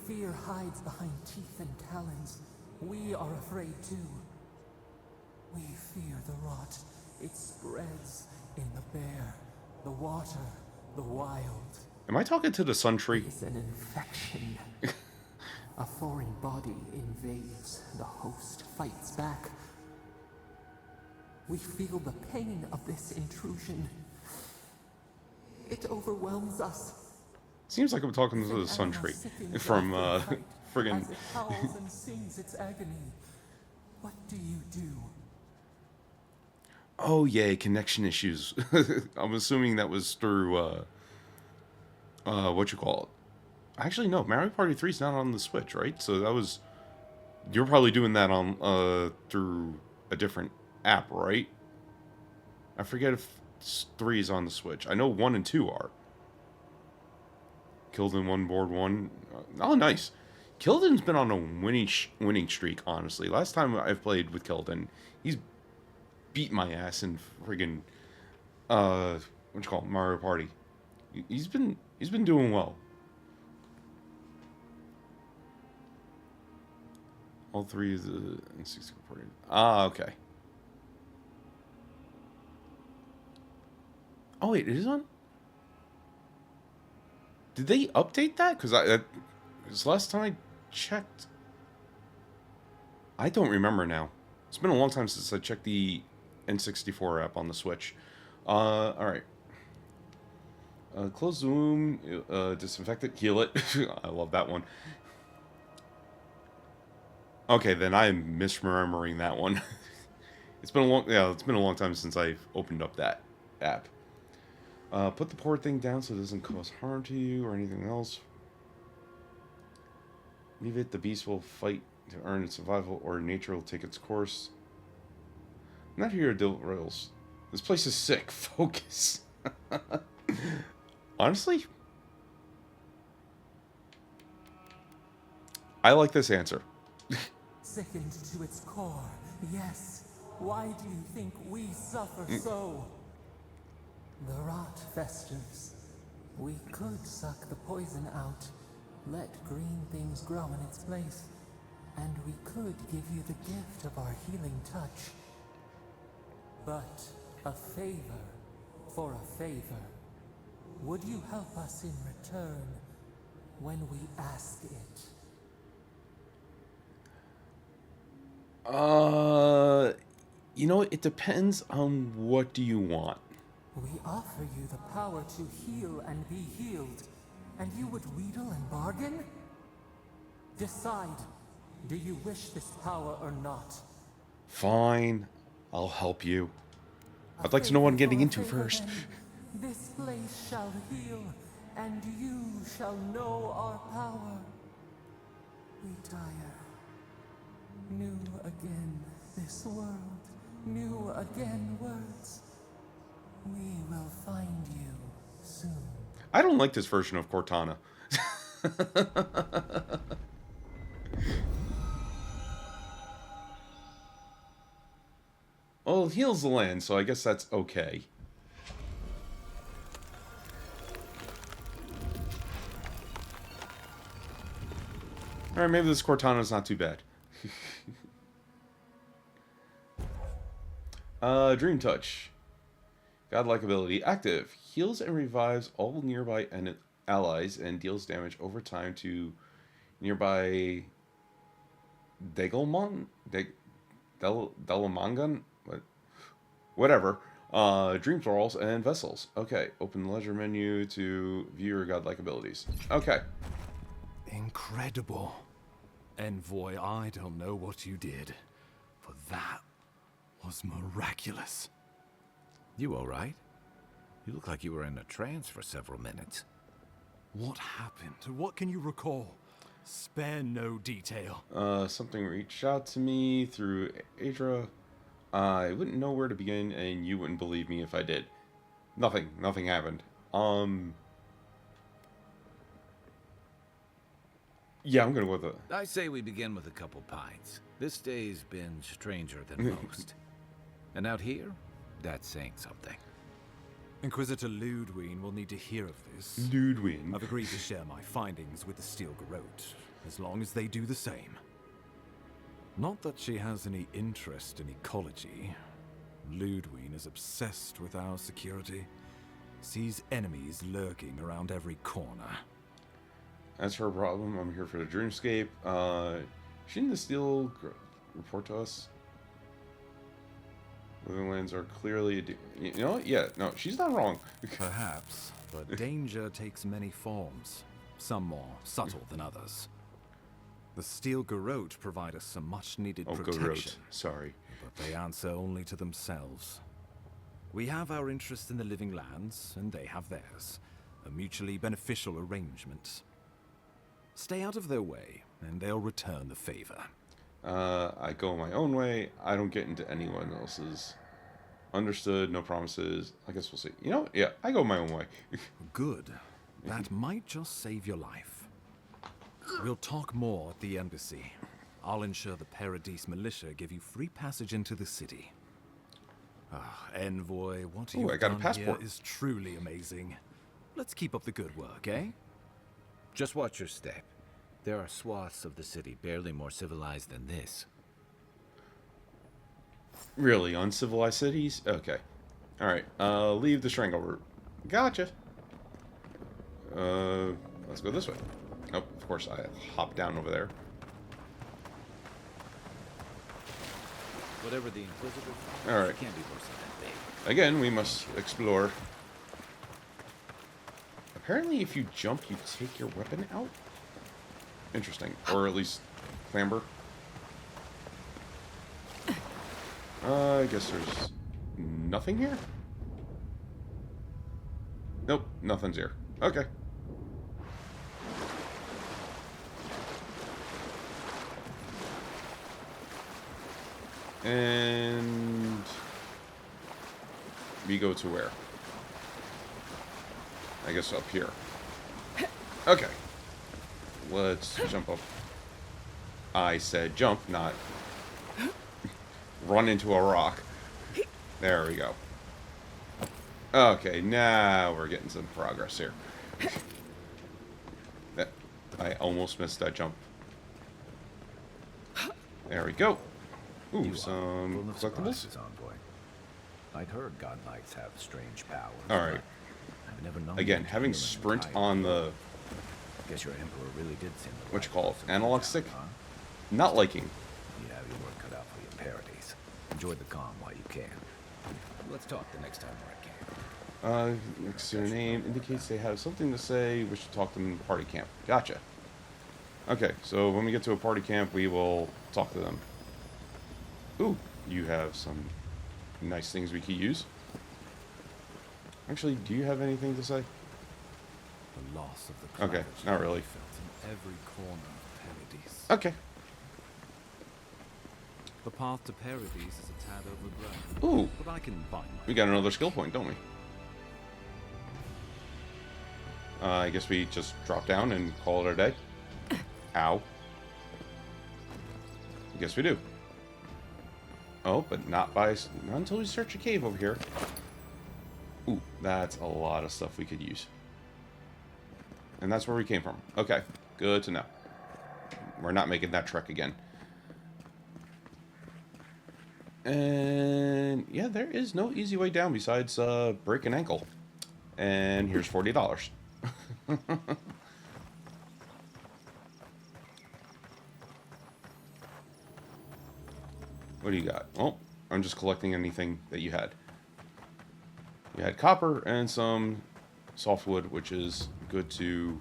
Fear hides behind teeth and talons. We are afraid too. We fear the rot. It spreads in the bear, the water, the wild. Am I talking to the Sun Tree? It's an infection. A foreign body invades. The host fights back. We feel the pain of this intrusion. It overwhelms us. Seems like I'm talking to the Sun Tree from friggin' As it howls and sings its agony. What do you do? Oh yay, connection issues. I'm assuming that was through what you call it. Actually no, Mario Party 3 is not on the Switch, right? So that was, you're probably doing that on through a different app, right? I forget if 3 is on the Switch. I know 1 and 2 are. Kilden 1, Board 1. Oh, nice. Kilden's been on a winning streak, honestly. Last time I've played with Kilden, he's beat my ass in friggin' what you call it, Mario Party. He's been doing well. All 3 of the N64 party. Ah, okay. Oh wait, it is on? Did they update that? Because because last time I checked, I don't remember now. It's been a long time since I checked the N64 app on the Switch. All right. Close the wound, disinfect it, heal it. I love that one. Okay, then I'm misremembering that one. It's been a long time since I've opened up that app. Put the poor thing down so it doesn't cause harm to you or anything else. Leave it, the beast will fight to earn its survival, or nature will take its course. I'm not here to deal with riddles. This place is sick. Focus. Honestly, I like this answer. Sickened to its core, yes. Why do you think we suffer so? The rot festers. We could suck the poison out, let green things grow in its place, and we could give you the gift of our healing touch. But a favor for a favor. Would you help us in return when we ask it? You know, it depends on what do you want. We offer you the power to heal and be healed, and you would wheedle and bargain? Decide. Do you wish this power or not? Fine, I'll help you. I'd like to know what I'm getting into first. This place shall heal, and you shall know our power. Retire. New again this world, new again words. We will find you soon. I don't like this version of Cortana. Well, it heals the land, so I guess that's okay. Alright, maybe this Cortana's not too bad. Dream Touch. Godlike ability. Active. Heals and revives all nearby allies and deals damage over time to nearby Degelmon? Delamangan? Whatever. Dream thralls and vessels. Okay. Open the leisure menu to view your godlike abilities. Okay. Incredible. Envoy, I don't know what you did, but that was miraculous. You all right? You look like you were in a trance for several minutes. What happened? What can you recall? Spare no detail. Something reached out to me through Adra. I wouldn't know where to begin, and you wouldn't believe me if I did. Nothing happened. Yeah, I'm gonna go with it. I say we begin with a couple pints. This day's been stranger than most. And out here, that's saying something. Inquisitor Ludwig will need to hear of this. Ludwig. I've agreed to share my findings with the Steel Garrote, as long as they do the same. Not that she has any interest in ecology. Ludwig is obsessed with our security. Sees enemies lurking around every corner. That's her problem. I'm here for the dreamscape. Shouldn't the Steel report to us? Living lands are clearly... You know what? Yeah, no, she's not wrong. Perhaps, but danger takes many forms. Some more subtle than others. The Steel Garrote provide us some much-needed protection. Garrote. Sorry. But they answer only to themselves. We have our interest in the living lands, and they have theirs. A mutually beneficial arrangement. Stay out of their way, and they'll return the favor. I go my own way. I don't get into anyone else's. Understood, no promises. I guess we'll see. You know, yeah, I go my own way. Good. That might just save your life. We'll talk more at the embassy. I'll ensure the Paradise militia give you free passage into the city. Envoy, what you've done here is truly amazing. Let's keep up the good work, eh? Just watch your step. There are swaths of the city barely more civilized than this. Really? Uncivilized cities? Okay. Alright. Leave the strangle route. Gotcha. Let's go this way. Nope, of course I hop down over there. Whatever the Inquisitor finds, All right. can't be worse than that big. Again, we must explore. Apparently, if you jump, you take your weapon out. Interesting, or at least clamber. I guess there's nothing here. Nope, nothing's here. Okay. And we go to where? I guess up here. Okay. Let's jump up. I said jump, not run into a rock. There we go. Okay, now we're getting some progress here. I almost missed that jump. There we go. Ooh, some collectibles. Envoy. I'd heard godlikes have strange powers. All right. I've never known. Again, having sprint on the Guess your emperor really did seem the what you right call it, person analog to stick. town, huh? Not liking. You have your work cut out for your parodies. Enjoy the calm while you can. Let's talk the next time we're at camp. Next to their name indicates they have something to say. We should talk to them in party camp. Gotcha. Okay, so when we get to a party camp, we will talk to them. Ooh, you have some nice things we could use. Actually, do you have anything to say? The loss of the Okay, clouds not really. felt in every corner of Paradise. Okay. The path to Paradise is a tad overgrown. Ooh, But I can find my we got another skill point, don't we? I guess we just drop down and call it a day. Ow. I guess we do. Oh, but not until we search a cave over here. Ooh, that's a lot of stuff we could use. And that's where we came from. Okay, good to know. We're not making that trek again. And yeah, there is no easy way down besides break an ankle. And here's $40. What do you got? Oh, I'm just collecting anything that you had. You had copper and some softwood, which is good to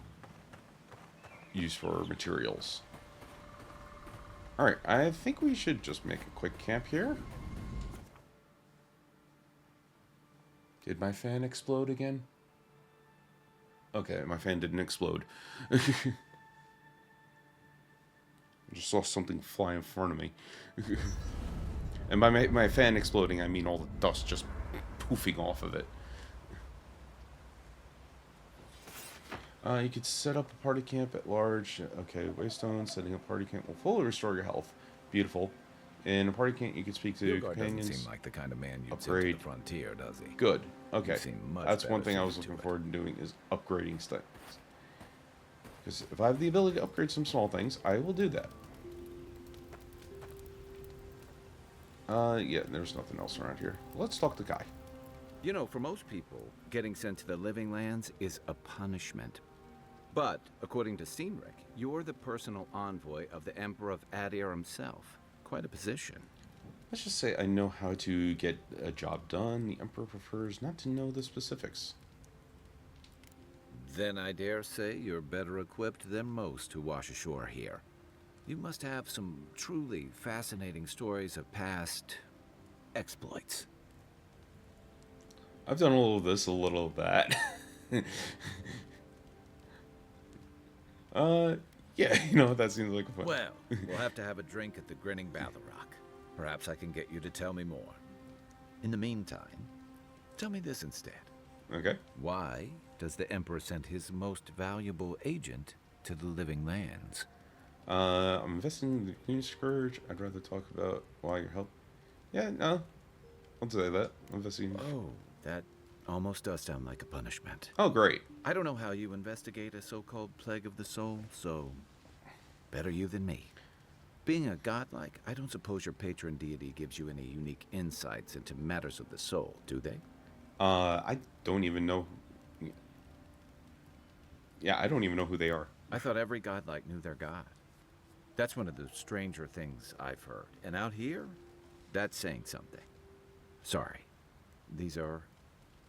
use for materials. Alright, I think we should just make a quick camp here. Did my fan explode again? Okay, my fan didn't explode. I just saw something fly in front of me. And by my fan exploding, I mean all the dust just poofing off of it. You could set up a party camp at large. Okay, Waystone, setting up party camp will fully restore your health. Beautiful. In a party camp, you could speak to Your companions. doesn't seem like the kind of man you'd send to Upgrade. the frontier, does he? Good. Okay. You seem much That's one better thing I was suited to looking it. forward to doing is upgrading stuff. Because if I have the ability to upgrade some small things, I will do that. Yeah, there's nothing else around here. Let's talk to Guy. You know, for most people, getting sent to the Living Lands is a punishment. But, according to Cynric, you're the personal envoy of the Emperor of Adir himself. Quite a position. Let's just say I know how to get a job done. The Emperor prefers not to know the specifics. Then I dare say you're better equipped than most who wash ashore here. You must have some truly fascinating stories of past exploits. I've done a little of this, a little of that. Yeah, you know, that seems like a fun. Well, we'll have to have a drink at the Grinning Ballarrock. Perhaps I can get you to tell me more. In the meantime, tell me this instead. Okay. Why does the Emperor send his most valuable agent to the Living Lands? I'm investing in the Queen Scourge. I'd rather talk about why your help. Yeah, no. I'll say that. I'm investing. Oh, that almost does sound like a punishment. Oh, great. I don't know how you investigate a so-called plague of the soul, so better you than me. Being a godlike, I don't suppose your patron deity gives you any unique insights into matters of the soul, do they? I don't even know. Yeah, I don't even know who they are. I thought every godlike knew their god. That's one of the stranger things I've heard. And out here, that's saying something. Sorry. These are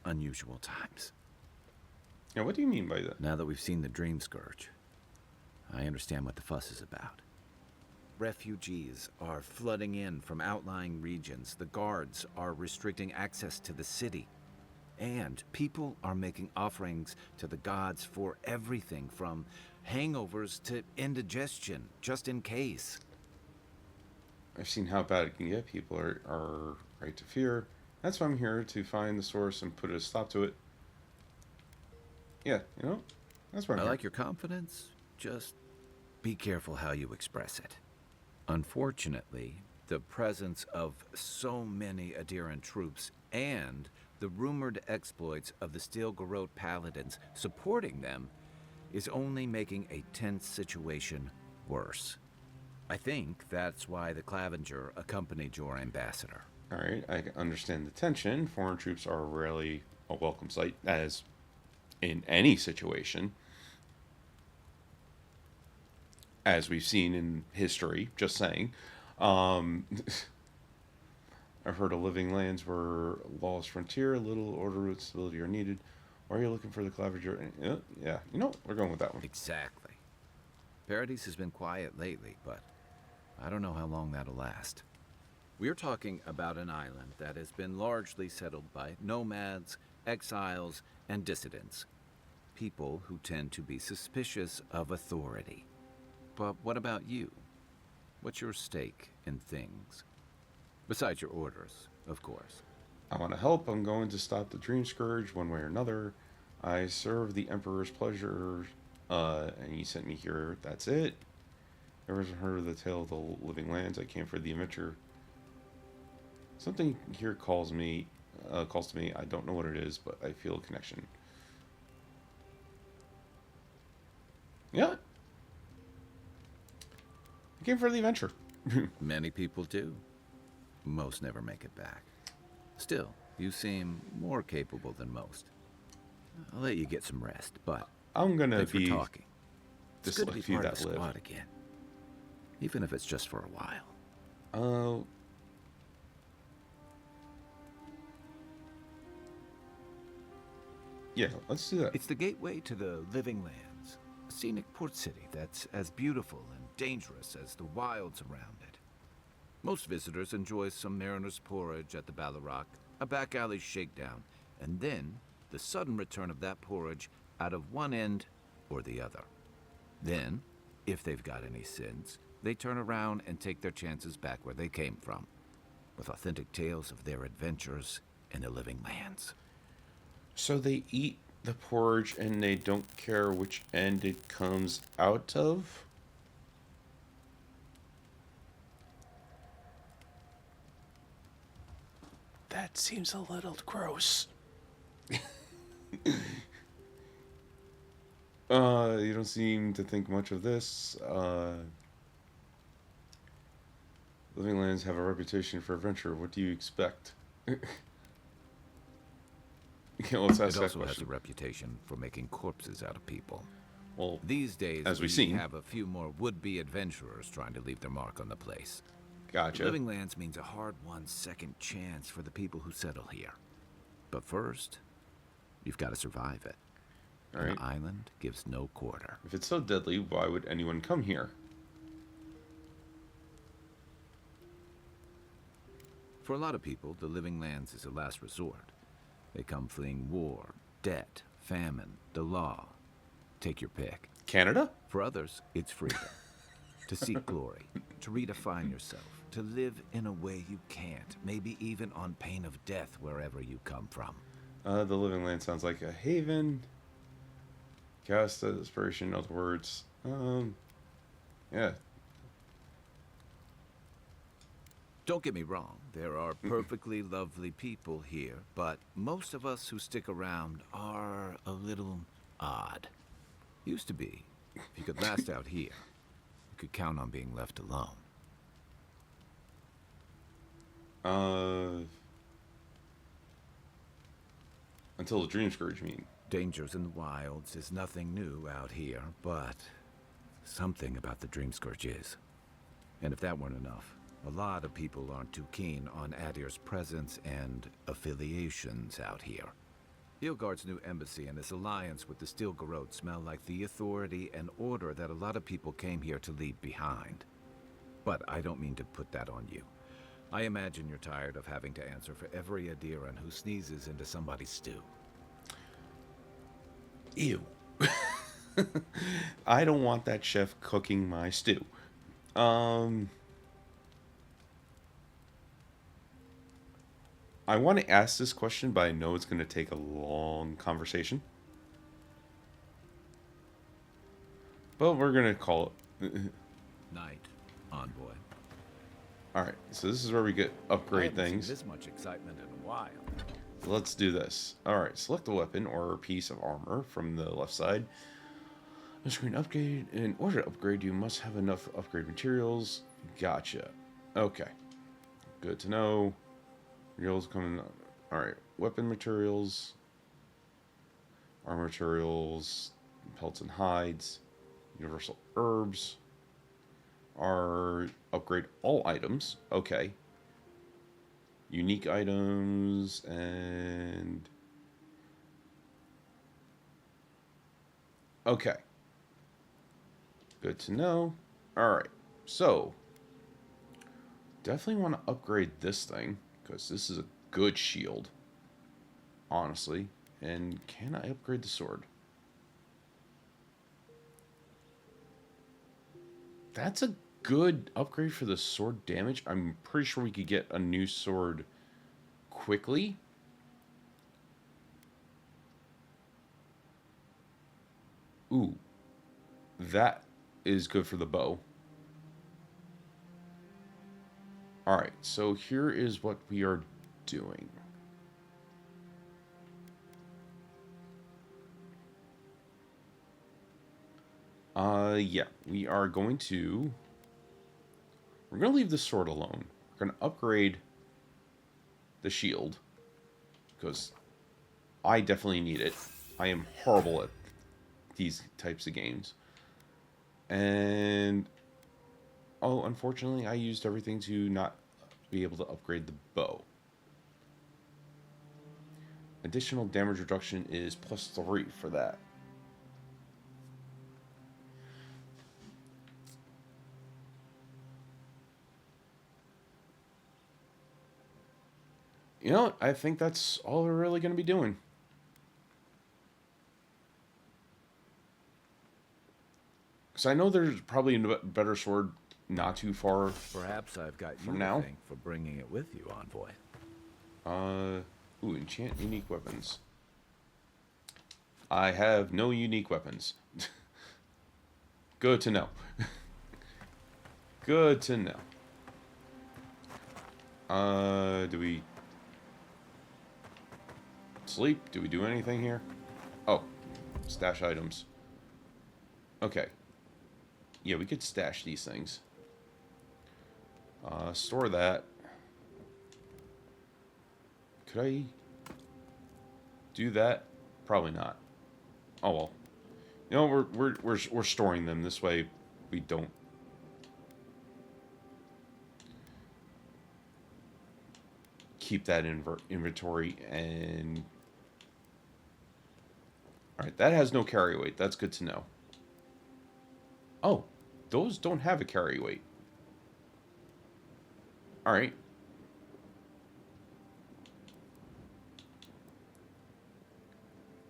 unusual times. Yeah, what do you mean by that? Now that we've seen the Dream Scourge, I understand what the fuss is about. Refugees are flooding in from outlying regions. The guards are restricting access to the city. And people are making offerings to the gods for everything from hangovers to indigestion, just in case. I've seen how bad it can get. People are right to fear. That's why I'm here, to find the source and put a stop to it. Yeah, you know, that's why I'm I here. like your confidence. Just be careful how you express it. Unfortunately, the presence of so many Adiran troops and the rumored exploits of the Steel Garrote Paladins supporting them is only making a tense situation worse. I think that's why the Clavenger accompanied your ambassador. Alright, I understand the tension. Foreign troops are rarely a welcome sight, as in any situation. As we've seen in history, just saying. I've heard of living lands where lawless frontier, little order and stability are needed. Why are you looking for the Clavenger? Yeah, you know, we're going with that one. Exactly. Paradise has been quiet lately, but I don't know how long that'll last. We're talking about an island that has been largely settled by nomads, exiles, and dissidents. People who tend to be suspicious of authority. But what about you? What's your stake in things? Besides your orders, of course. I want to help. I'm going to stop the Dream Scourge one way or another. I serve the Emperor's pleasure, and he sent me here. That's it. Ever heard of the tale of the living lands? I came for the adventure. Something here calls to me. I don't know what it is, but I feel a connection. Yeah. I came for the adventure. Many people do. Most never make it back. Still, you seem more capable than most. I'll let you get some rest, but I'm gonna thanks be for talking. It's good to be few part of that the live. squad again, even if it's just for a while. Yeah, let's do that. It's the gateway to the Living Lands, a scenic port city that's as beautiful and dangerous as the wilds around it. Most visitors enjoy some mariner's porridge at the Ballarrock, a back alley shakedown, and then the sudden return of that porridge out of one end or the other. Then, if they've got any sins, they turn around and take their chances back where they came from, with authentic tales of their adventures in the Living Lands. So they eat the porridge and they don't care which end it comes out of? That seems a little gross. You don't seem to think much of this. Living lands have a reputation for adventure. What do you expect? Okay, let's ask it that also has question. a reputation for making corpses out of people. Well, these days, as we we've seen, have a few more would-be adventurers trying to leave their mark on the place. Gotcha. Living lands means a hard-won second chance for the people who settle here. But first, you've got to survive it. All right. The island gives no quarter. If it's so deadly, why would anyone come here? For a lot of people, the Living Lands is a last resort. They come fleeing war, debt, famine, the law. Take your pick. Canada? For others, it's freedom. To seek glory, to redefine yourself, to live in a way you can't, maybe even on pain of death wherever you come from. The Living Land sounds like a haven. Cast the inspiration, other words. Yeah. Don't get me wrong, there are perfectly lovely people here, but most of us who stick around are a little odd. Used to be. If you could last out here, you could count on being left alone. Until the Dream Scourge, you mean? Dangers in the wilds is nothing new out here, but something about the Dream Scourge is. And if that weren't enough, a lot of people aren't too keen on Adir's presence and affiliations out here. Hilgard's new embassy and his alliance with the Steel Garrote smell like the authority and order that a lot of people came here to leave behind. But I don't mean to put that on you. I imagine you're tired of having to answer for every Adiran who sneezes into somebody's stew. Ew. I don't want that chef cooking my stew. I want to ask this question, but I know it's going to take a long conversation. But we're going to call it... Night, Envoy. Alright, so this is where we get upgrade I haven't things. seen this much excitement in a while. Let's do this. Alright, select a weapon or piece of armor from the left side. The screen upgrade. In order to upgrade, you must have enough upgrade materials. Gotcha. Okay. Good to know. Materials coming. Alright, weapon materials. Armor materials. Pelts and hides. Universal herbs. Are upgrade all items. Okay. Unique items and... Okay. Good to know. Alright. So. Definitely want to upgrade this thing. Because this is a good shield. Honestly. And can I upgrade the sword? That's a good upgrade for the sword damage. I'm pretty sure we could get a new sword quickly. Ooh. That is good for the bow. Alright, so here is what we are doing. Yeah, we are going to... We're going to leave the sword alone. We're going to upgrade the shield. Because I definitely need it. I am horrible at these types of games. And... Oh, unfortunately, I used everything to not be able to upgrade the bow. Additional damage reduction is +3 for that. You know what? I think that's all we're really going to be doing. Because I know there's probably a better sword not too far. Perhaps I've got you from now. to thank for bringing it with you, Envoy. Ooh, enchant unique weapons. I have no unique weapons. Good to know. Good to know. Do we sleep? Do we do anything here? Oh, stash items. Okay. Yeah, we could stash these things. Store that. Could I do that? Probably not. Oh well. You know, we're storing them this way. We don't. Keep that in inventory and. All right, that has no carry weight. That's good to know. Oh, those don't have a carry weight. All right.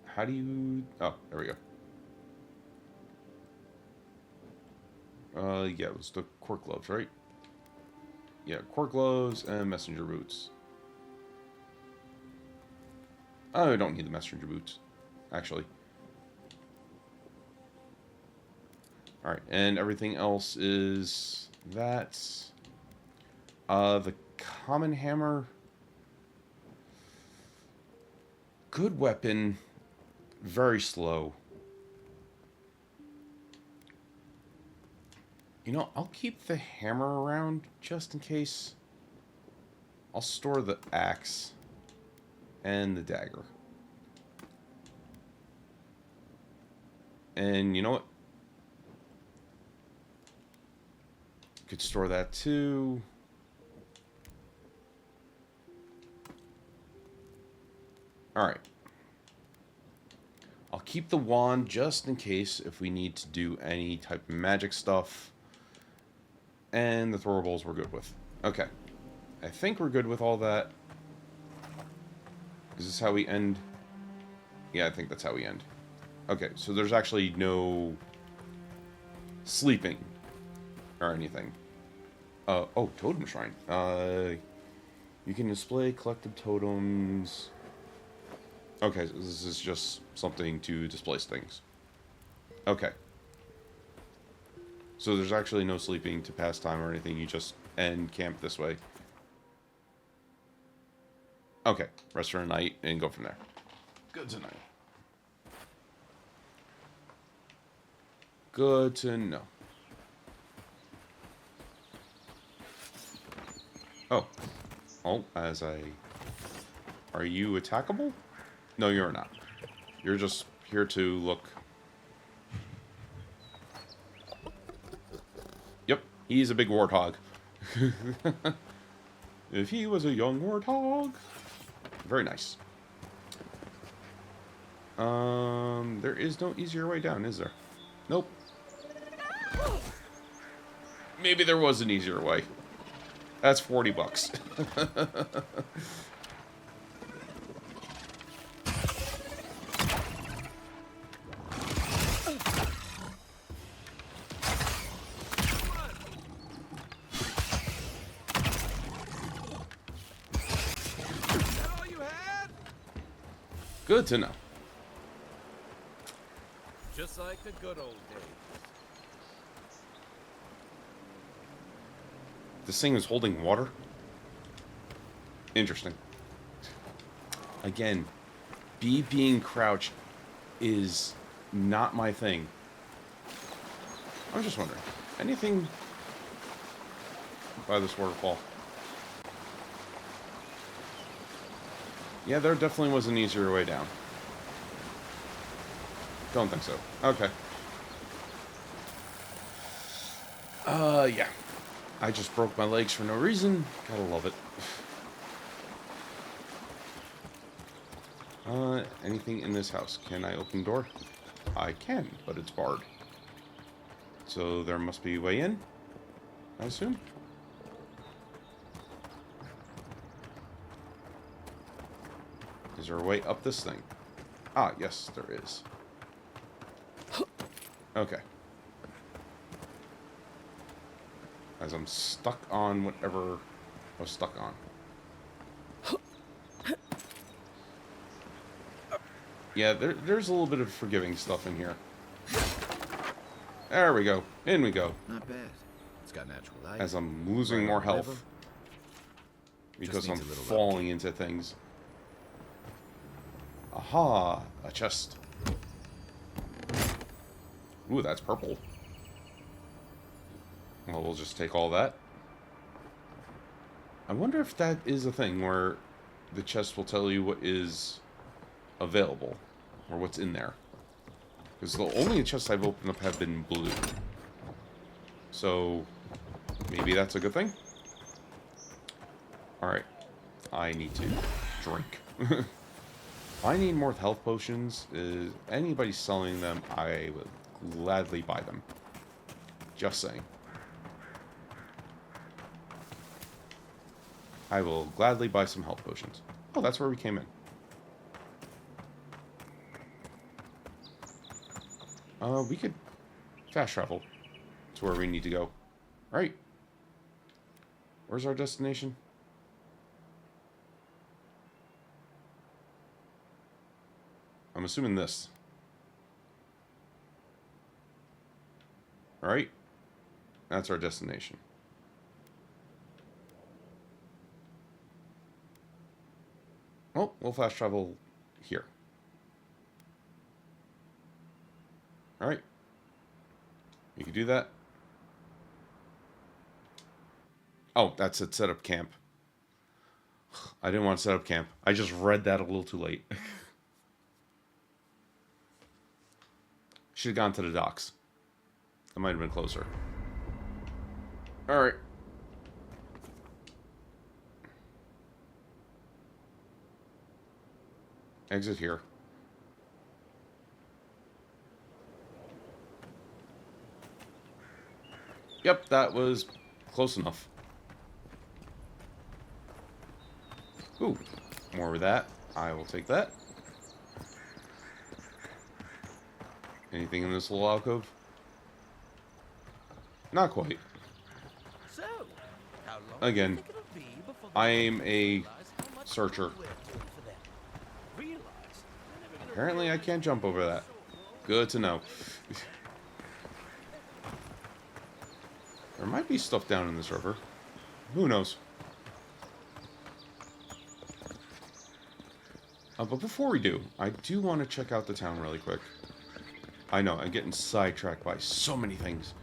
How do you... Oh, there we go. Yeah, it was the cork gloves, right? Yeah, cork gloves and messenger boots. Oh, I don't need the messenger boots, actually. Alright, and everything else is that. The common hammer. Good weapon. Very slow. You know, I'll keep the hammer around just in case. I'll store the axe and the dagger. And you know what? Could store that too. Alright. I'll keep the wand just in case if we need to do any type of magic stuff. And the throwables we're good with. Okay. I think we're good with all that. Is this how we end? Yeah, I think that's how we end. Okay, so there's actually no sleeping or anything. Oh, totem shrine. You can display collected totems. Okay, so this is just something to displace things. Okay. So there's actually no sleeping to pass time or anything. You just end camp this way. Okay, rest for a night and go from there. Good to know. Good to know. Oh. Oh, as I... Are you attackable? No, you're not. You're just here to look. Yep, he's a big warthog. If he was a young warthog. Very nice. There is no easier way down, is there? Nope. Maybe there was an easier way. That's $40. Good to know. Just like the good old days. This thing is holding water? Interesting. Again, being crouched is not my thing. I'm just wondering. Anything by this waterfall? Yeah, there definitely was an easier way down. Don't think so. Okay. Yeah. I just broke my legs for no reason. Gotta love it. Anything in this house? Can I open the door? I can, but it's barred. So there must be a way in, I assume. Is there a way up this thing? Ah, yes, there is. Okay. As I'm stuck on whatever I was stuck on. Yeah, there's a little bit of forgiving stuff in here. There we go. In we go. Not bad. It's got natural light. As I'm losing more health. Because I'm falling into things. Aha! A chest. Ooh, that's purple. Well, we'll just take all that. I wonder if that is a thing where the chest will tell you what is available. Or what's in there. Because the only chests I've opened up have been blue. So, maybe that's a good thing? Alright. I need to drink. I need more health potions. Is anybody selling them, I would gladly buy them. Just saying. I will gladly buy some health potions. Oh, that's where we came in. We could fast travel to where we need to go. Right. Where's our destination? I'm assuming this. Alright. That's our destination. Oh, we'll fast travel here. Alright. You can do that. Oh, that's it. Set up camp. I didn't want to set up camp. I just read that a little too late. Should have gone to the docks. That might have been closer. Alright. Exit here. Yep, that was close enough. Ooh, more of that. I will take that. Anything in this little alcove? Not quite. So, how long Again, do you think it'll be before the I am a realize how much searcher. we're doing for them? Realize they're never gonna Apparently I can't jump over that. Good to know. There might be stuff down in this river. Who knows? But before we do, I do want to check out the town really quick. I know, I'm getting sidetracked by so many things.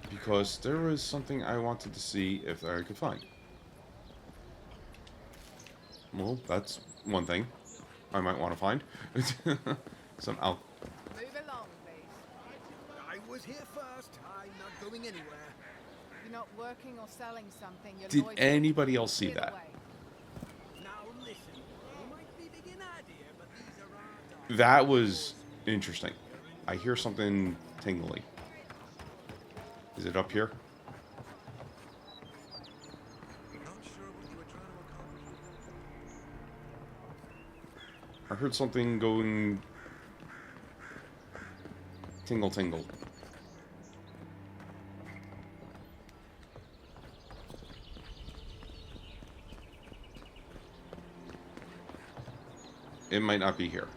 Because there was something I wanted to see if I could find. Well, that's one thing I might want to find. Some alcohol. Move along, please. I was here first. I'm not going anywhere. You're not working or selling something. You're Did loitering. anybody else see Clear the that? way. Now listen, you might be big in idea, but these are our That was interesting. I hear something tingly. Is it up here? I heard something going tingle tingle. It might not be here.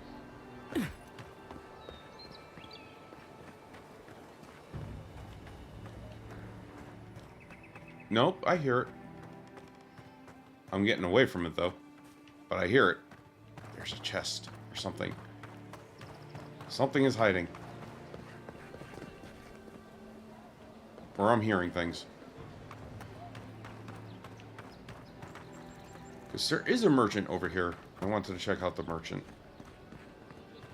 Nope, I hear it. I'm getting away from it though, but I hear it. There's a chest or something. Something is hiding. Or I'm hearing things. Because there is a merchant over here. I wanted to check out the merchant.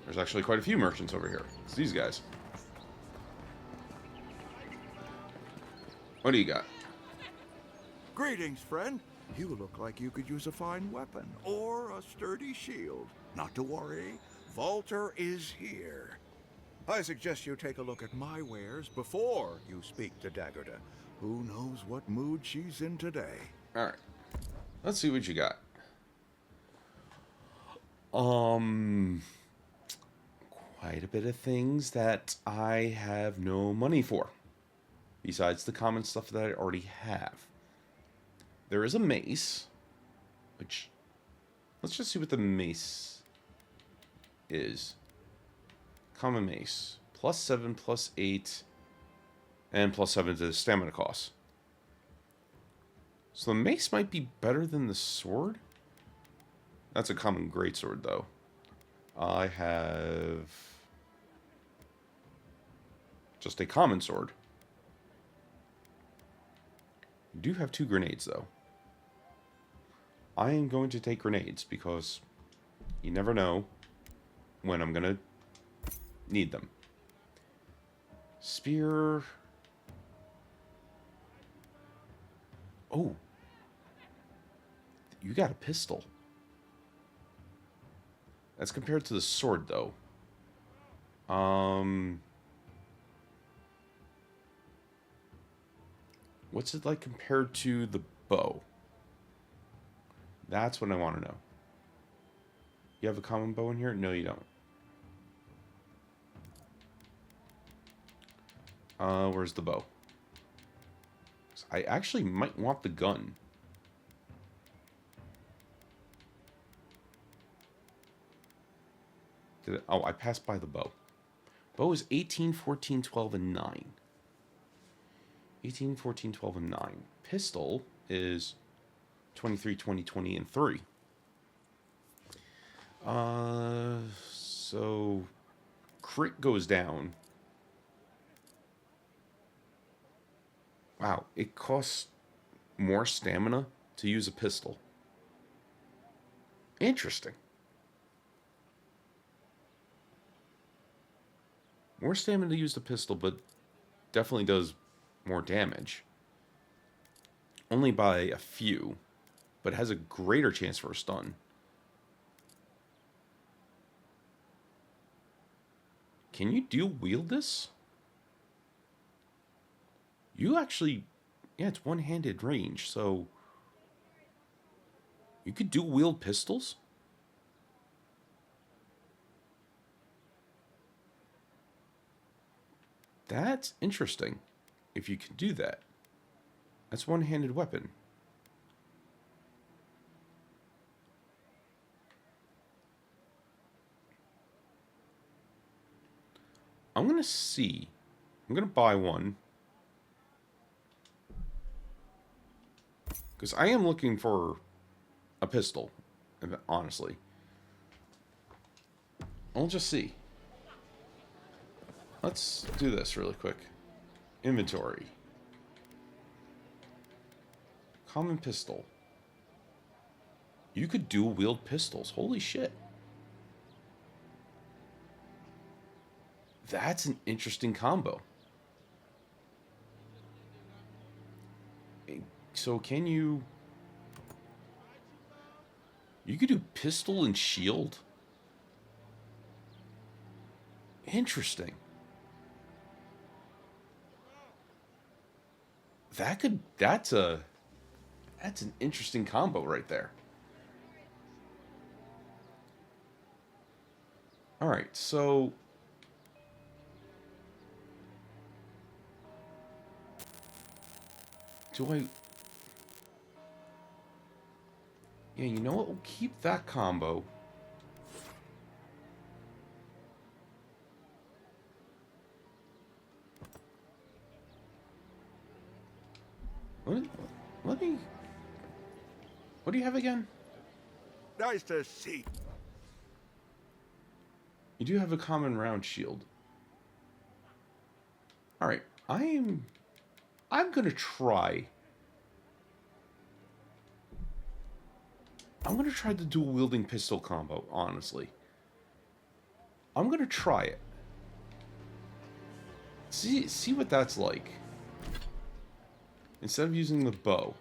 There's actually quite a few merchants over here. It's these guys. What do you got? Greetings, friend. You look like you could use a fine weapon or a sturdy shield. Not to worry, Volter is here. I suggest you take a look at my wares before you speak to Daggerda. Who knows what mood she's in today? Alright. Let's see what you got. Quite a bit of things that I have no money for. Besides the common stuff that I already have. There is a mace. Which... Let's just see what the mace is. Common mace. +7, +8, and +7 to the stamina cost. So the mace might be better than the sword. That's a common greatsword, though. I have just a common sword. I do have 2 grenades, though. I am going to take grenades because you never know when I'm going to need them. Spear. Oh. You got a pistol. That's compared to the sword, though. What's it like compared to the bow? That's what I want to know. You have a common bow in here? No, you don't. Where's the bow? I actually might want the gun. Did it? Oh, I passed by the bow. Bow is 18, 14, 12, and 9. 18, 14, 12, and 9. Pistol is 23, 20, 20, and 3. So crit goes down. Wow, it costs more stamina to use a pistol. Interesting. More stamina to use the pistol, but definitely does more damage. Only by a few, but has a greater chance for a stun. Can you dual wield this? You actually... Yeah, it's one-handed range, so... You could dual wield pistols? That's interesting. If you can do that. That's one-handed weapon. I'm gonna see. I'm gonna buy one. Because I am looking for a pistol, honestly. I'll just see. Let's do this really quick. Inventory. Common pistol. You could dual wield pistols. Holy shit. That's an interesting combo. So can you... You could do pistol and shield? Interesting. That's an interesting combo right there. Alright, so... Do I... Yeah, you know what? We'll keep that combo. Let me... What do you have again? Nice to see. You do have a common round shield. Alright, I'm gonna try... I'm gonna try the dual wielding pistol combo, honestly. I'm gonna try it. See what that's like. Instead of using the bow.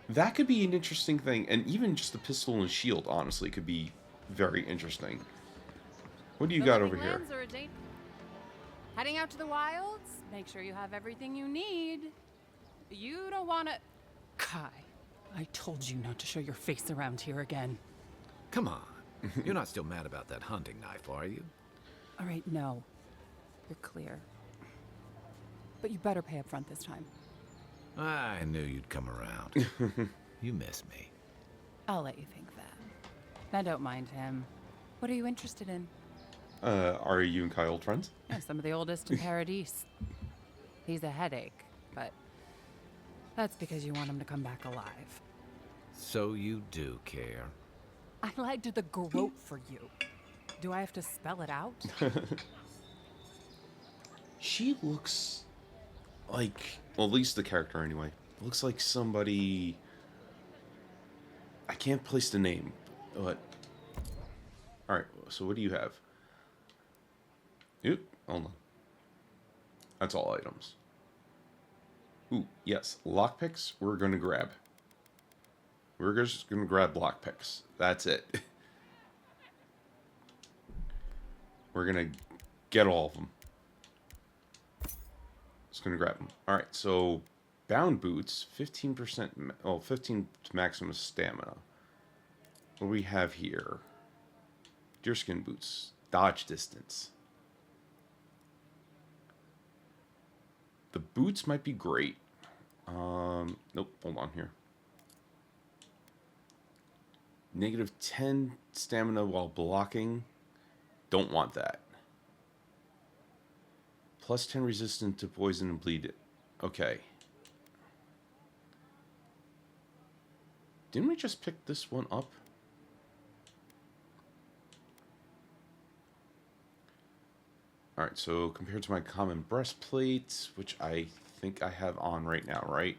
That could be an interesting thing, and even just the pistol and shield, honestly, could be very interesting. What do you got over here? Heading out to the wilds? Make sure you have everything you need. You don't want to... Kai, I told you not to show your face around here again. Come on. You're not still mad about that hunting knife, are you? All right, no. You're clear. But you better pay up front this time. I knew you'd come around. You miss me. I'll let you think that. Now don't mind him. What are you interested in? Are you and Kai old friends? Yeah, some of the oldest in Paradise. He's a headache, but that's because you want him to come back alive. So you do care. I lied to the Garrote for you. Do I have to spell it out? She looks like, well, at least the character anyway, looks like somebody... I can't place the name, but... Alright, so what do you have? Oop, hold on. That's all items. Ooh, yes, lockpicks we're gonna grab. We're just gonna grab lockpicks. That's it. We're gonna get all of them. Just gonna grab them. Alright, so bound boots, 15%, oh, 15 maximum stamina. What do we have here? Deerskin boots, dodge distance. The boots might be great. Nope, hold on here. Negative 10 stamina while blocking. Don't want that. Plus 10 resistant to poison and bleed. Okay. Didn't we just pick this one up? Alright, so compared to my common breastplate, which I think I have on right now, right?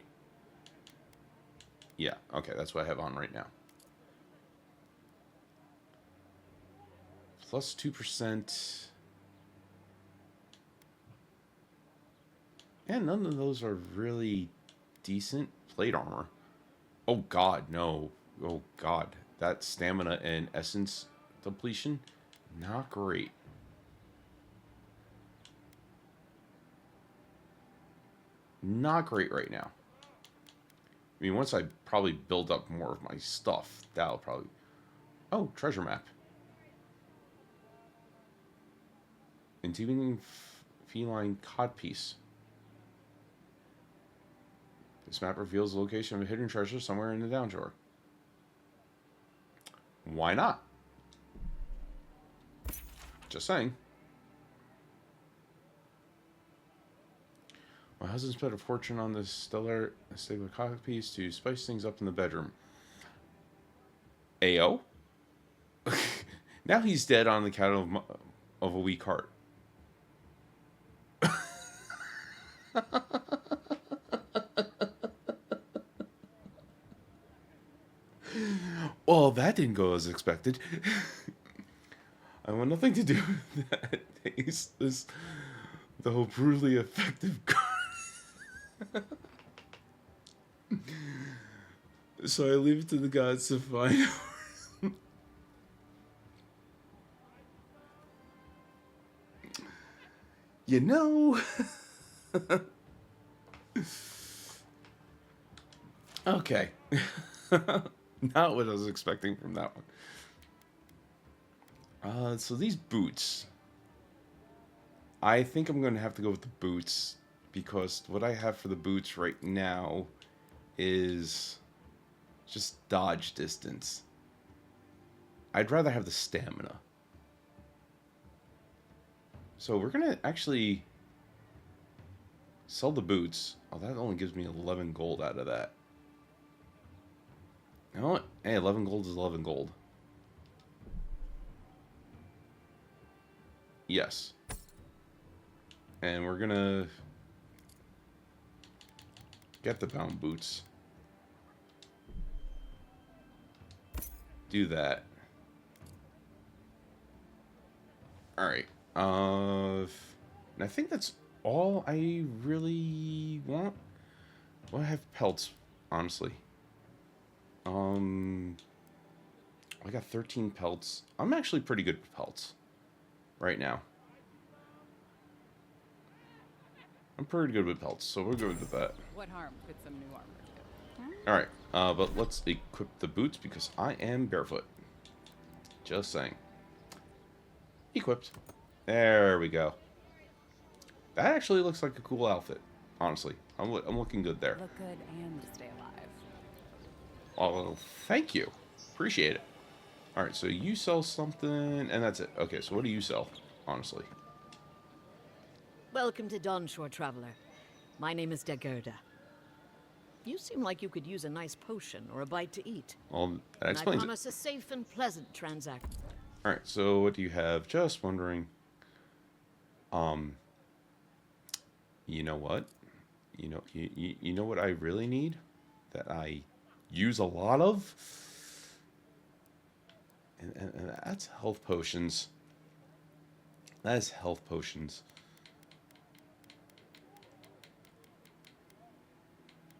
Yeah, okay, that's what I have on right now. Plus 2%. And none of those are really decent. Plate armor. Oh god, no. Oh god. That stamina and essence depletion, not great. Not great right now. I mean, once I probably build up more of my stuff, that'll probably... Oh, treasure map. Intimidating feline codpiece. This map reveals the location of a hidden treasure somewhere in the downshore. Why not? Just saying. My husband spent a fortune on this stellar codpiece to spice things up in the bedroom. Ayo? Now he's dead on the count of a weak heart. Well, that didn't go as expected. I want nothing to do with that. Tasteless, though brutally effective card. So I leave it to the gods to find out. You know. Okay. Not what I was expecting from that one. So these boots. I think I'm going to have to go with the boots, because what I have for the boots right now is just dodge distance. I'd rather have the stamina. So we're going to actually sell the boots. Oh, that only gives me 11 gold out of that. You know what? Hey, 11 gold is 11 gold. Yes. And we're gonna get the bound boots. Do that. Alright. And I think that's all I really want. Well, I have pelts, honestly. I got 13 pelts. I'm actually pretty good with pelts right now. I'm pretty good with pelts, so we're good with that. What harm could some new armor do? Alright, but let's equip the boots because I am barefoot. Just saying. Equipped. There we go. That actually looks like a cool outfit, honestly. I'm looking good there. Look good and stay alive. Oh, thank you. Appreciate it. Alright, so you sell something, and that's it. Okay, so what do you sell, honestly? Welcome to Dawnshore, Traveler. My name is Dagerda. You seem like you could use a nice potion or a bite to eat. Well, that I explains it. promise a safe and pleasant transaction. Alright, so what do you have? Just wondering. You know what? You know what I really need? That I use a lot of? And that's health potions. That is health potions.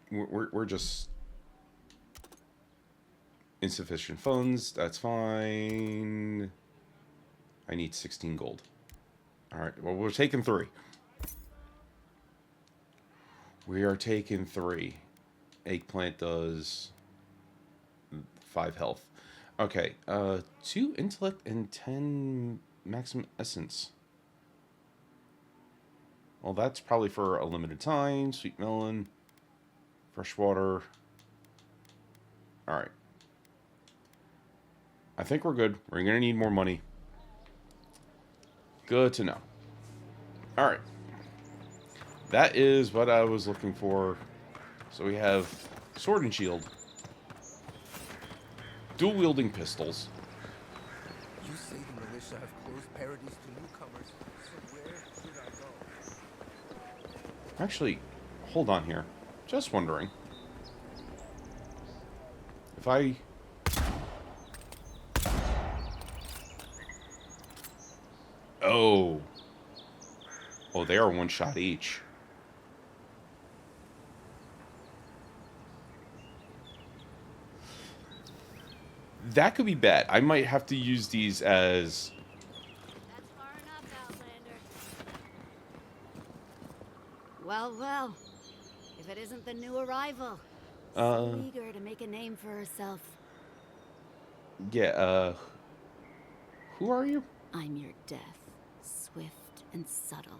We're just insufficient funds. That's fine. I need 16 gold. All right. Well, we're taking 3. We are taking 3. Eggplant does 5 health. Okay. 2 intellect and 10 maximum essence. Well, that's probably for a limited time. Sweet melon. Fresh water. Alright. I think we're good. We're going to need more money. Good to know. Alright. That is what I was looking for. So we have sword and shield. Dual-wielding pistols. You say the militia have closed Paradise to newcomers, so where should I go? Actually, hold on here. Just wondering. If I... Oh. Oh, they are one shot each. That could be bad. I might have to use these as... That's far enough, Outlander. Well, well. If it isn't the new arrival. So eager to make a name for herself. Yeah, who are you? I'm your death. Swift and subtle.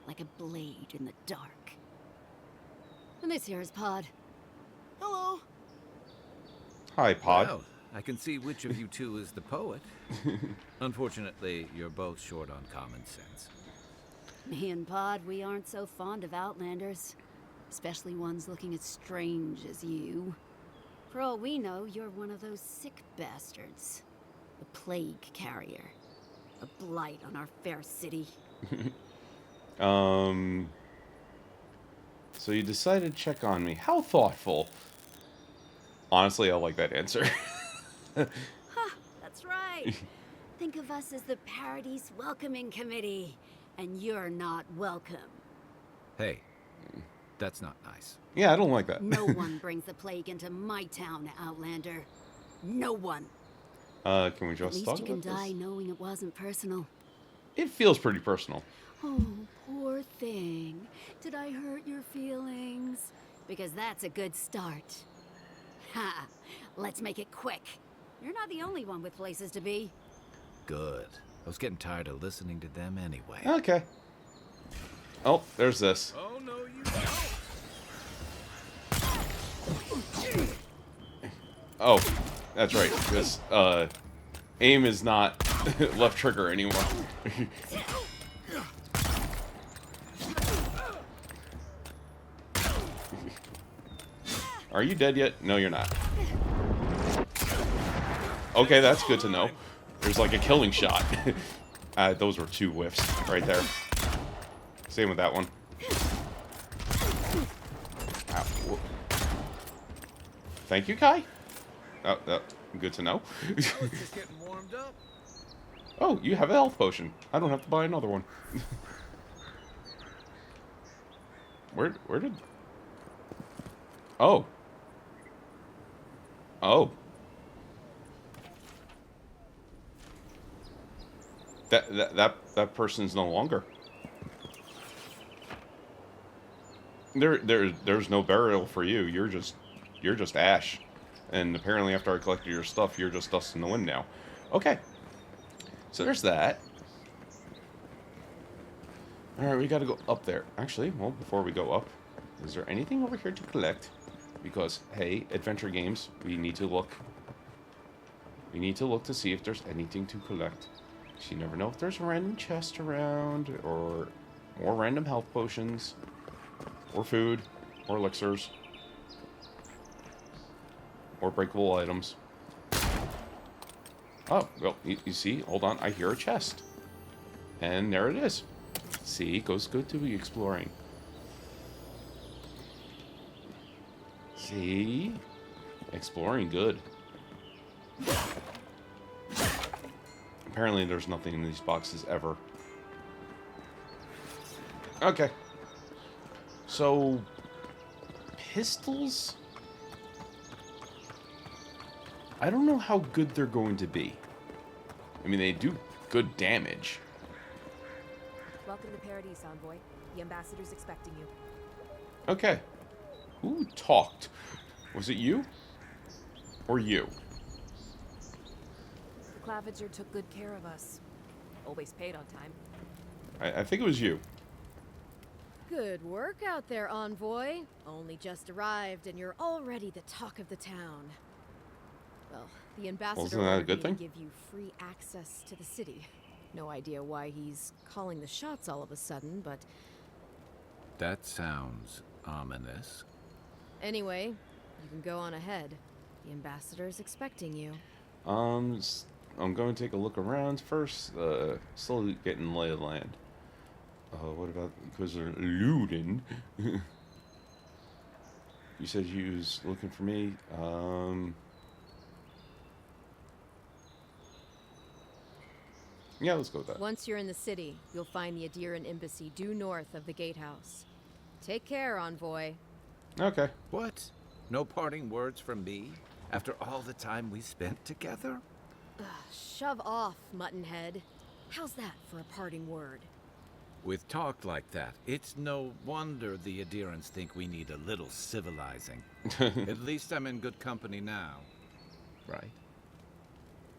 Like a blade in the dark. And this here is Pod. Hello. Hi, Pod. Well, I can see which of you two is the poet. Unfortunately, you're both short on common sense. Me and Pod, we aren't so fond of Outlanders. Especially ones looking as strange as you. For all we know, you're one of those sick bastards. A plague carrier. A blight on our fair city. So you decided to check on me. How thoughtful. Honestly, I like that answer. Ha! That's right. Think of us as the Paradise Welcoming Committee. And you're not welcome. Hey, that's not nice. Yeah, I don't like that. No one brings the plague into my town, Outlander. No one. Can we just At least talk you can about die this? knowing it wasn't personal. It feels pretty personal. Oh, poor thing. Did I hurt your feelings? Because that's a good start. Ha! Let's make it quick. You're not the only one with places to be. Good. I was getting tired of listening to them anyway. Okay. Oh, there's this. Oh, no, you don't. Oh, that's right. This, aim is not left trigger anymore. Are you dead yet? No, you're not. Okay, that's good to know. There's like a killing shot. Those were 2 whiffs right there. Same with that one. Ow. Thank you, Kai. Oh, good to know. Just getting warmed up. Oh, you have a health potion. I don't have to buy another one. Where did... Oh. Oh. That person's no longer. There's no burial for you. You're just ash. And apparently after I collected your stuff, you're just dust in the wind now. Okay. So there's that. Alright, we gotta go up there. Actually, well, before we go up, is there anything over here to collect? Because, hey, adventure games, we need to look. We need to look to see if there's anything to collect. So you never know if there's a random chest around, or more random health potions, or food, or elixirs, or breakable items. Oh, well, you see, hold on, I hear a chest. And there it is. See, it goes good to be exploring. See? Exploring good. Apparently there's nothing in these boxes ever. Okay. So, pistols? I don't know how good they're going to be. I mean, they do good damage. Welcome to Paradise, Envoy. The ambassador's expecting you. Okay. Who talked? Was it you? Or you? The Claviger took good care of us. Always paid on time. I think it was you. Good work out there, Envoy. Only just arrived and you're already the talk of the town. Well, the ambassador Wasn't that a wanted good me thing? to give you free access to the city. No idea why he's calling the shots all of a sudden, but That sounds ominous. anyway, you can go on ahead. The ambassador's expecting you. I'm going to take a look around first. Still getting lay of the land. What about, because they're looting. You said you was looking for me. Yeah, let's go with that. Once you're in the city, you'll find the Adiran embassy due north of the gatehouse. Take care, envoy. Okay. What? No parting words from me? After all the time we spent together? Ugh, shove off, Muttonhead. How's that for a parting word? With talk like that, it's no wonder the Adirans think we need a little civilizing. At least I'm in good company now. Right?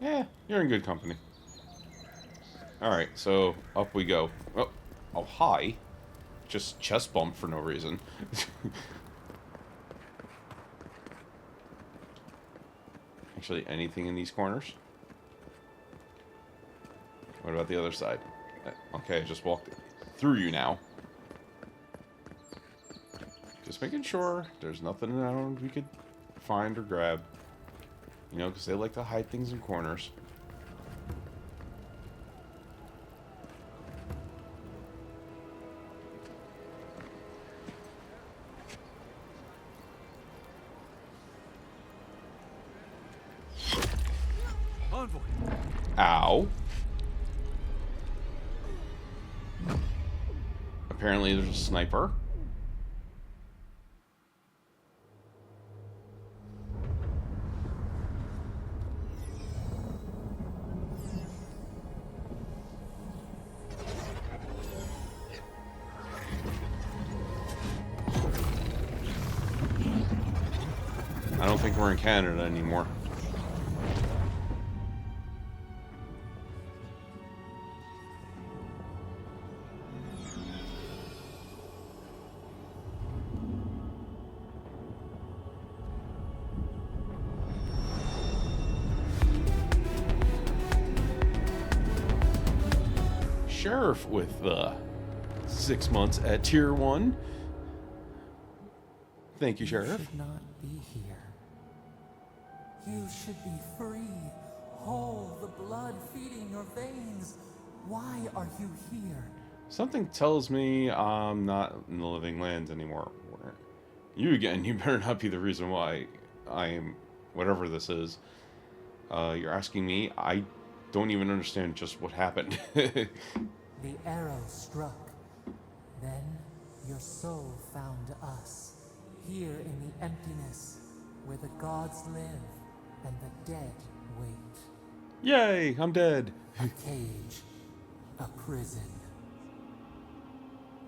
Yeah, you're in good company. Alright, so up we go. Oh, hi. Just chest bump for no reason. Actually, anything in these corners? What about the other side? Okay, I just walked through you now. Just making sure there's nothing around we could find or grab. You know, because they like to hide things in corners. Envoy. Ow. Apparently there's a sniper. I don't think we're in Canada anymore. Sheriff with 6 months at tier 1. Thank you, Sheriff. You should not be here. You should be free, whole, the blood feeding your veins. Why are you here? Something tells me I'm not in the living lands anymore. You again, you better not be the reason why I am whatever this is. You're asking me, I don't even understand just what happened. The arrow struck. Then your soul found us, here in the emptiness, where the gods live and the dead wait. Yay, I'm dead. A cage, a prison.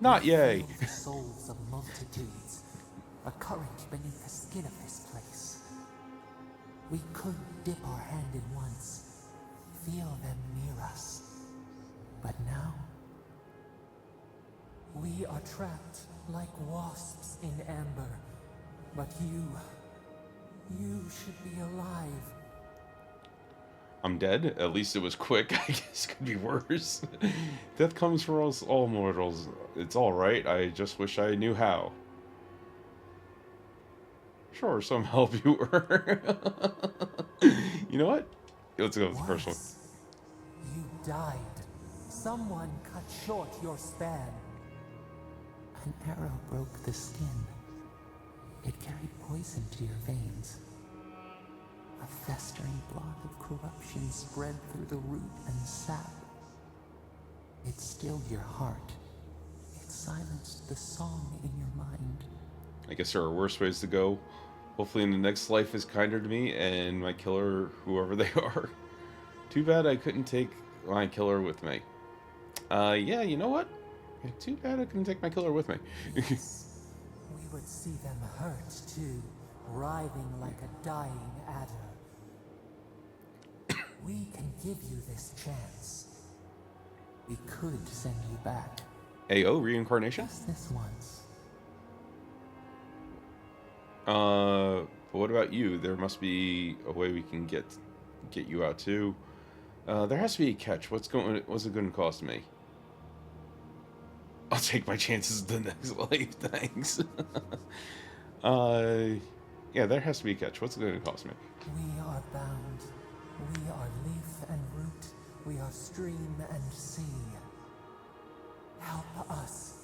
Not yay. The souls of multitudes, a current beneath the skin of this place. We could dip our hand in once, feel them near us. But now, we are trapped like wasps in amber. But you should be alive. I'm dead. At least it was quick. I guess could be worse. Death comes for us all mortals. It's alright. I just wish I knew how. Sure, some help you were. You know what? Let's go with the first one. You died. Someone cut short your span. An arrow broke the skin. It carried poison to your veins. A festering blot of corruption spread through the root and sap. It stilled your heart. It silenced the song in your mind. I guess there are worse ways to go. Hopefully in the next life is kinder to me and my killer, whoever they are. Too bad I couldn't take my killer with me. Yeah, you know what? Too bad I couldn't take my killer with me. Yes, we would see them hurt too, writhing like a dying adder. We can give you this chance. We could send you back. AO, reincarnation? Just this once. But what about you? There must be a way we can get you out too. There has to be a catch. What's it going to cost me? I'll take my chances in the next life, thanks. Yeah, there has to be a catch. What's it going to cost me? We are bound. We are leaf and root. We are stream and sea. Help us.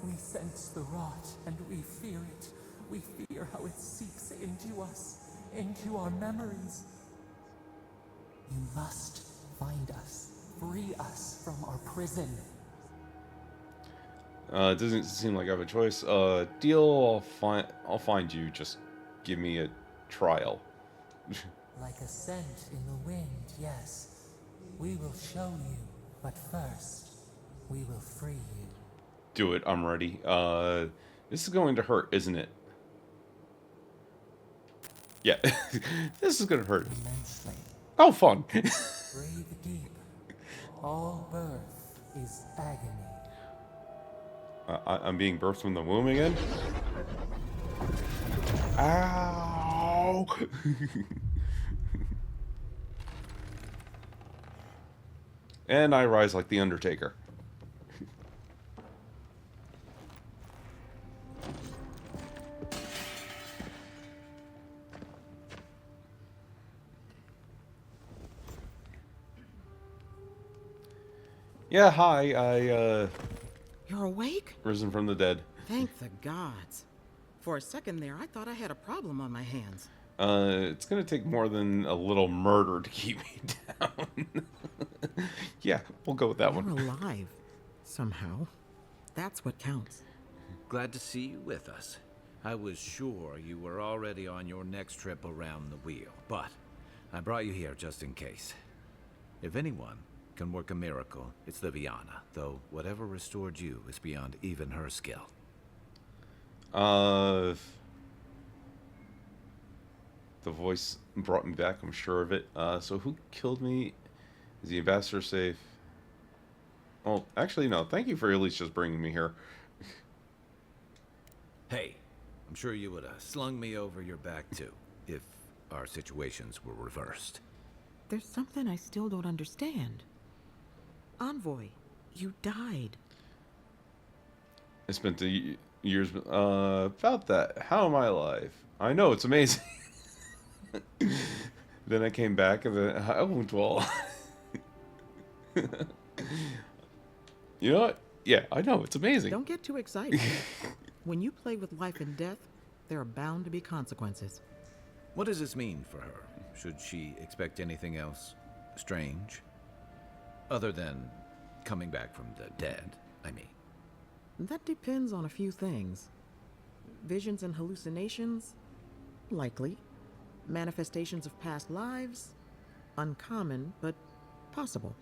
We sense the rot and we fear it. We fear how it seeps into us, into our memories. You must find us. Free us from our prison. It doesn't seem like I have a choice. Deal, I'll find you. Just give me a trial. Like a scent in the wind, yes. We will show you, but first, we will free you. Do it, I'm ready. This is going to hurt, isn't it? Yeah, this is gonna hurt. Immensely. Oh, fun. Breathe deep. All birth is agony. I'm being birthed from the womb again? Ow! And I rise like the Undertaker. Yeah, hi, You're awake? risen from the dead. Thank the gods. For a second there, I thought I had a problem on my hands. It's gonna take more than a little murder to keep me down. Yeah, we'll go with that You're one. alive. Somehow. That's what counts. Glad to see you with us. I was sure you were already on your next trip around the wheel, but I brought you here just in case. If anyone can work a miracle, it's Liviana, though whatever restored you is beyond even her skill. The voice brought me back, I'm sure of it. So who killed me? Is the ambassador safe? Oh, actually, no. Thank you for at least just bringing me here. Hey, I'm sure you would have slung me over your back too, if our situations were reversed. There's something I still don't understand. Envoy, you died. I spent the years about that. How am I alive? I know, it's amazing. Then I came back and then I went well. You know what? Yeah, I know, it's amazing. Don't get too excited. When you play with life and death, there are bound to be consequences. What does this mean for her? Should she expect anything else strange? Other than coming back from the dead, I mean. That depends on a few things. Visions and hallucinations? Likely. Manifestations of past lives? Uncommon, but possible.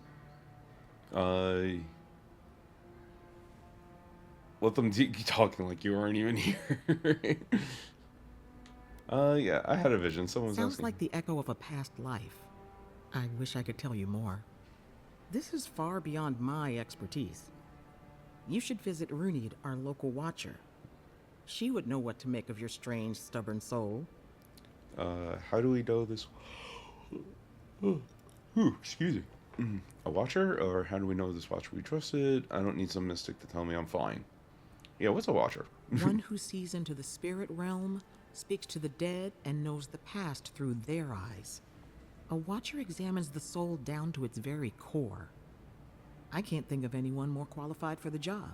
Let them keep talking like you weren't even here. Yeah, I had a vision. Someone's Sounds asking. like the echo of a past life. I wish I could tell you more. This is far beyond my expertise. You should visit Runid, our local watcher. She would know what to make of your strange, stubborn soul. How do we know this? Excuse me. A watcher? Or how do we know this watcher we trusted? I don't need some mystic to tell me I'm fine. Yeah, what's a watcher? One who sees into the spirit realm, speaks to the dead, and knows the past through their eyes. A watcher examines the soul down to its very core. I can't think of anyone more qualified for the job.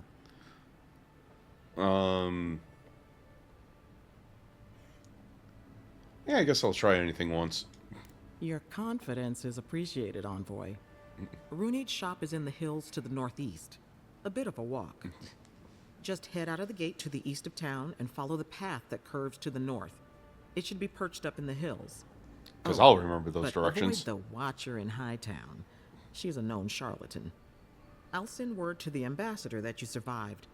Yeah, I guess I'll try anything once. Your confidence is appreciated, Envoy. Runid's shop is in the hills to the northeast. A bit of a walk. Just head out of the gate to the east of town and follow the path that curves to the north. It should be perched up in the hills. Because I'll remember those but directions. Avoid the Watcher in Hightown. She's a known charlatan. I'll send word to the ambassador that you survived,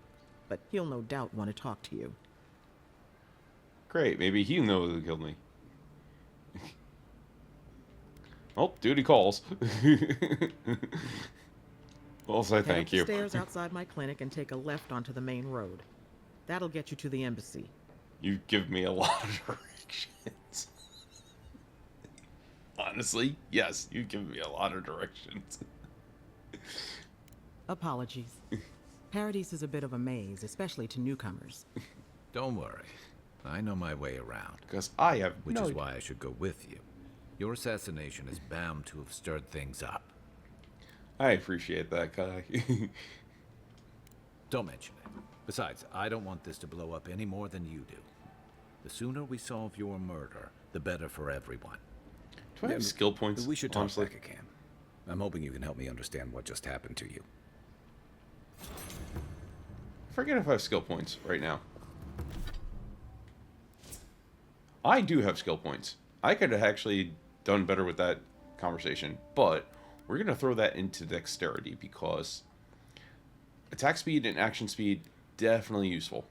but he'll no doubt want to talk to you. Great, maybe he knows who killed me. Oh, duty calls. I'll say thank you. Head up the stairs outside my clinic and take a left onto the main road. That'll get you to the embassy. You give me a lot of directions. Honestly, yes, you give me a lot of directions. Apologies. Paradise is a bit of a maze, especially to newcomers. Don't worry. I know my way around. Because I have Which no is why I should go with you. Your assassination is bound to have stirred things up. I appreciate that, Kai. Don't mention it. Besides, I don't want this to blow up any more than you do. The sooner we solve your murder, the better for everyone. Do I have skill points? We should talk honestly? back again. I'm hoping you can help me understand what just happened to you. I forget if I have skill points right now. I do have skill points. I could have actually done better with that conversation, but we're going to throw that into dexterity because attack speed and action speed, definitely useful.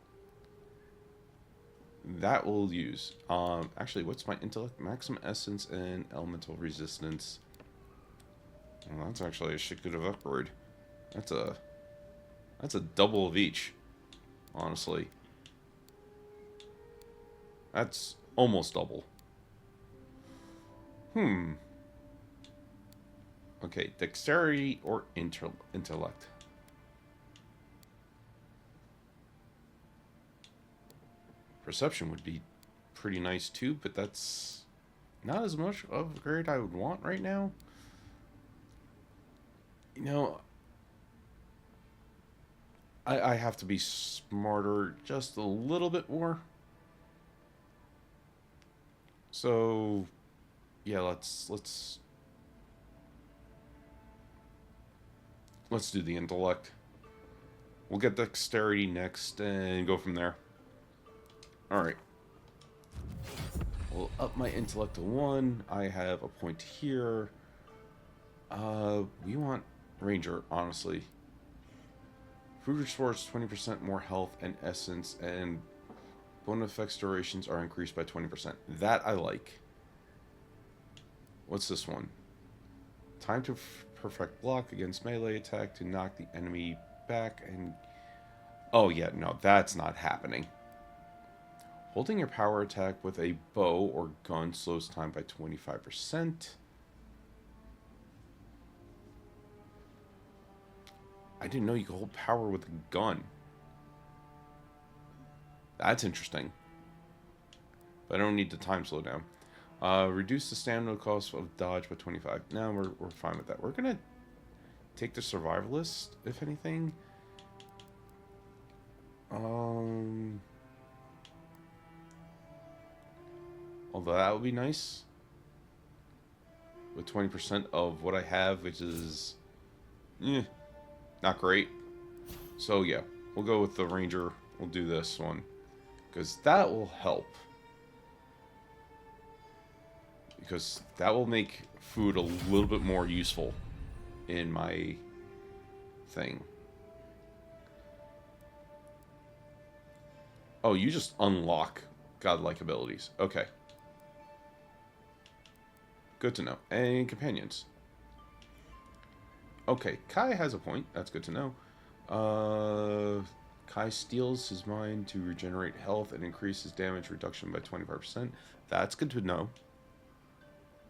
That we'll use. Actually, what's my intellect? Maximum essence and elemental resistance. Well, that's actually a shit good of upgrade. That's a double of each, honestly. That's almost double. Okay, dexterity or intellect. Perception would be pretty nice too, but that's not as much of a grade I would want right now. You know, I have to be smarter just a little bit more. So, yeah, let's do the intellect. We'll get dexterity next and go from there. Alright. We'll up my intellect to 1. I have a point here. We want Ranger, honestly. Food restores 20% more health and essence, and bonus effects durations are increased by 20%. That I like. What's this one? Time to perfect block against melee attack to knock the enemy back and... Oh yeah, no, that's not happening. Holding your power attack with a bow or gun slows time by 25%. I didn't know you could hold power with a gun. That's interesting. But I don't need the time slowdown. Reduce the stamina cost of dodge by 25. Now we're fine with that. We're gonna take the survivalist, if anything. Although that would be nice. With 20% of what I have, which is... not great. So yeah, we'll go with the Ranger. We'll do this one. Because that will help. Because that will make food a little bit more useful in my thing. Oh, you just unlock godlike abilities. Okay. Good to know. And companions. Okay, Kai has a point. That's good to know. Kai steals his mind to regenerate health and increases damage reduction by 25%. That's good to know.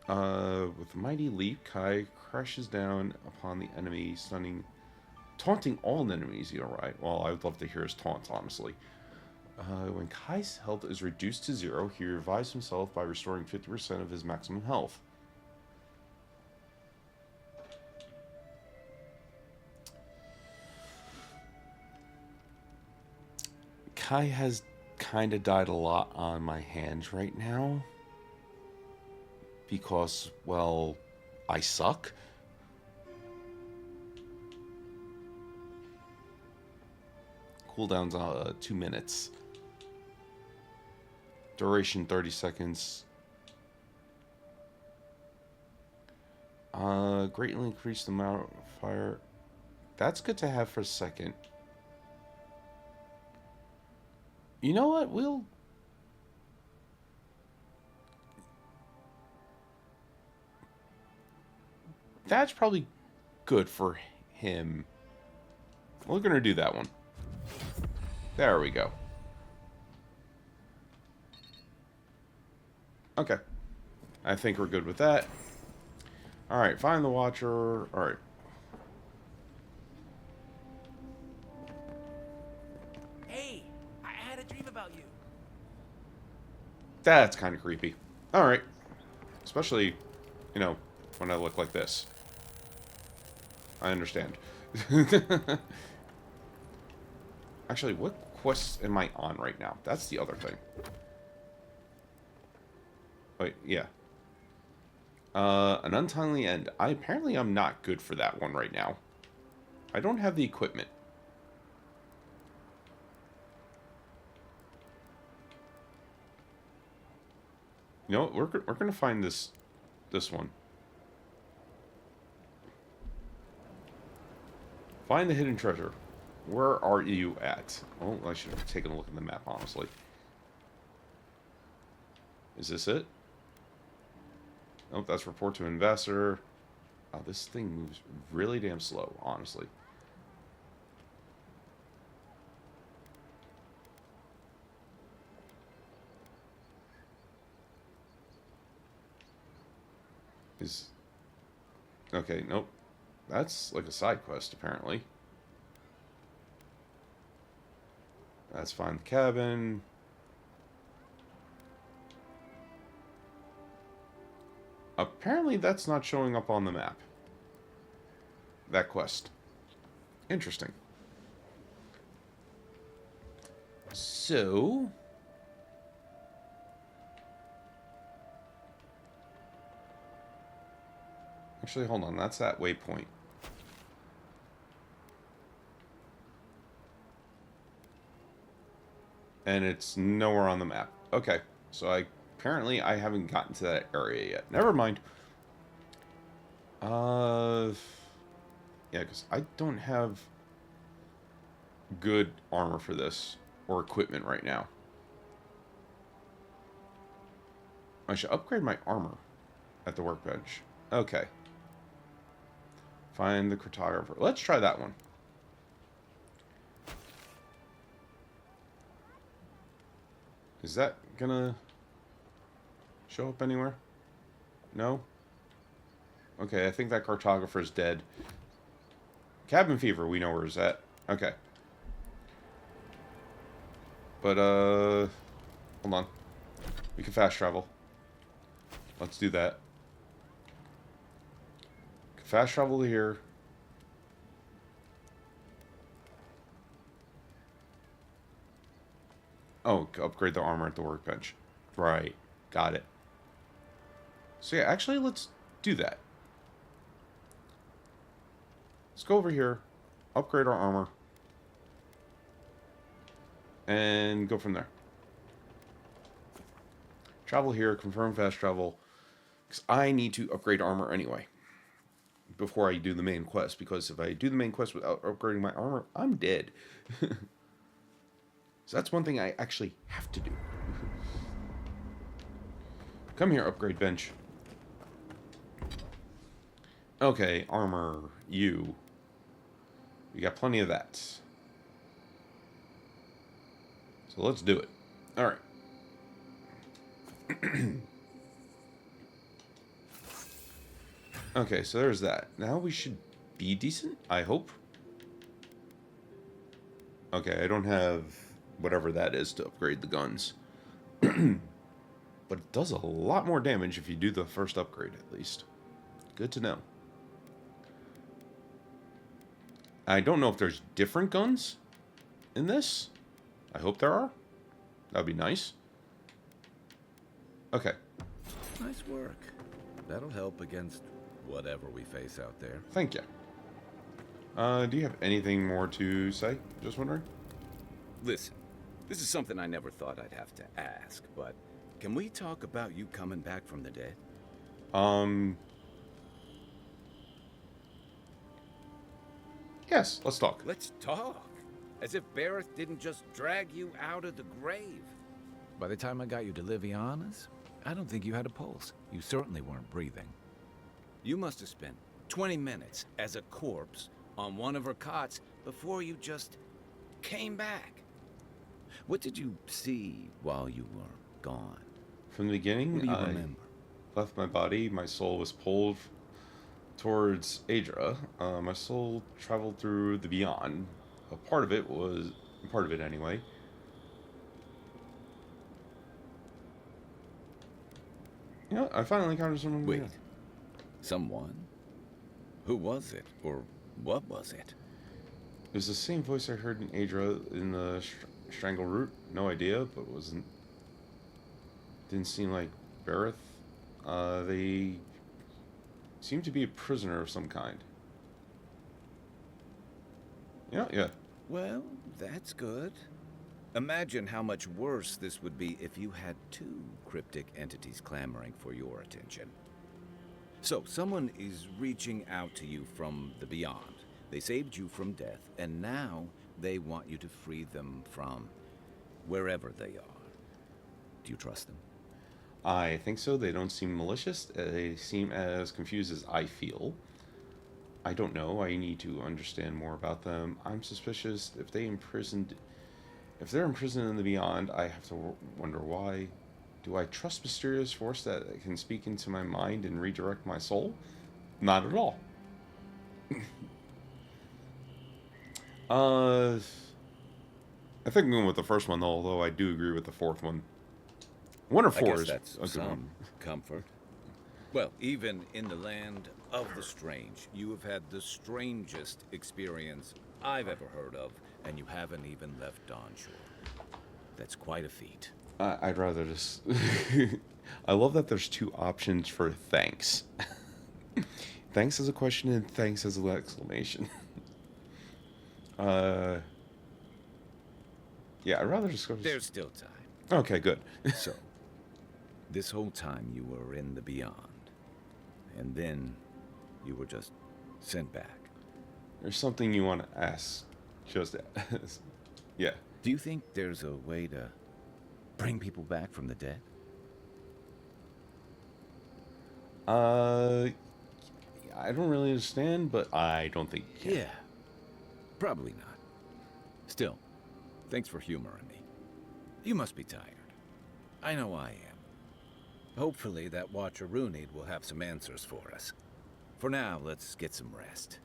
With Mighty Leap, Kai crashes down upon the enemy, taunting all enemies. You know, right? Well, I would love to hear his taunts, honestly. When Kai's health is reduced to 0, he revives himself by restoring 50% of his maximum health. Kai has kind of died a lot on my hands right now. Because, well, I suck. Cooldown's 2 minutes. Duration 30 seconds. Greatly increase the amount of fire. That's good to have for a second. You know what? That's probably good for him. We're gonna do that one. There we go. Okay. I think we're good with that. Alright, find the Watcher. Alright. Hey, I had a dream about you. That's kind of creepy. Alright. Especially, you know, when I look like this. I understand. Actually, what quests am I on right now? That's the other thing. Wait, yeah. An untimely end. Apparently I'm not good for that one right now. I don't have the equipment. You know what? We're gonna find this one. Find the hidden treasure. Where are you at? Oh, I should have taken a look at the map, honestly. Is this it? Nope, that's report to investor. Oh, this thing moves really damn slow, honestly. Okay, nope. That's like a side quest, apparently. That's find the cabin. Apparently that's not showing up on the map. That quest. Interesting. So... Actually, hold on. That's that waypoint. And it's nowhere on the map. Okay. So apparently I haven't gotten to that area yet. Never mind. Yeah, because I don't have good armor for this. Or equipment right now. I should upgrade my armor at the workbench. Okay. Find the cartographer. Let's try that one. Is that gonna show up anywhere? No? Okay, I think that cartographer's dead. Cabin fever, we know where it's at. Okay. But, hold on. We can fast travel. Let's do that. Fast travel to here. Oh, upgrade the armor at the workbench. Right. Got it. So yeah, actually, let's do that. Let's go over here. Upgrade our armor. And go from there. Travel here. Confirm fast travel. Because I need to upgrade armor anyway. Before I do the main quest, because if I do the main quest without upgrading my armor, I'm dead. So that's one thing I actually have to do. Come here, upgrade bench. Okay, armor, you. We got plenty of that. So let's do it. Alright. Okay, so there's that. Now we should be decent, I hope. Okay, I don't have whatever that is to upgrade the guns. But it does a lot more damage if you do the first upgrade, at least. Good to know. I don't know if there's different guns in this. I hope there are. That'd be nice. Okay. Nice work. That'll help against whatever we face out there. Thank you. Do you have anything more to say? Just wondering. Listen, this is something I never thought I'd have to ask, but can we talk about you coming back from the dead? Yes, let's talk. Let's talk. As if Bareth didn't just drag you out of the grave. By the time I got you to Liviana's, I don't think you had a pulse. You certainly weren't breathing. You must have spent 20 minutes as a corpse on one of her cots before you just came back. What did you see while you were gone? From the beginning, What do you I remember? left my body. My soul was pulled towards Adra. My soul traveled through the beyond. A part of it anyway. You know, I finally encountered someone. Wait. Someone? Who was it? Or what was it? It was the same voice I heard in Adra in the Strangle Root. No idea, but didn't seem like Bareth. They seem to be a prisoner of some kind. Yeah. Well, that's good. Imagine how much worse this would be if you had two cryptic entities clamoring for your attention. So, someone is reaching out to you from the beyond. They saved you from death, and now they want you to free them from wherever they are. Do you trust them? I think so. They don't seem malicious. They seem as confused as I feel. I don't know. I need to understand more about them. I'm suspicious if they're imprisoned in the beyond, I have to wonder why. Do I trust mysterious force that can speak into my mind and redirect my soul? Not at all. I think I'm going with the first one, although I do agree with the fourth one. One or four I guess is that's a good some one. comfort. Well, even in the land of the strange, you have had the strangest experience I've ever heard of, and you haven't even left Dawn Shore. That's quite a feat. I'd rather just... I love that there's two options for thanks. Thanks as a question and thanks as an exclamation. Yeah, I'd rather just go... There's still time. Okay, good. So, this whole time you were in the beyond, and then you were just sent back. There's something you want to ask. Just... yeah. Do you think there's a way to bring people back from the dead? I don't really understand, but I don't think you can. Yeah. Probably not. Still, thanks for humoring me. You must be tired. I know I am. Hopefully that Watcher Runid will have some answers for us. For now, let's get some rest.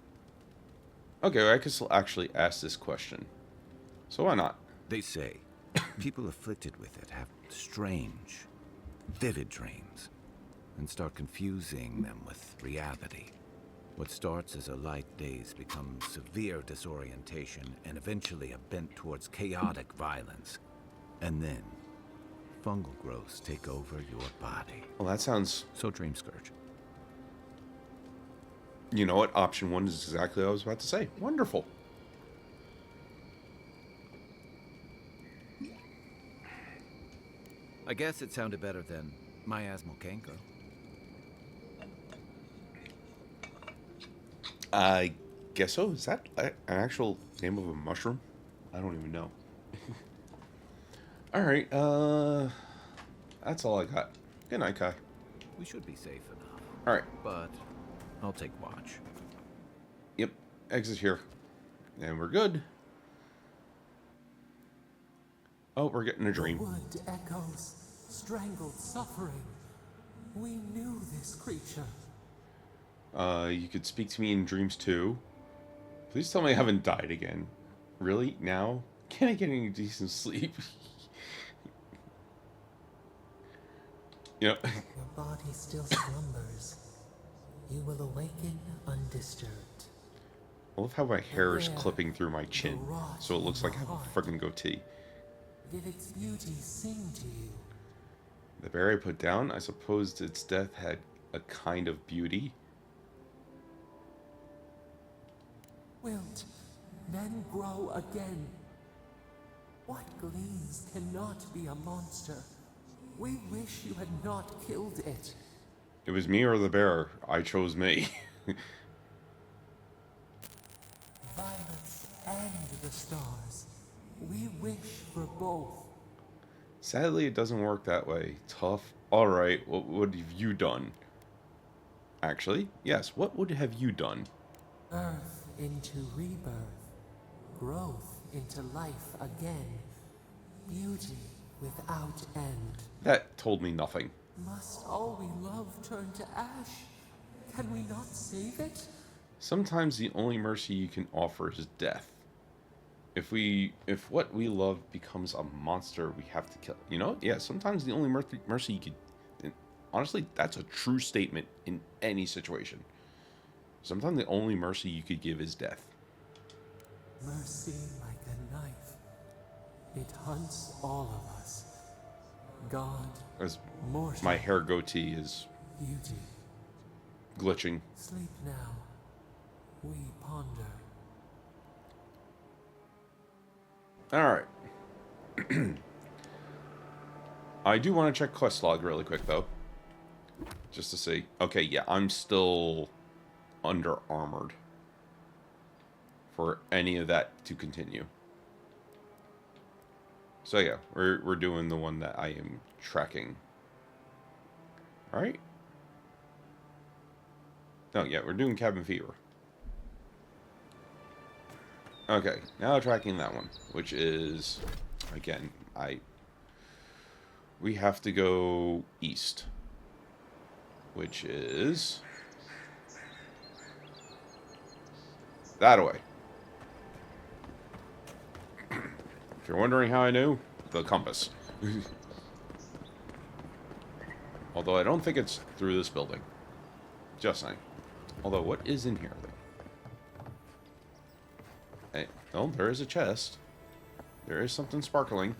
Okay, I could still actually ask this question. So why not? They say people afflicted with it have strange, vivid dreams and start confusing them with reality. What starts as a light daze becomes severe disorientation and eventually a bent towards chaotic violence. And then, fungal growths take over your body. Well, that sounds... So Dream Scourge. You know what? Option one is exactly what I was about to say. Wonderful. I guess it sounded better than miasmal canker. I guess so. Is that an actual name of a mushroom? I don't even know. Alright, that's all I got. Good night, Kai. We should be safe enough. Alright. But I'll take watch. Yep, exit here. And we're good. Oh, we're getting a dream. The wood echoes, strangled suffering. We knew this creature. You could speak to me in dreams too. Please tell me I haven't died again. Really? Now? Can I get any decent sleep? Yep. Your body still slumbers. You will awaken undisturbed. I love how my hair is clipping through my chin, so it looks like I have a freaking goatee. Did its beauty sing to you? The berry I put down, I supposed its death had a kind of beauty. Wilt, then grow again. What gleams cannot be a monster? We wish you had not killed it. It was me or the bear. I chose me. Violets and the stars. We wish for both. Sadly, it doesn't work that way. Tough. Alright, what have you done? Actually, yes, what would have you done? Earth into rebirth. Growth into life again. Beauty without end. That told me nothing. Must all we love turn to ash? Can we not save it? Mercy the only mercy you can offer is death. If what we love becomes a monster, we have to kill. You know? Yeah, sometimes the only mercy you could... Honestly, that's a true statement in any situation. Sometimes the only mercy you could give is death. Mercy like a knife. It hunts all of us. God, As mortal, my hair goatee is beauty. glitching. Sleep now. We ponder. Alright. I do want to check quest log really quick, though. Just to see. Okay, yeah, I'm still under armored for any of that to continue. So yeah, we're doing the one that I am tracking. Alright? No, yeah, we're doing cabin fever. Okay, now tracking that one, which is, again, we have to go east, which is that way. If you're wondering how I knew, the compass. Although I don't think it's through this building. Just saying. Although, what is in here? Hey, oh, there is a chest. There is something sparkling.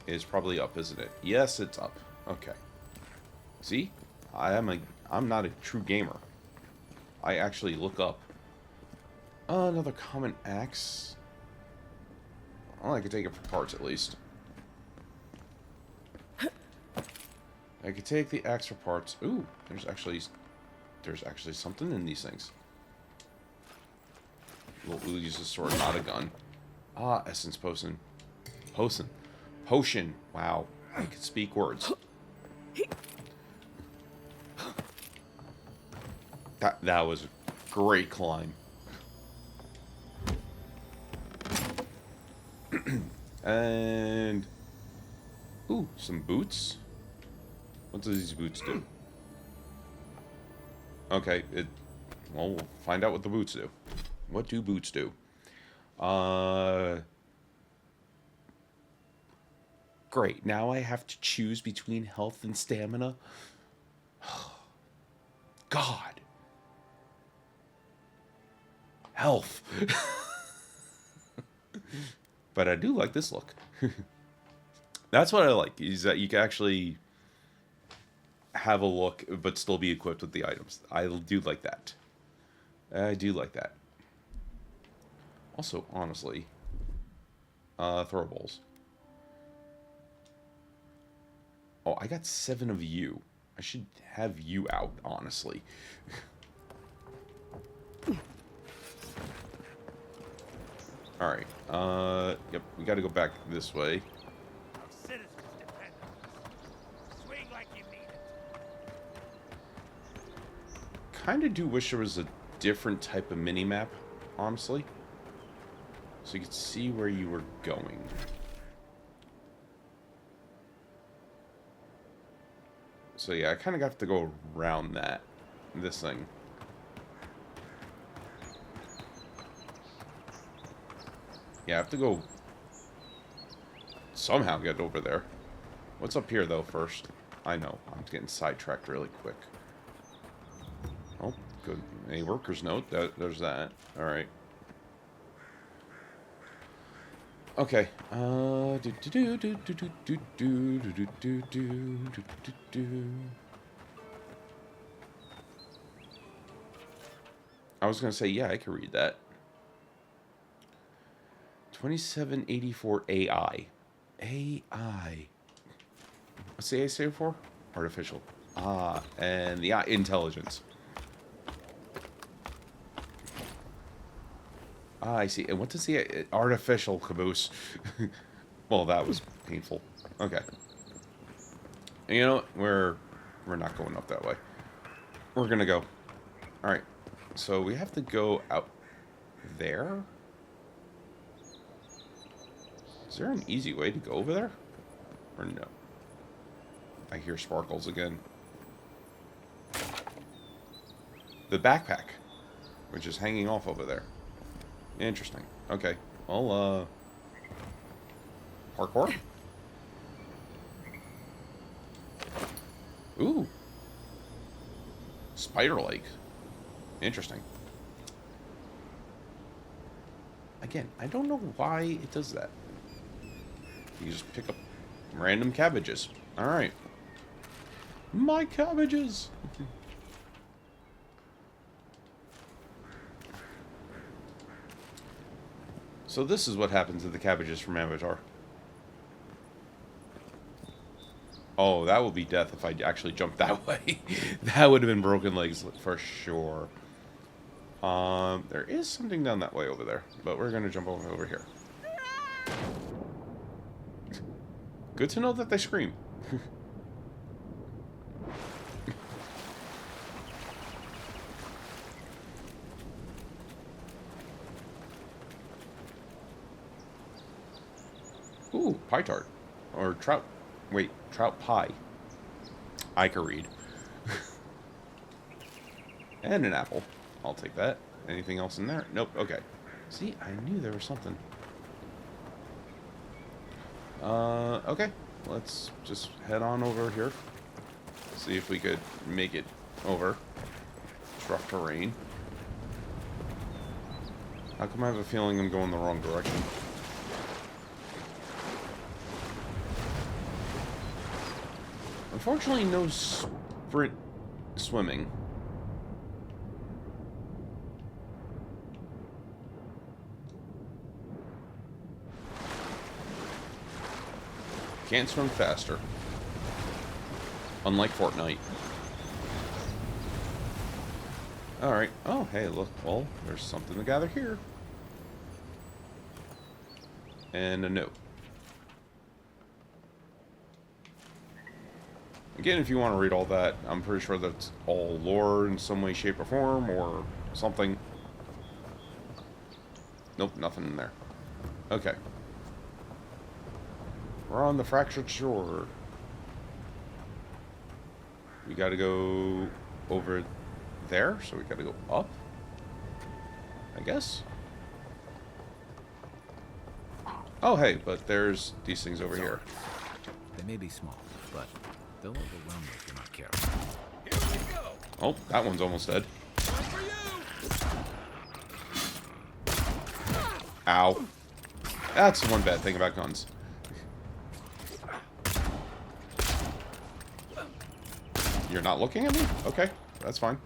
It's probably up, isn't it? Yes, it's up. Okay. See? I'm not a true gamer. I actually look up. Another common axe. Well, I could take it for parts at least. I could take the axe for parts. Ooh, there's actually something in these things. We'll use a sword, not a gun. Ah, essence potion. Potion. Wow, I could speak words. That was a great climb. And ooh, some boots. What do these boots do? Okay, well, we'll find out what the boots do. What do boots do? Great. Now I have to choose between health and stamina. God. Health. But I do like this look. That's what I like, is that you can actually have a look, but still be equipped with the items. I do like that. I do like that. Also, honestly, throwables. Oh, I got 7 of you. I should have you out, honestly. Alright, yep, we gotta go back this way. Kinda do wish there was a different type of mini-map, honestly. So you could see where you were going. So yeah, I kinda have to go around this thing. Yeah, I have to go somehow get over there. What's up here, though, first? I know. I'm getting sidetracked really quick. Oh, good. A worker's note. There's that. Alright. Okay. I was gonna say, yeah, I can read that. 2784 AI. AI. What's the A stand for? Artificial. Ah, and the I, intelligence. Ah, I see. And what does the artificial caboose? Well, that was painful. Okay. And you know what? We're not going up that way. We're gonna go. All right. So we have to go out there. Is there an easy way to go over there? Or no? I hear sparkles again. The backpack, which is hanging off over there. Interesting. Okay. Well, parkour? Ooh. Spider Lake. Interesting. Again, I don't know why it does that. You just pick up random cabbages. Alright. My cabbages! So this is what happens to the cabbages from Avatar. Oh, that would be death if I actually jumped that way. That would have been broken legs for sure. There is something down that way over there, but we're gonna jump over here. Good to know that they scream. Ooh, pie tart. Or trout. Wait, trout pie. I can read. And an apple. I'll take that. Anything else in there? Nope. Okay. See, I knew there was something. Okay. Let's just head on over here. See if we could make it over. It's rough terrain. How come I have a feeling I'm going the wrong direction? Unfortunately, no sprint swimming. Can't swim faster. Unlike Fortnite. Alright. Oh, hey, look. Well, there's something to gather here. And a note. Again, if you want to read all that, I'm pretty sure that's all lore in some way, shape, or form, or something. Nope, nothing in there. Okay. We're on the fractured shore. We gotta go over there, so we gotta go up, I guess. Oh, hey, but there's these things over here. They may be small, but they'll overwhelm you if you're not careful. Oh, that one's almost dead. Ow. That's the one bad thing about guns. You're not looking at me? Okay, that's fine.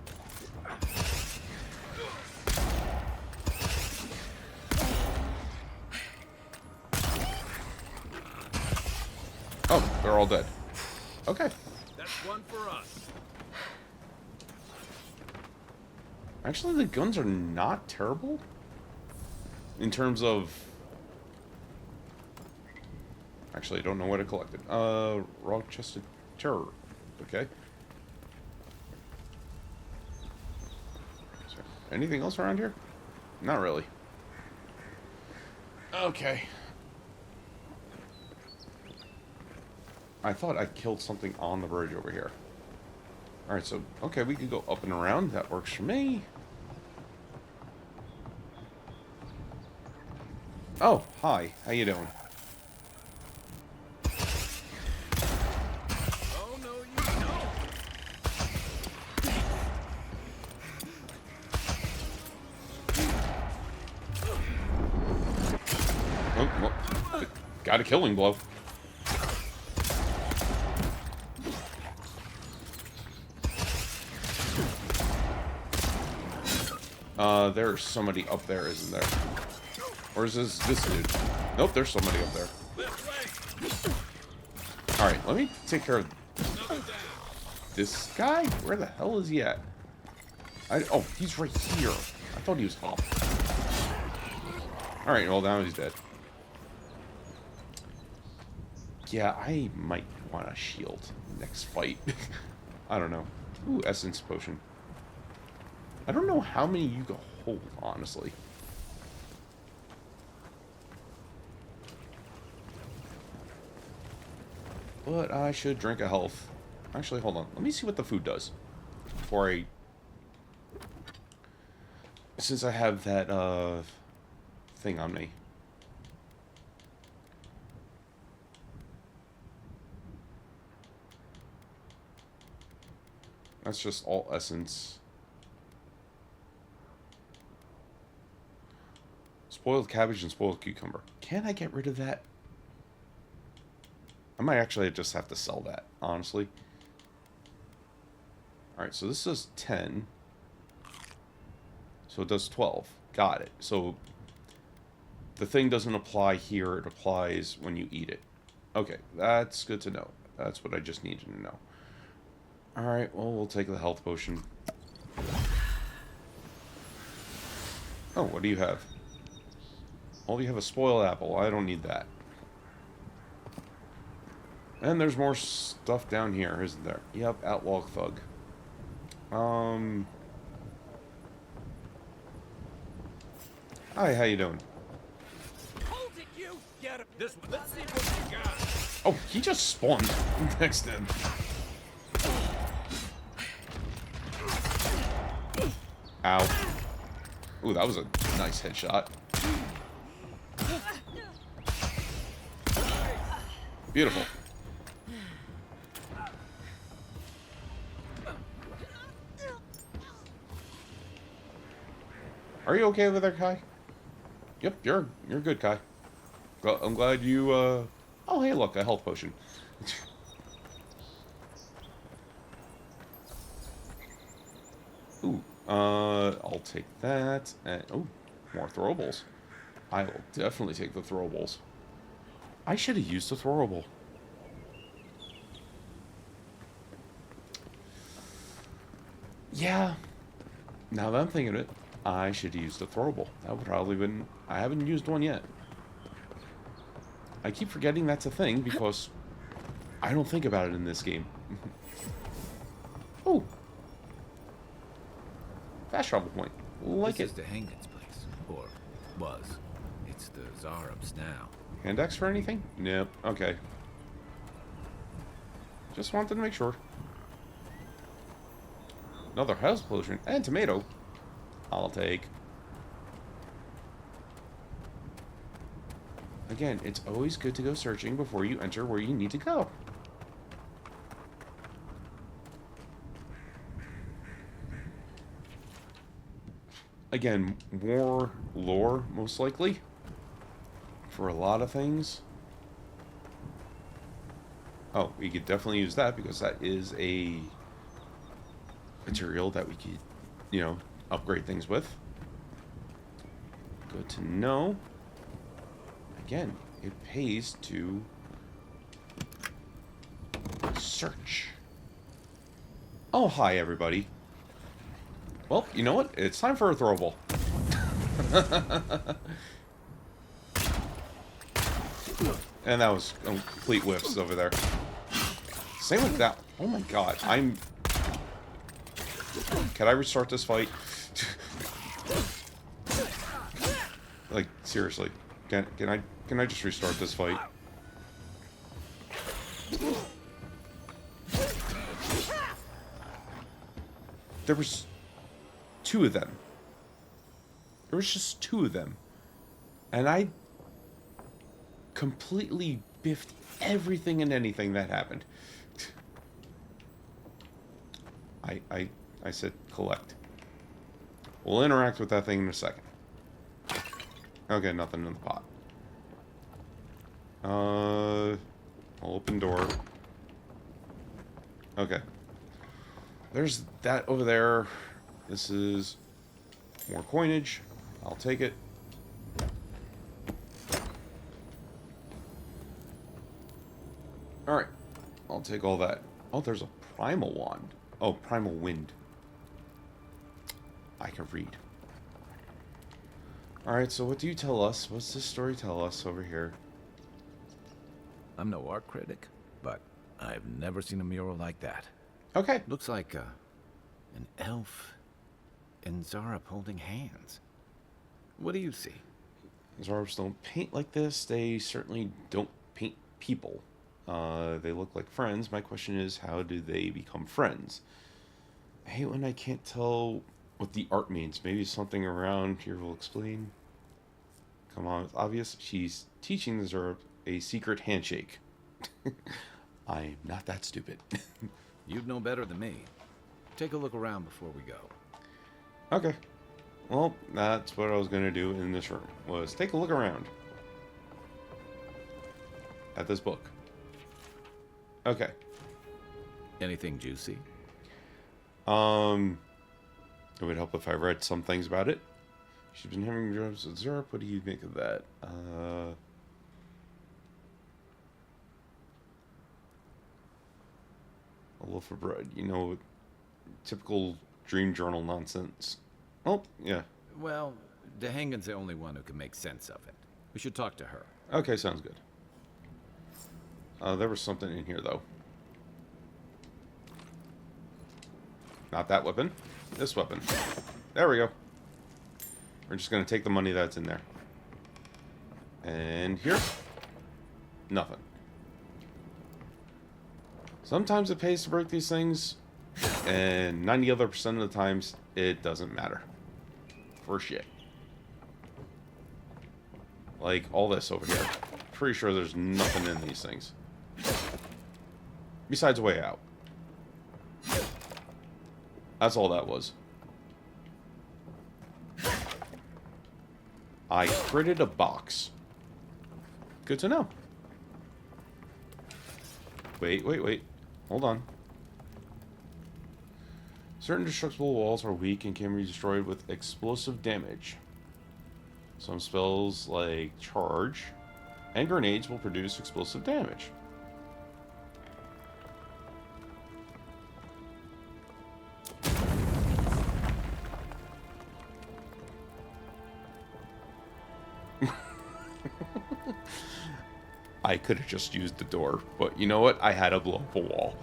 Oh, they're all dead. Okay. That's one for us. Actually, the guns are not terrible. In terms of... Actually, I don't know what I collected. Rock-chested terror. Okay. Is there anything else around here? Not really. Okay. I thought I killed something on the bridge over here. Alright, so, okay, we can go up and around. That works for me. Oh, hi. How you doing? Oh, no, you don't. Oh, well, got a killing blow. There's somebody up there, isn't there? Or is this dude? Nope, there's somebody up there. Alright, let me take care of this guy. Where the hell is he at? Oh, he's right here. I thought he was up. Alright, well, now he's dead. Yeah, I might want a shield next fight. I don't know. Ooh, essence potion. I don't know how many you can hold, honestly. But I should drink a health. Actually, hold on. Let me see what the food does. Before I... Since I have that, thing on me. That's just all essence. Spoiled cabbage and spoiled cucumber. Can I get rid of that? I might actually just have to sell that, honestly. Alright, so this does 10. So it does 12. Got it. So the thing doesn't apply here, it applies when you eat it. Okay, that's good to know. That's what I just needed to know. Alright, well, we'll take the health potion. Oh, what do you have? Well, you have a spoiled apple. I don't need that. And there's more stuff down here, isn't there? Yep, Outlaw Thug. Hi, how you doing? Hold it, you! Get him. This one. Let's see what you got. Oh, he just spawned next to him. Ow. Ooh, that was a nice headshot. Beautiful. Are you okay over there, Kai? Yep, you're good, Kai. I'm glad you, Oh, hey, look, a health potion. Ooh, I'll take that. And, oh, more throwables. I will definitely take the throwables. I should have used the throwable. Yeah. Now that I'm thinking of it, I should use the throwable. That would probably been... I haven't used one yet. I keep forgetting that's a thing because I don't think about it in this game. Oh. Fast travel point. Like this it. is the Hangen's place. Or was. It's the Zarub's now. Hand X for anything? Nope. Okay. Just wanted to make sure. Another house potion and tomato. I'll take. Again, it's always good to go searching before you enter where you need to go. Again, more lore, most likely, for a lot of things. Oh, we could definitely use that because that is a material that we could, you know, upgrade things with. Good to know. Again, it pays to search. Oh, hi, everybody. Well, you know what? It's time for a throwable. And that was complete whiffs over there. Same with that. Oh my god, I'm... Can I restart this fight? Like, seriously. Can I just restart this fight? There was 2 of them. There was just 2 of them. And I completely biffed everything and anything that happened. I said collect. We'll interact with that thing in a second. Okay, nothing in the pot. Open door. Okay. There's that over there. This is more coinage. I'll take it. Alright. I'll take all that. Oh, there's a primal wand. Oh, primal wind. I can read. Alright, so what do you tell us? What's this story tell us over here? I'm no art critic, but I've never seen a mural like that. Okay. Looks like an elf and Zarup holding hands. What do you see? Zarups don't paint like this. They certainly don't paint people. They look like friends. My question is, how do they become friends? I hate when I can't tell what the art means. Maybe something around here will explain. Come on, it's obvious. She's teaching the Zarup a secret handshake. I'm not that stupid. You'd know better than me. Take a look around before we go. Okay. Well, that's what I was going to do in this room, was take a look around at this book. Okay. Anything juicy? It would help if I read some things about it. She's been having jobs with Zerp. What do you make of that? A loaf of bread. You know, typical dream journal nonsense. Oh, yeah. Well, Dehangan's the only one who can make sense of it. We should talk to her. Okay, sounds good. There was something in here, though. Not that weapon. This weapon. There we go. We're just going to take the money that's in there. And here? Nothing. Sometimes it pays to break these things, and 90 other % of the times, it doesn't matter. For shit. Like, all this over here. Pretty sure there's nothing in these things. Besides a way out. That's all that was. I critted a box. Good to know. Wait. Hold on. Certain destructible walls are weak and can be destroyed with explosive damage. Some spells like Charge and grenades will produce explosive damage. I could have just used the door, but you know what? I had to blow up a wall.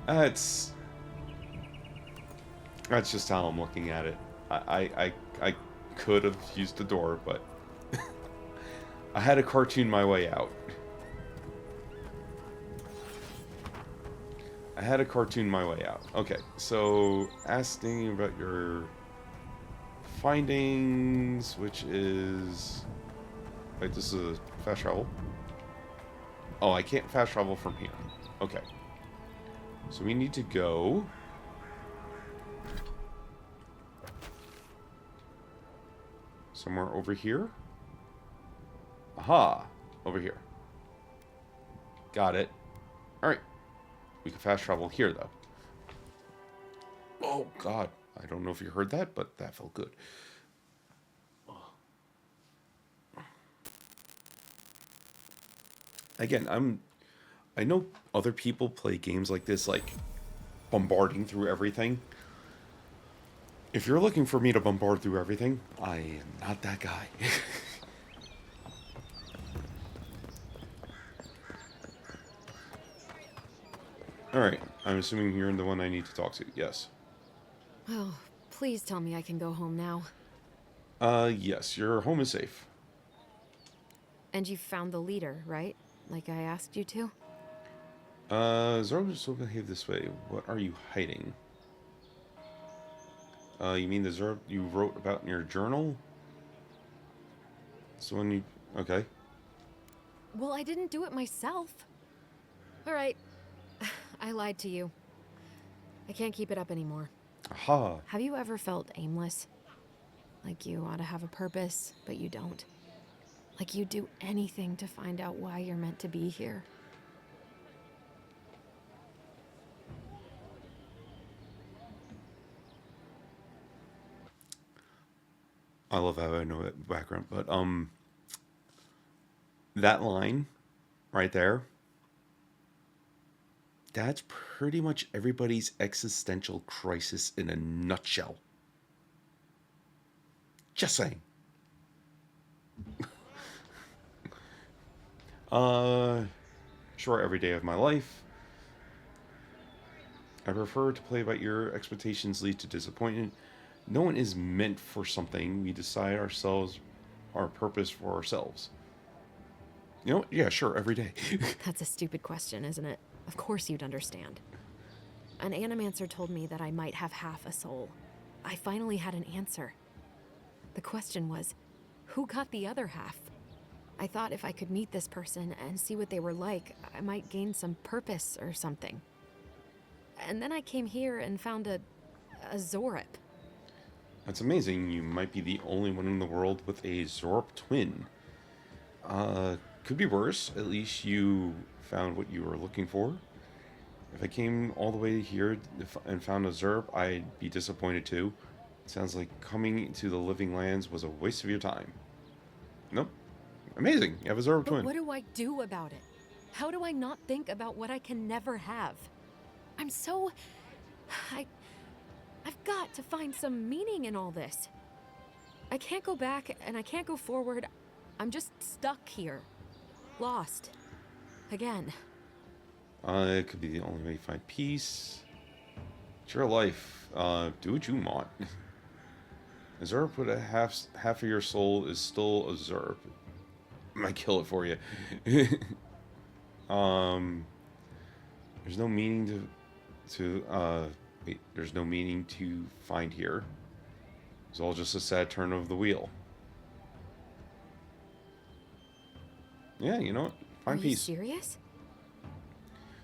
That's just how I'm looking at it. I could have used the door, but I had to cartoon my way out. Okay, so asking about your findings, which is... Wait, this is a fast travel? Oh, I can't fast travel from here. Okay. So we need to go... somewhere over here? Aha! Over here. Got it. Alright. We can fast travel here, though. Oh, God. I don't know if you heard that, but that felt good. Again, I know other people play games like this, like bombarding through everything. If you're looking for me to bombard through everything, I am not that guy. Alright, I'm assuming you're the one I need to talk to. Yes. Oh, please tell me I can go home now. Yes, your home is safe. And you found the leader, right? Like I asked you to? Zoro still behave this way. What are you hiding? You mean the Zoro you wrote about in your journal? So when you... Okay. Well, I didn't do it myself. Alright. I lied to you. I can't keep it up anymore. Aha. Have you ever felt aimless? Like you ought to have a purpose, but you don't? Like you'd do anything to find out why you're meant to be here? I love how I know that background, but that line right there, that's pretty much everybody's existential crisis in a nutshell. Just saying. Sure, every day of my life. I prefer to play by your expectations lead to disappointment. No one is meant for something. We decide ourselves, our purpose for ourselves. You know, yeah, sure, every day. That's a stupid question, isn't it? Of course you'd understand. An animancer told me that I might have half a soul. I finally had an answer. The question was, who got the other half? I thought if I could meet this person and see what they were like, I might gain some purpose or something. And then I came here and found a Zorip. That's amazing. You might be the only one in the world with a Zorp twin. Could be worse. At least you found what you were looking for. If I came all the way here and found a Zerb, I'd be disappointed too. It sounds like coming to the living lands was a waste of your time. Nope. Amazing. You have a Zerb twin. What do I do about it? How do I not think about what I can never have? I'm so... I've got to find some meaning in all this. I can't go back and I can't go forward. I'm just stuck here. Lost. Again. It could be the only way to find peace. It's your life. Do what you want. A Zerb with half of your soul is still a Zerb. I might kill it for you. There's no meaning there's no meaning to find here. It's all just a sad turn of the wheel. Yeah, you know what? Find peace. Are you serious?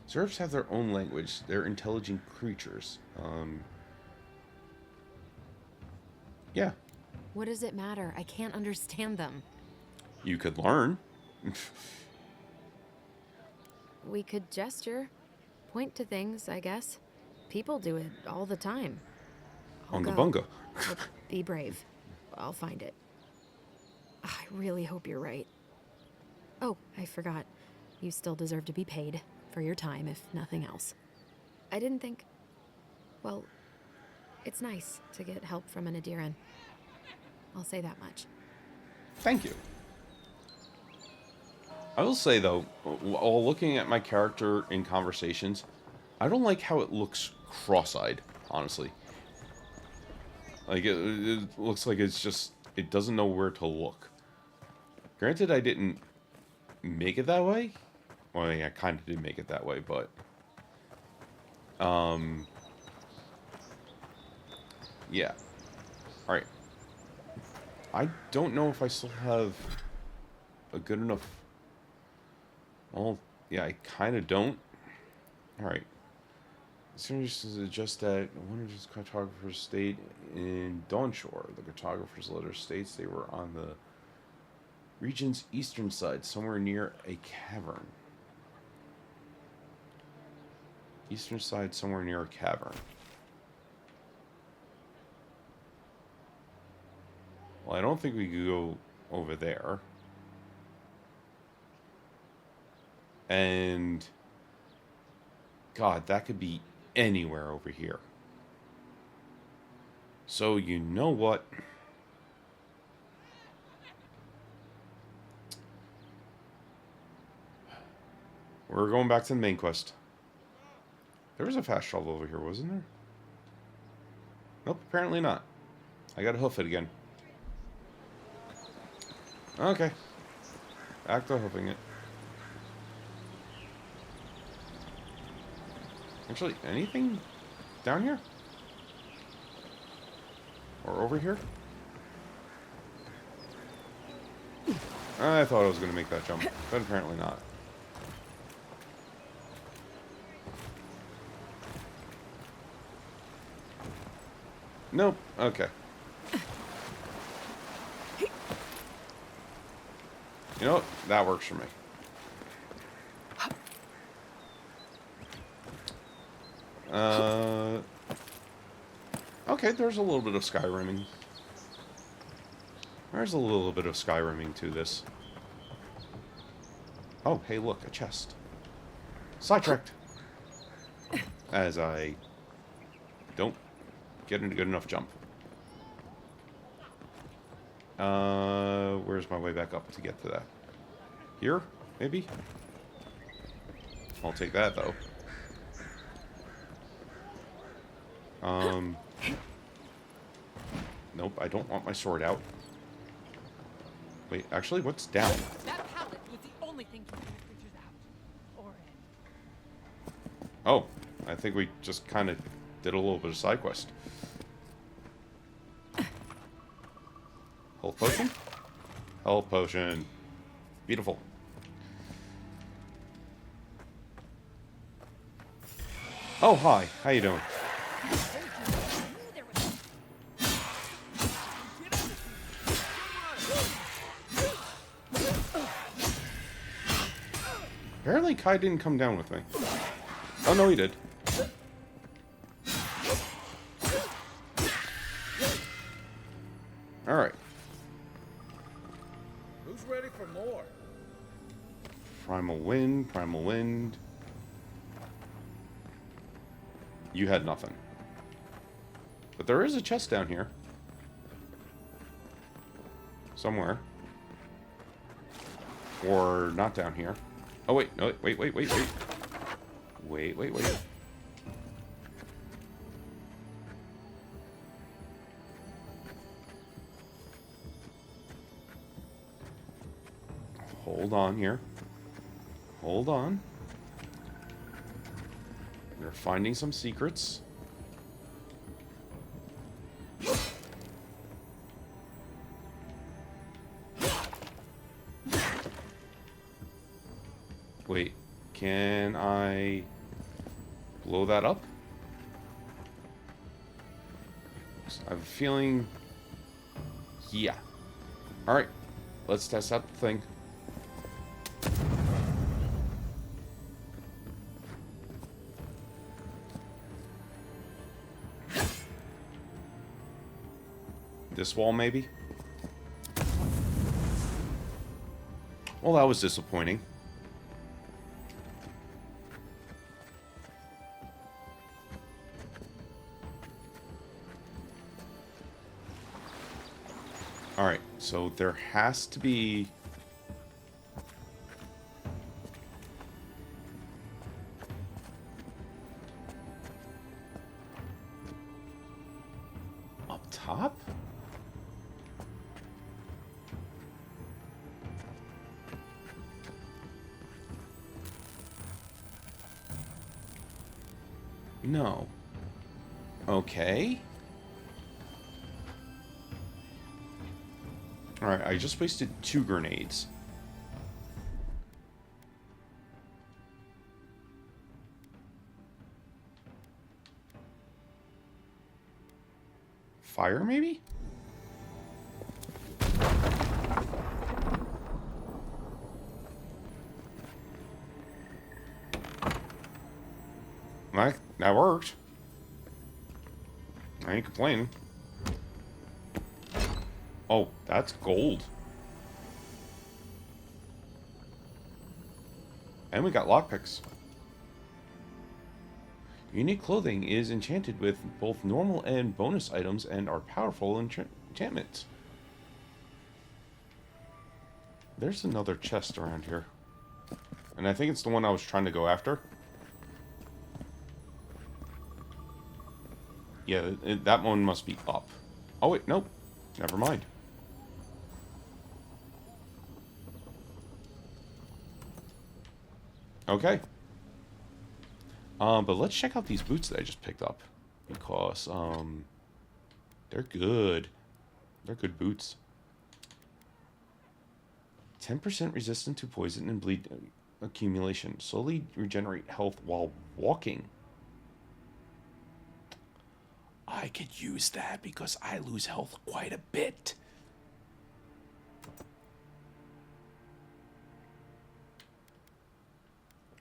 Zergs have their own language. They're intelligent creatures. Yeah. What does it matter? I can't understand them. You could learn. We could gesture. Point to things, I guess. People do it all the time. Unga bunga. Be brave. I'll find it. I really hope you're right. Oh, I forgot. You still deserve to be paid for your time, if nothing else. I didn't think... Well, it's nice to get help from an Adiran. I'll say that much. Thank you. I will say, though, while looking at my character in conversations, I don't like how it looks cross-eyed, honestly. Like, it looks like it's just... It doesn't know where to look. Granted, I didn't make it that way. Well, yeah, I kind of did make it that way, but... Yeah. Alright. I don't know if I still have a good enough... Well, yeah, I kind of don't. Alright. As soon as suggest that one of his cartographers stayed in Dawnshore. The cartographer's letter states they were on the region's eastern side, somewhere near a cavern. Eastern side, somewhere near a cavern. Well, I don't think we could go over there. And... God, that could be anywhere over here. So, you know what? We're going back to the main quest. There was a fast travel over here, wasn't there? Nope, apparently not. I gotta hoof it again. Okay. Back to hoofing it. Actually, anything down here? Or over here? I thought I was going to make that jump, but apparently not. Nope. Okay. You know what? That works for me. Okay, there's a little bit of Skyrimming. There's a little bit of Skyrimming to this. Oh, hey, look, a chest. Sidetracked. As I don't get a good enough jump. Where's my way back up to get to that? Here? Maybe? I'll take that, though. Nope, I don't want my sword out. Wait, actually, what's down? That pallet was the only thing keeping the creatures out. Or in. Oh, I think we just kind of did a little bit of side quest. Health potion? Health potion. Beautiful. Oh, hi. How you doing? Apparently Kai didn't come down with me. Oh, no, he did. Alright. Who's ready for more? Primal Wind, Primal Wind. You had nothing. But there is a chest down here. Somewhere. Or not down here. Oh, wait. No, wait. Wait. Hold on here. Hold on. We're finding some secrets. Wait, can I blow that up? I have a feeling... Yeah. Alright, let's test out the thing. This wall, maybe? Well, that was disappointing. Alright, so there has to be... up top? No. Okay. Alright, I just wasted 2 grenades. Fire, maybe? That worked. I ain't complaining. Oh, that's gold. And we got lockpicks. Unique clothing is enchanted with both normal and bonus items and are powerful enchantments. There's another chest around here. And I think it's the one I was trying to go after. Yeah, that one must be up. Oh, wait, nope. Never mind. Okay. But let's check out these boots that I just picked up. Because, they're good. They're good boots. 10% resistant to poison and bleed accumulation. Slowly regenerate health while walking. I could use that because I lose health quite a bit.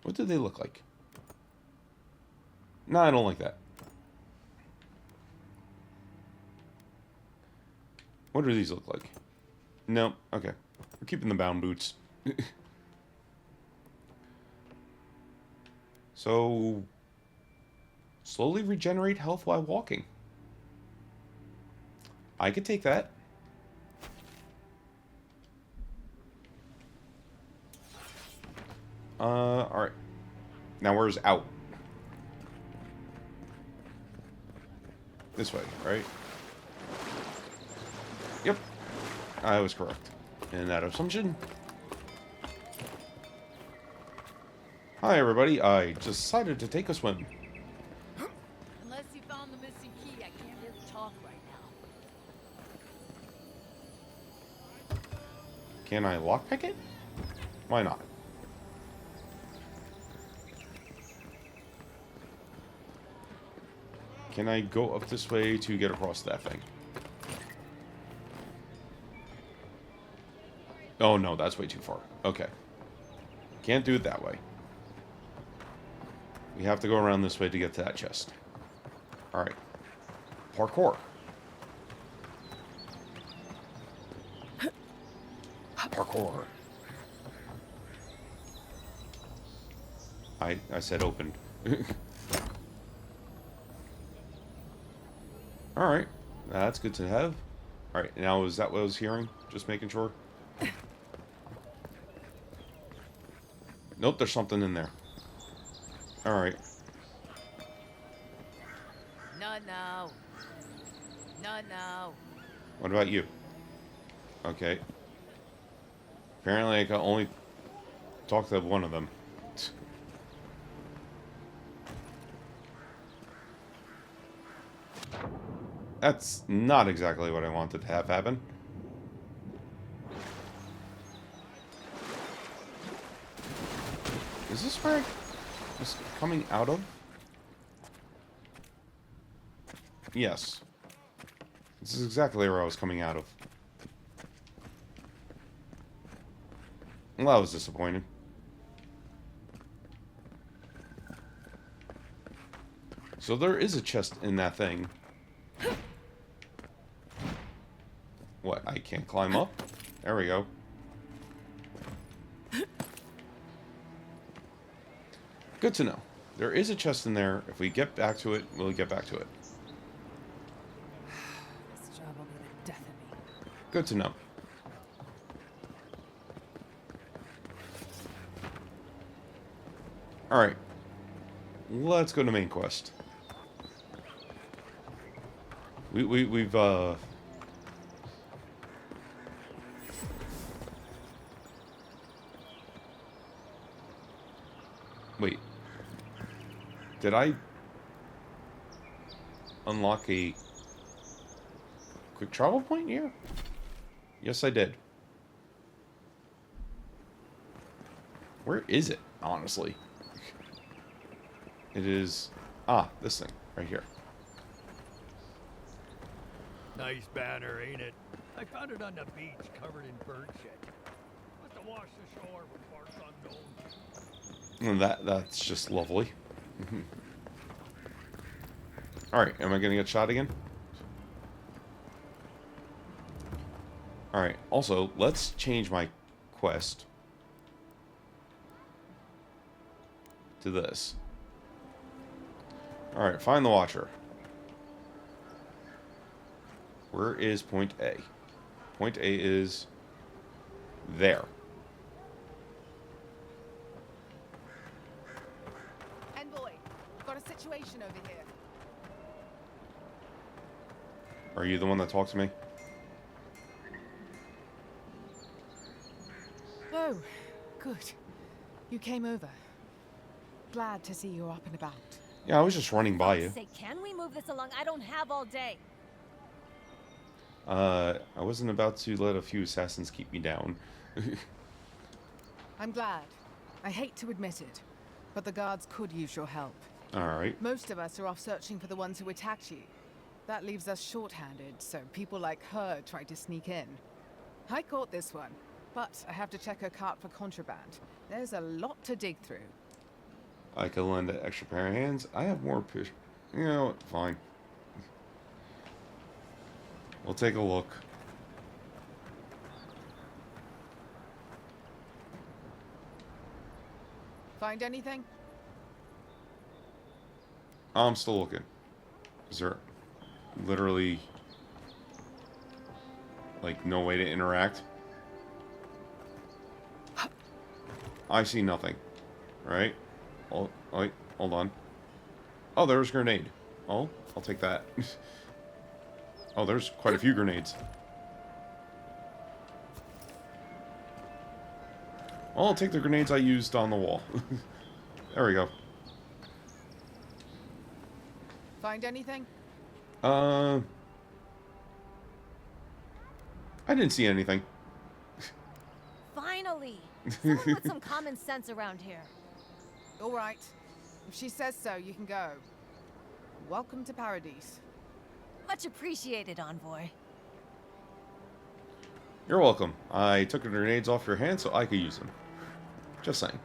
What do they look like? No, I don't like that. What do these look like? No, okay. We're keeping the bound boots. So, slowly regenerate health while walking. I could take that. Alright. Now where's out? This way, right? Yep. I was correct in that assumption. Hi everybody, I decided to take a swim. Unless you found the missing key, I can't really talk right now. Can I lockpick it? Why not? Can I go up this way to get across that thing? Oh no, that's way too far. Okay. Can't do it that way. We have to go around this way to get to that chest. Alright. Parkour. Parkour. I said open. Alright. That's good to have. Alright, now is that what I was hearing? Just making sure. Nope, there's something in there. Alright. No. What about you? Okay. Apparently I can only talk to one of them. That's not exactly what I wanted to have happen. Is this where I was coming out of? Yes. This is exactly where I was coming out of. Well, that was disappointing. So there is a chest in that thing. What, I can't climb up? There we go. Good to know. There is a chest in there. If we get back to it, we'll get back to it. This job will be the death of me. Good to know. Alright. Let's go to main quest. We've Wait. Did I unlock a quick travel point here? Yes, I did. Where is it, honestly? It is... Ah, this thing, right here. Nice banner, ain't it? I found it on the beach, covered in bird shit. Must have washed ashore with parts unknown. And that's just lovely. Alright, am I gonna get shot again? Alright, also, let's change my quest to this. Alright, find the Watcher. Where is point A? Point A is there. Envoy, got a situation over here. Are you the one that talked to me? Oh, good. You came over. Glad to see you up and about. Yeah, I was just running by you. Say, can we move this along? I don't have all day. I wasn't about to let a few assassins keep me down. I'm glad. I hate to admit it, but the guards could use your help. Alright. Most of us are off searching for the ones who attacked you. That leaves us short-handed, so people like her try to sneak in. I caught this one, but I have to check her cart for contraband. There's a lot to dig through. I could lend an extra pair of hands. I have more fish. You know what? Fine. We'll take a look. Find anything? I'm still looking. Is there literally like no way to interact? I see nothing. Right? Oh, wait, hold on. Oh, there's a grenade. Oh, I'll take that. Oh, there's quite a few grenades. I'll take the grenades I used on the wall. There we go. Find anything? I didn't see anything. Finally! Someone with some common sense around here. All right. If she says so, you can go. Welcome to Paradise. Much appreciated, Envoy. You're welcome. I took the grenades off your hand so I could use them. Just saying.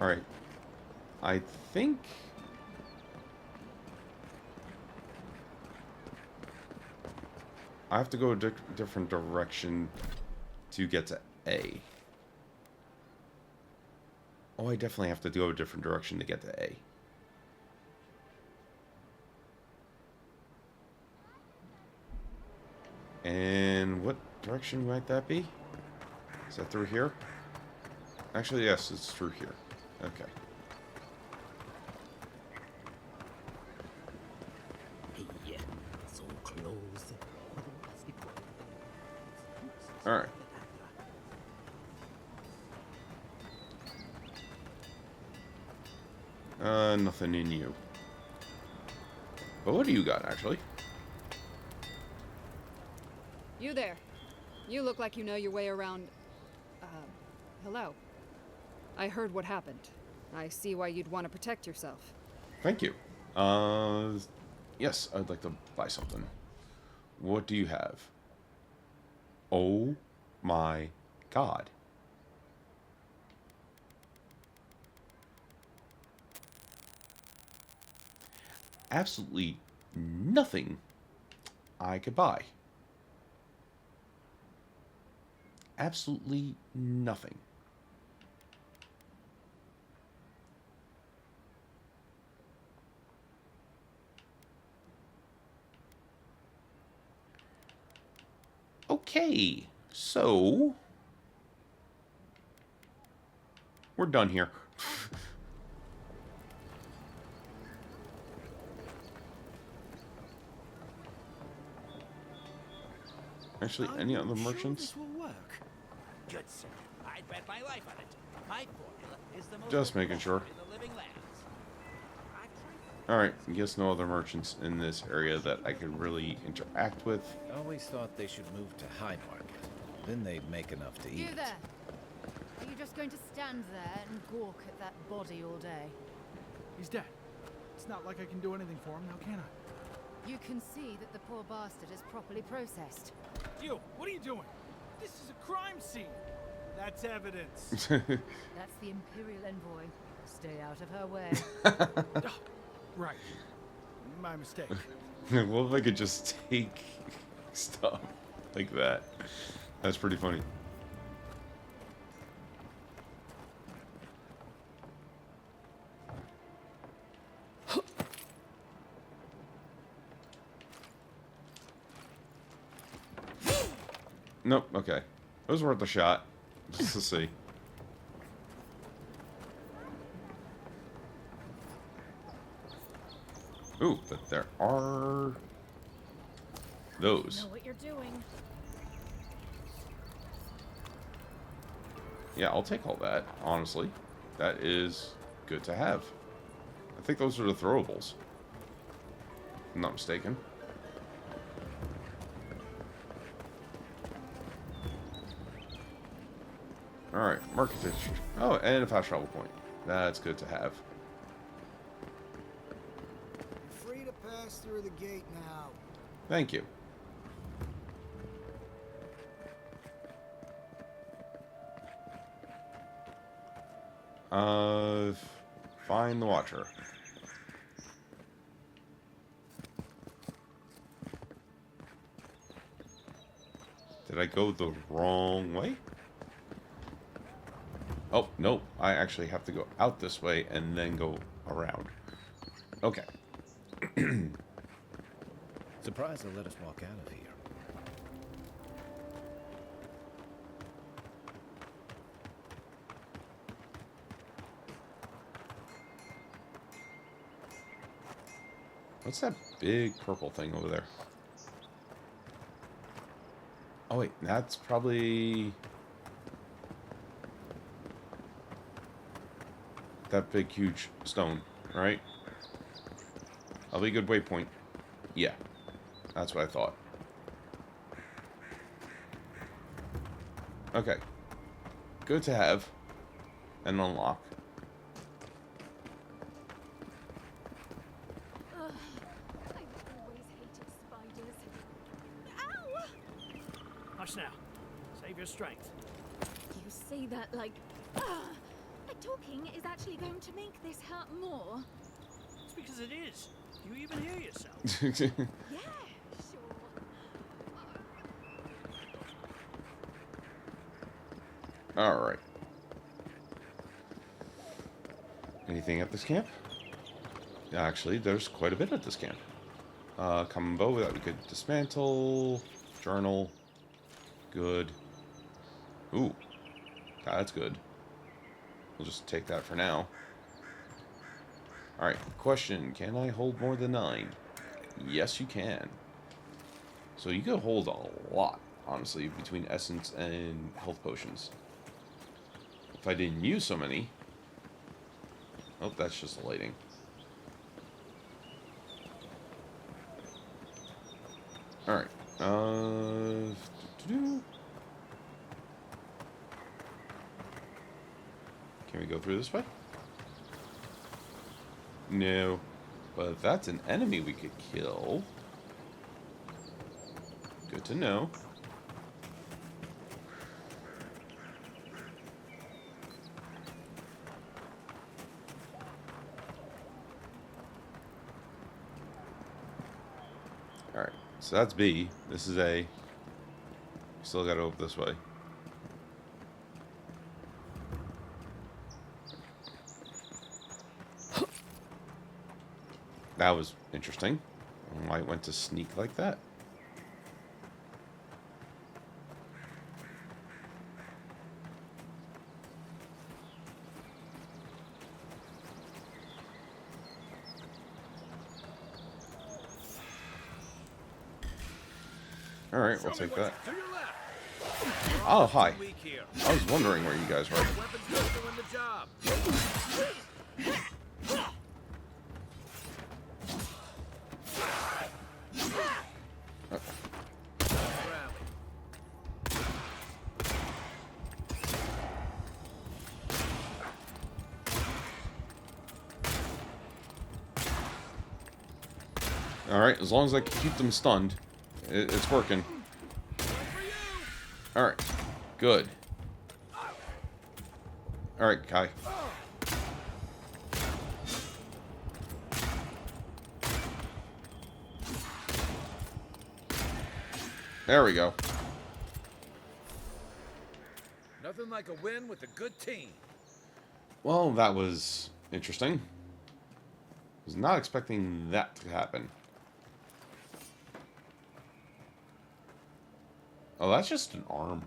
Alright. I think... I have to go a different direction to get to A. Oh, I definitely have to go a different direction to get to A. And what direction might that be? Is that through here? Actually, yes, it's through here. Okay. Yeah, so close. Alright. Nothing in you. But what do you got, actually? You there. You look like you know your way around... hello. I heard what happened. I see why you'd want to protect yourself. Thank you. Yes, I'd like to buy something. What do you have? Oh my god. Absolutely nothing I could buy. Absolutely nothing. Okay, so we're done here. Actually, any other merchants? Sure this will work? Good, sir. I'd bet my life on it. My formula is the most Just making sure. in the living lands. Alright, guess no other merchants in this area that I could really interact with. Always thought they should move to High Market. Then they'd make enough to eat. You there? Are you just going to stand there and gawk at that body all day? He's dead. It's not like I can do anything for him now, can I? You can see that the poor bastard is properly processed. You, what are you doing? This is a crime scene. That's evidence. That's the Imperial envoy. Stay out of her way. Oh, right. My mistake. What if I could just take stuff like that? That's pretty funny. Nope, okay. It was worth a shot. Just to see. Ooh, but there are those. You know what you're doing. Yeah, I'll take all that, honestly. That is good to have. I think those are the throwables. If I'm not mistaken. Alright, market district. Oh, and a fast travel point. That's good to have. You're free to pass through the gate now. Thank you. Find the Watcher. Did I go the wrong way? Oh, no. I actually have to go out this way and then go around. Okay. Surprised they'll let us walk out of here. What's that big purple thing over there? Oh wait, that's probably that big huge stone, right? That'll be a good waypoint. Yeah, that's what I thought. Okay, good to have and unlock. Hush now. Save your strength. You say that like... I talking is actually going to make this hurt more. It's because it is. Do you even hear yourself? Yeah, sure. Alright. Anything at this camp? Actually, there's quite a bit at this camp. Common bow that we could dismantle. Journal. Good. Ooh. That's good. We'll just take that for now. Alright, question. Can I hold more than 9? Yes, you can. So you can hold a lot, honestly, between essence and health potions. If I didn't use so many... Oh, that's just lighting. Alright. Can we go through this way? No. But if that's an enemy we could kill... Good to know. Alright, so that's B. This is A. Still gotta open this way. That was interesting. Why it went to sneak like that? Alright, we'll take that. Oh, hi. I was wondering where you guys were. Alright, as long as I can keep them stunned, it's working. Alright, good. Alright, Kai. There we go. Nothing like a win with a good team. Well, that was interesting. Was not expecting that to happen. Oh, that's just an arm.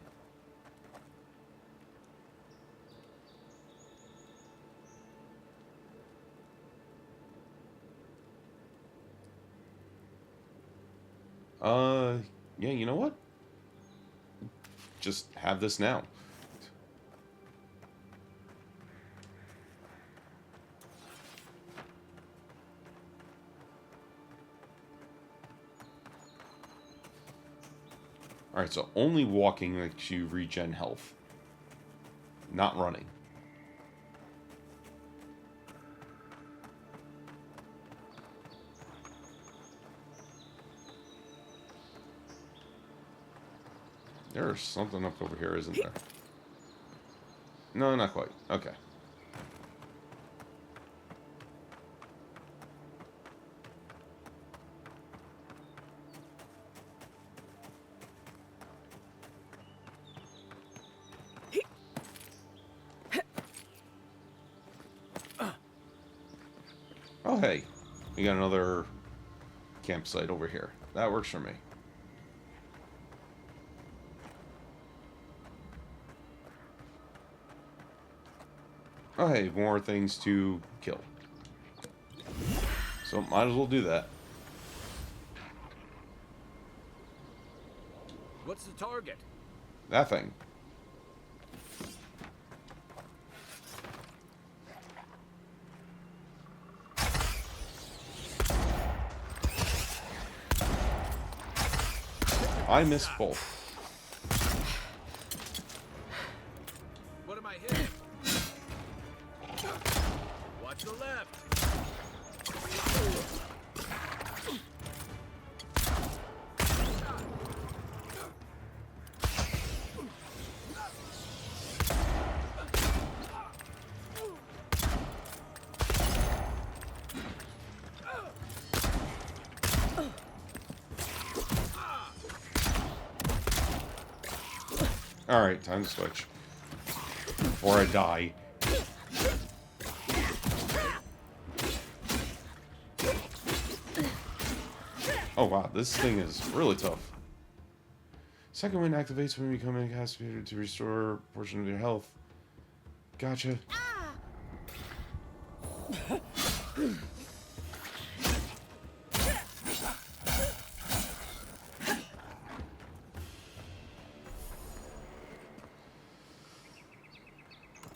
Yeah, you know what? Just have this now. Alright, so only walking makes you regen health. Not running. There's something up over here, isn't there? No, not quite. Okay. Oh, hey. We got another campsite over here. That works for me. Oh, hey, more things to kill. So, might as well do that. What's the target? That thing. I missed both. What am I hitting? Watch the left. Alright, time to switch. Before I die. Oh wow, this thing is really tough. Second wind activates when you become incapacitated to restore a portion of your health. Gotcha.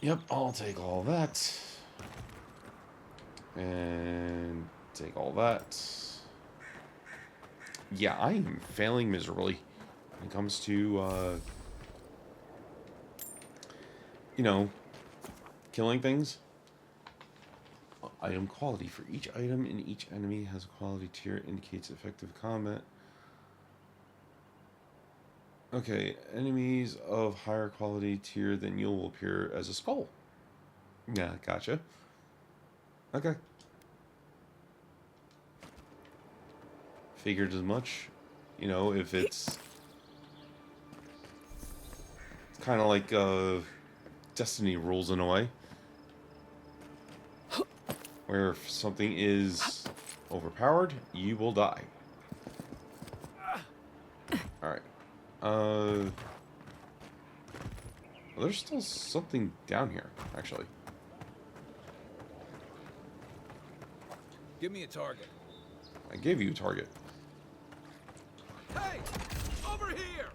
Yep, I'll take all that. And take all that. Yeah, I am failing miserably when it comes to, you know, killing things. Item quality. For each item in each enemy has a quality tier, indicates effective combat. Okay, enemies of higher quality tier than you will appear as a skull. Yeah, gotcha. Okay. Figured as much. You know, if it's kind of like Destiny rules in a way. Where if something is overpowered, you will die. Alright. There's still something down here, actually. Give me a target. I gave you a target. Hey! Over here!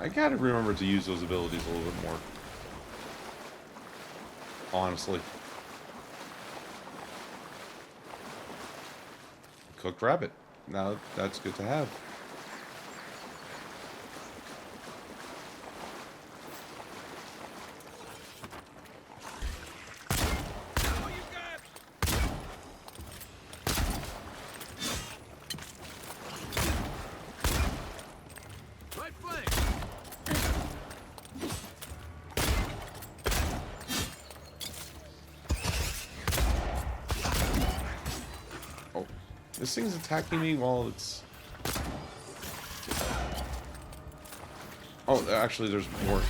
I gotta remember to use those abilities a little bit more. Honestly. Cooked rabbit. Now that's good to have. Right flank! Oh, this thing's attacking me while it's... Oh, actually there's more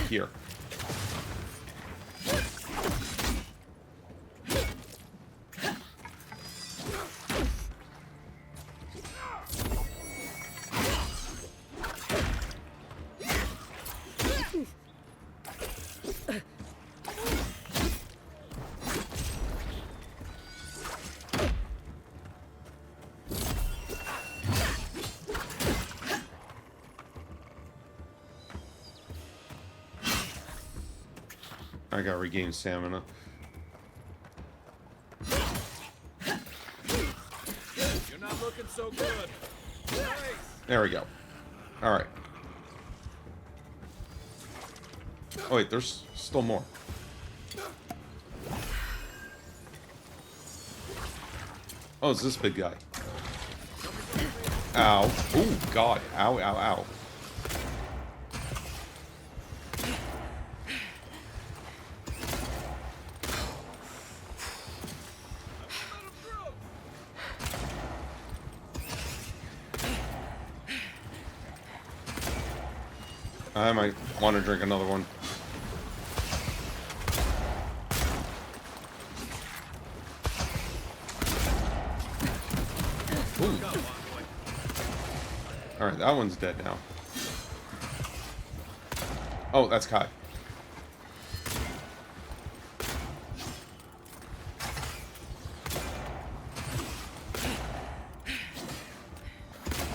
here. I gotta regain stamina. You're not looking so good. Nice. There we go. Alright. Oh wait, there's still more. Oh, it's this big guy. Ow. Oh, God. Ow, ow, ow. I might want to drink another one. Alright, that one's dead now. Oh, that's Kai.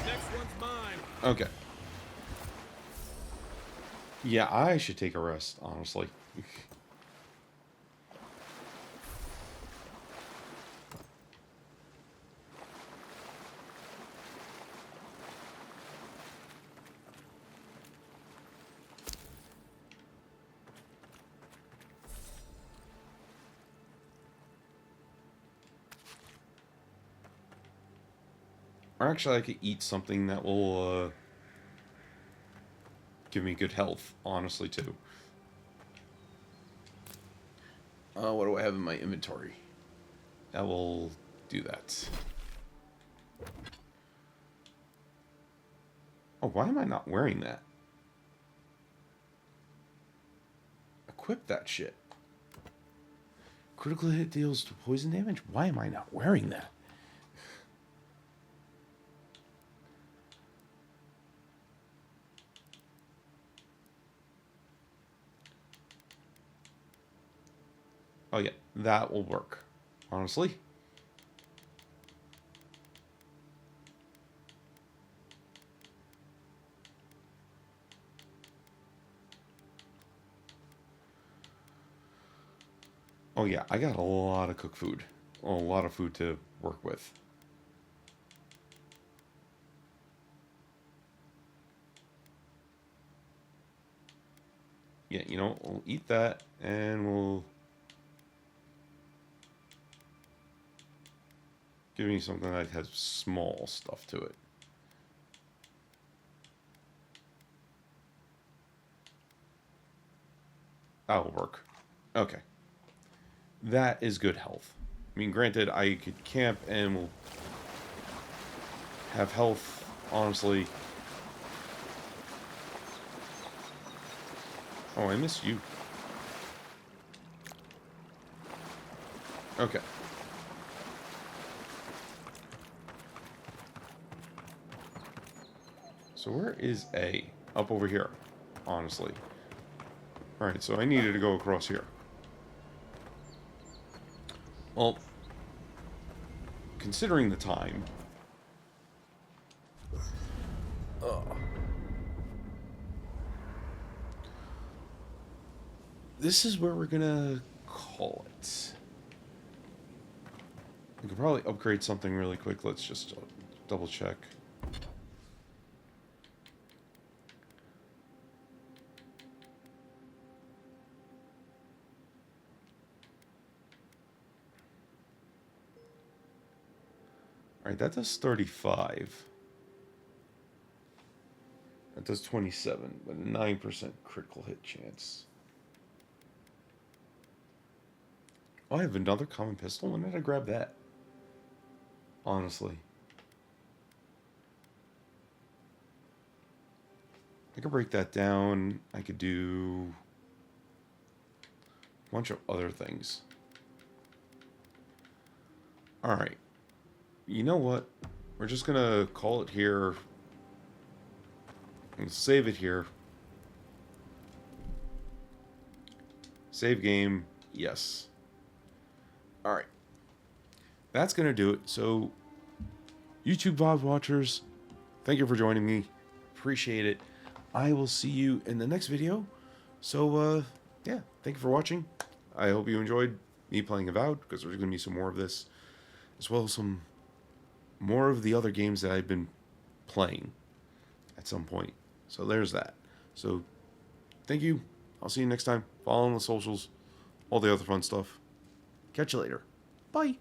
Next one's mine. Okay. Yeah, I should take a rest, honestly. Or actually, I could eat something that will, give me good health, honestly, too. What do I have in my inventory? I will do that. Oh, why am I not wearing that? Equip that shit. Critical hit deals to poison damage? Why am I not wearing that? Oh yeah, that will work. Honestly. Oh yeah, I got a lot of cooked food. A lot of food to work with. Yeah, you know, we'll eat that and we'll give me something that has small stuff to it. That'll work. Okay. That is good health. I mean, granted, I could camp and we'll have health, honestly. Oh, I missed you. Okay. So where is A? Up over here, honestly. Alright, so I needed to go across here. Well, considering the time... this is where we're gonna call it. We could probably upgrade something really quick. Let's just double check. Alright, that does 35. That does 27, but a 9% critical hit chance. Oh, I have another common pistol? When did I grab that? Honestly. I could break that down. I could do a bunch of other things. Alright. You know what? We're just gonna call it here. And save it here. Save game. Yes. Alright. That's going to do it. So, YouTube VOD watchers, thank you for joining me. Appreciate it. I will see you in the next video. So, yeah. Thank you for watching. I hope you enjoyed me playing Avowed, because there's going to be some more of this. As well as some more of the other games that I've been playing at some point. So, there's that. So, thank you. I'll see you next time. Follow on the socials. All the other fun stuff. Catch you later. Bye.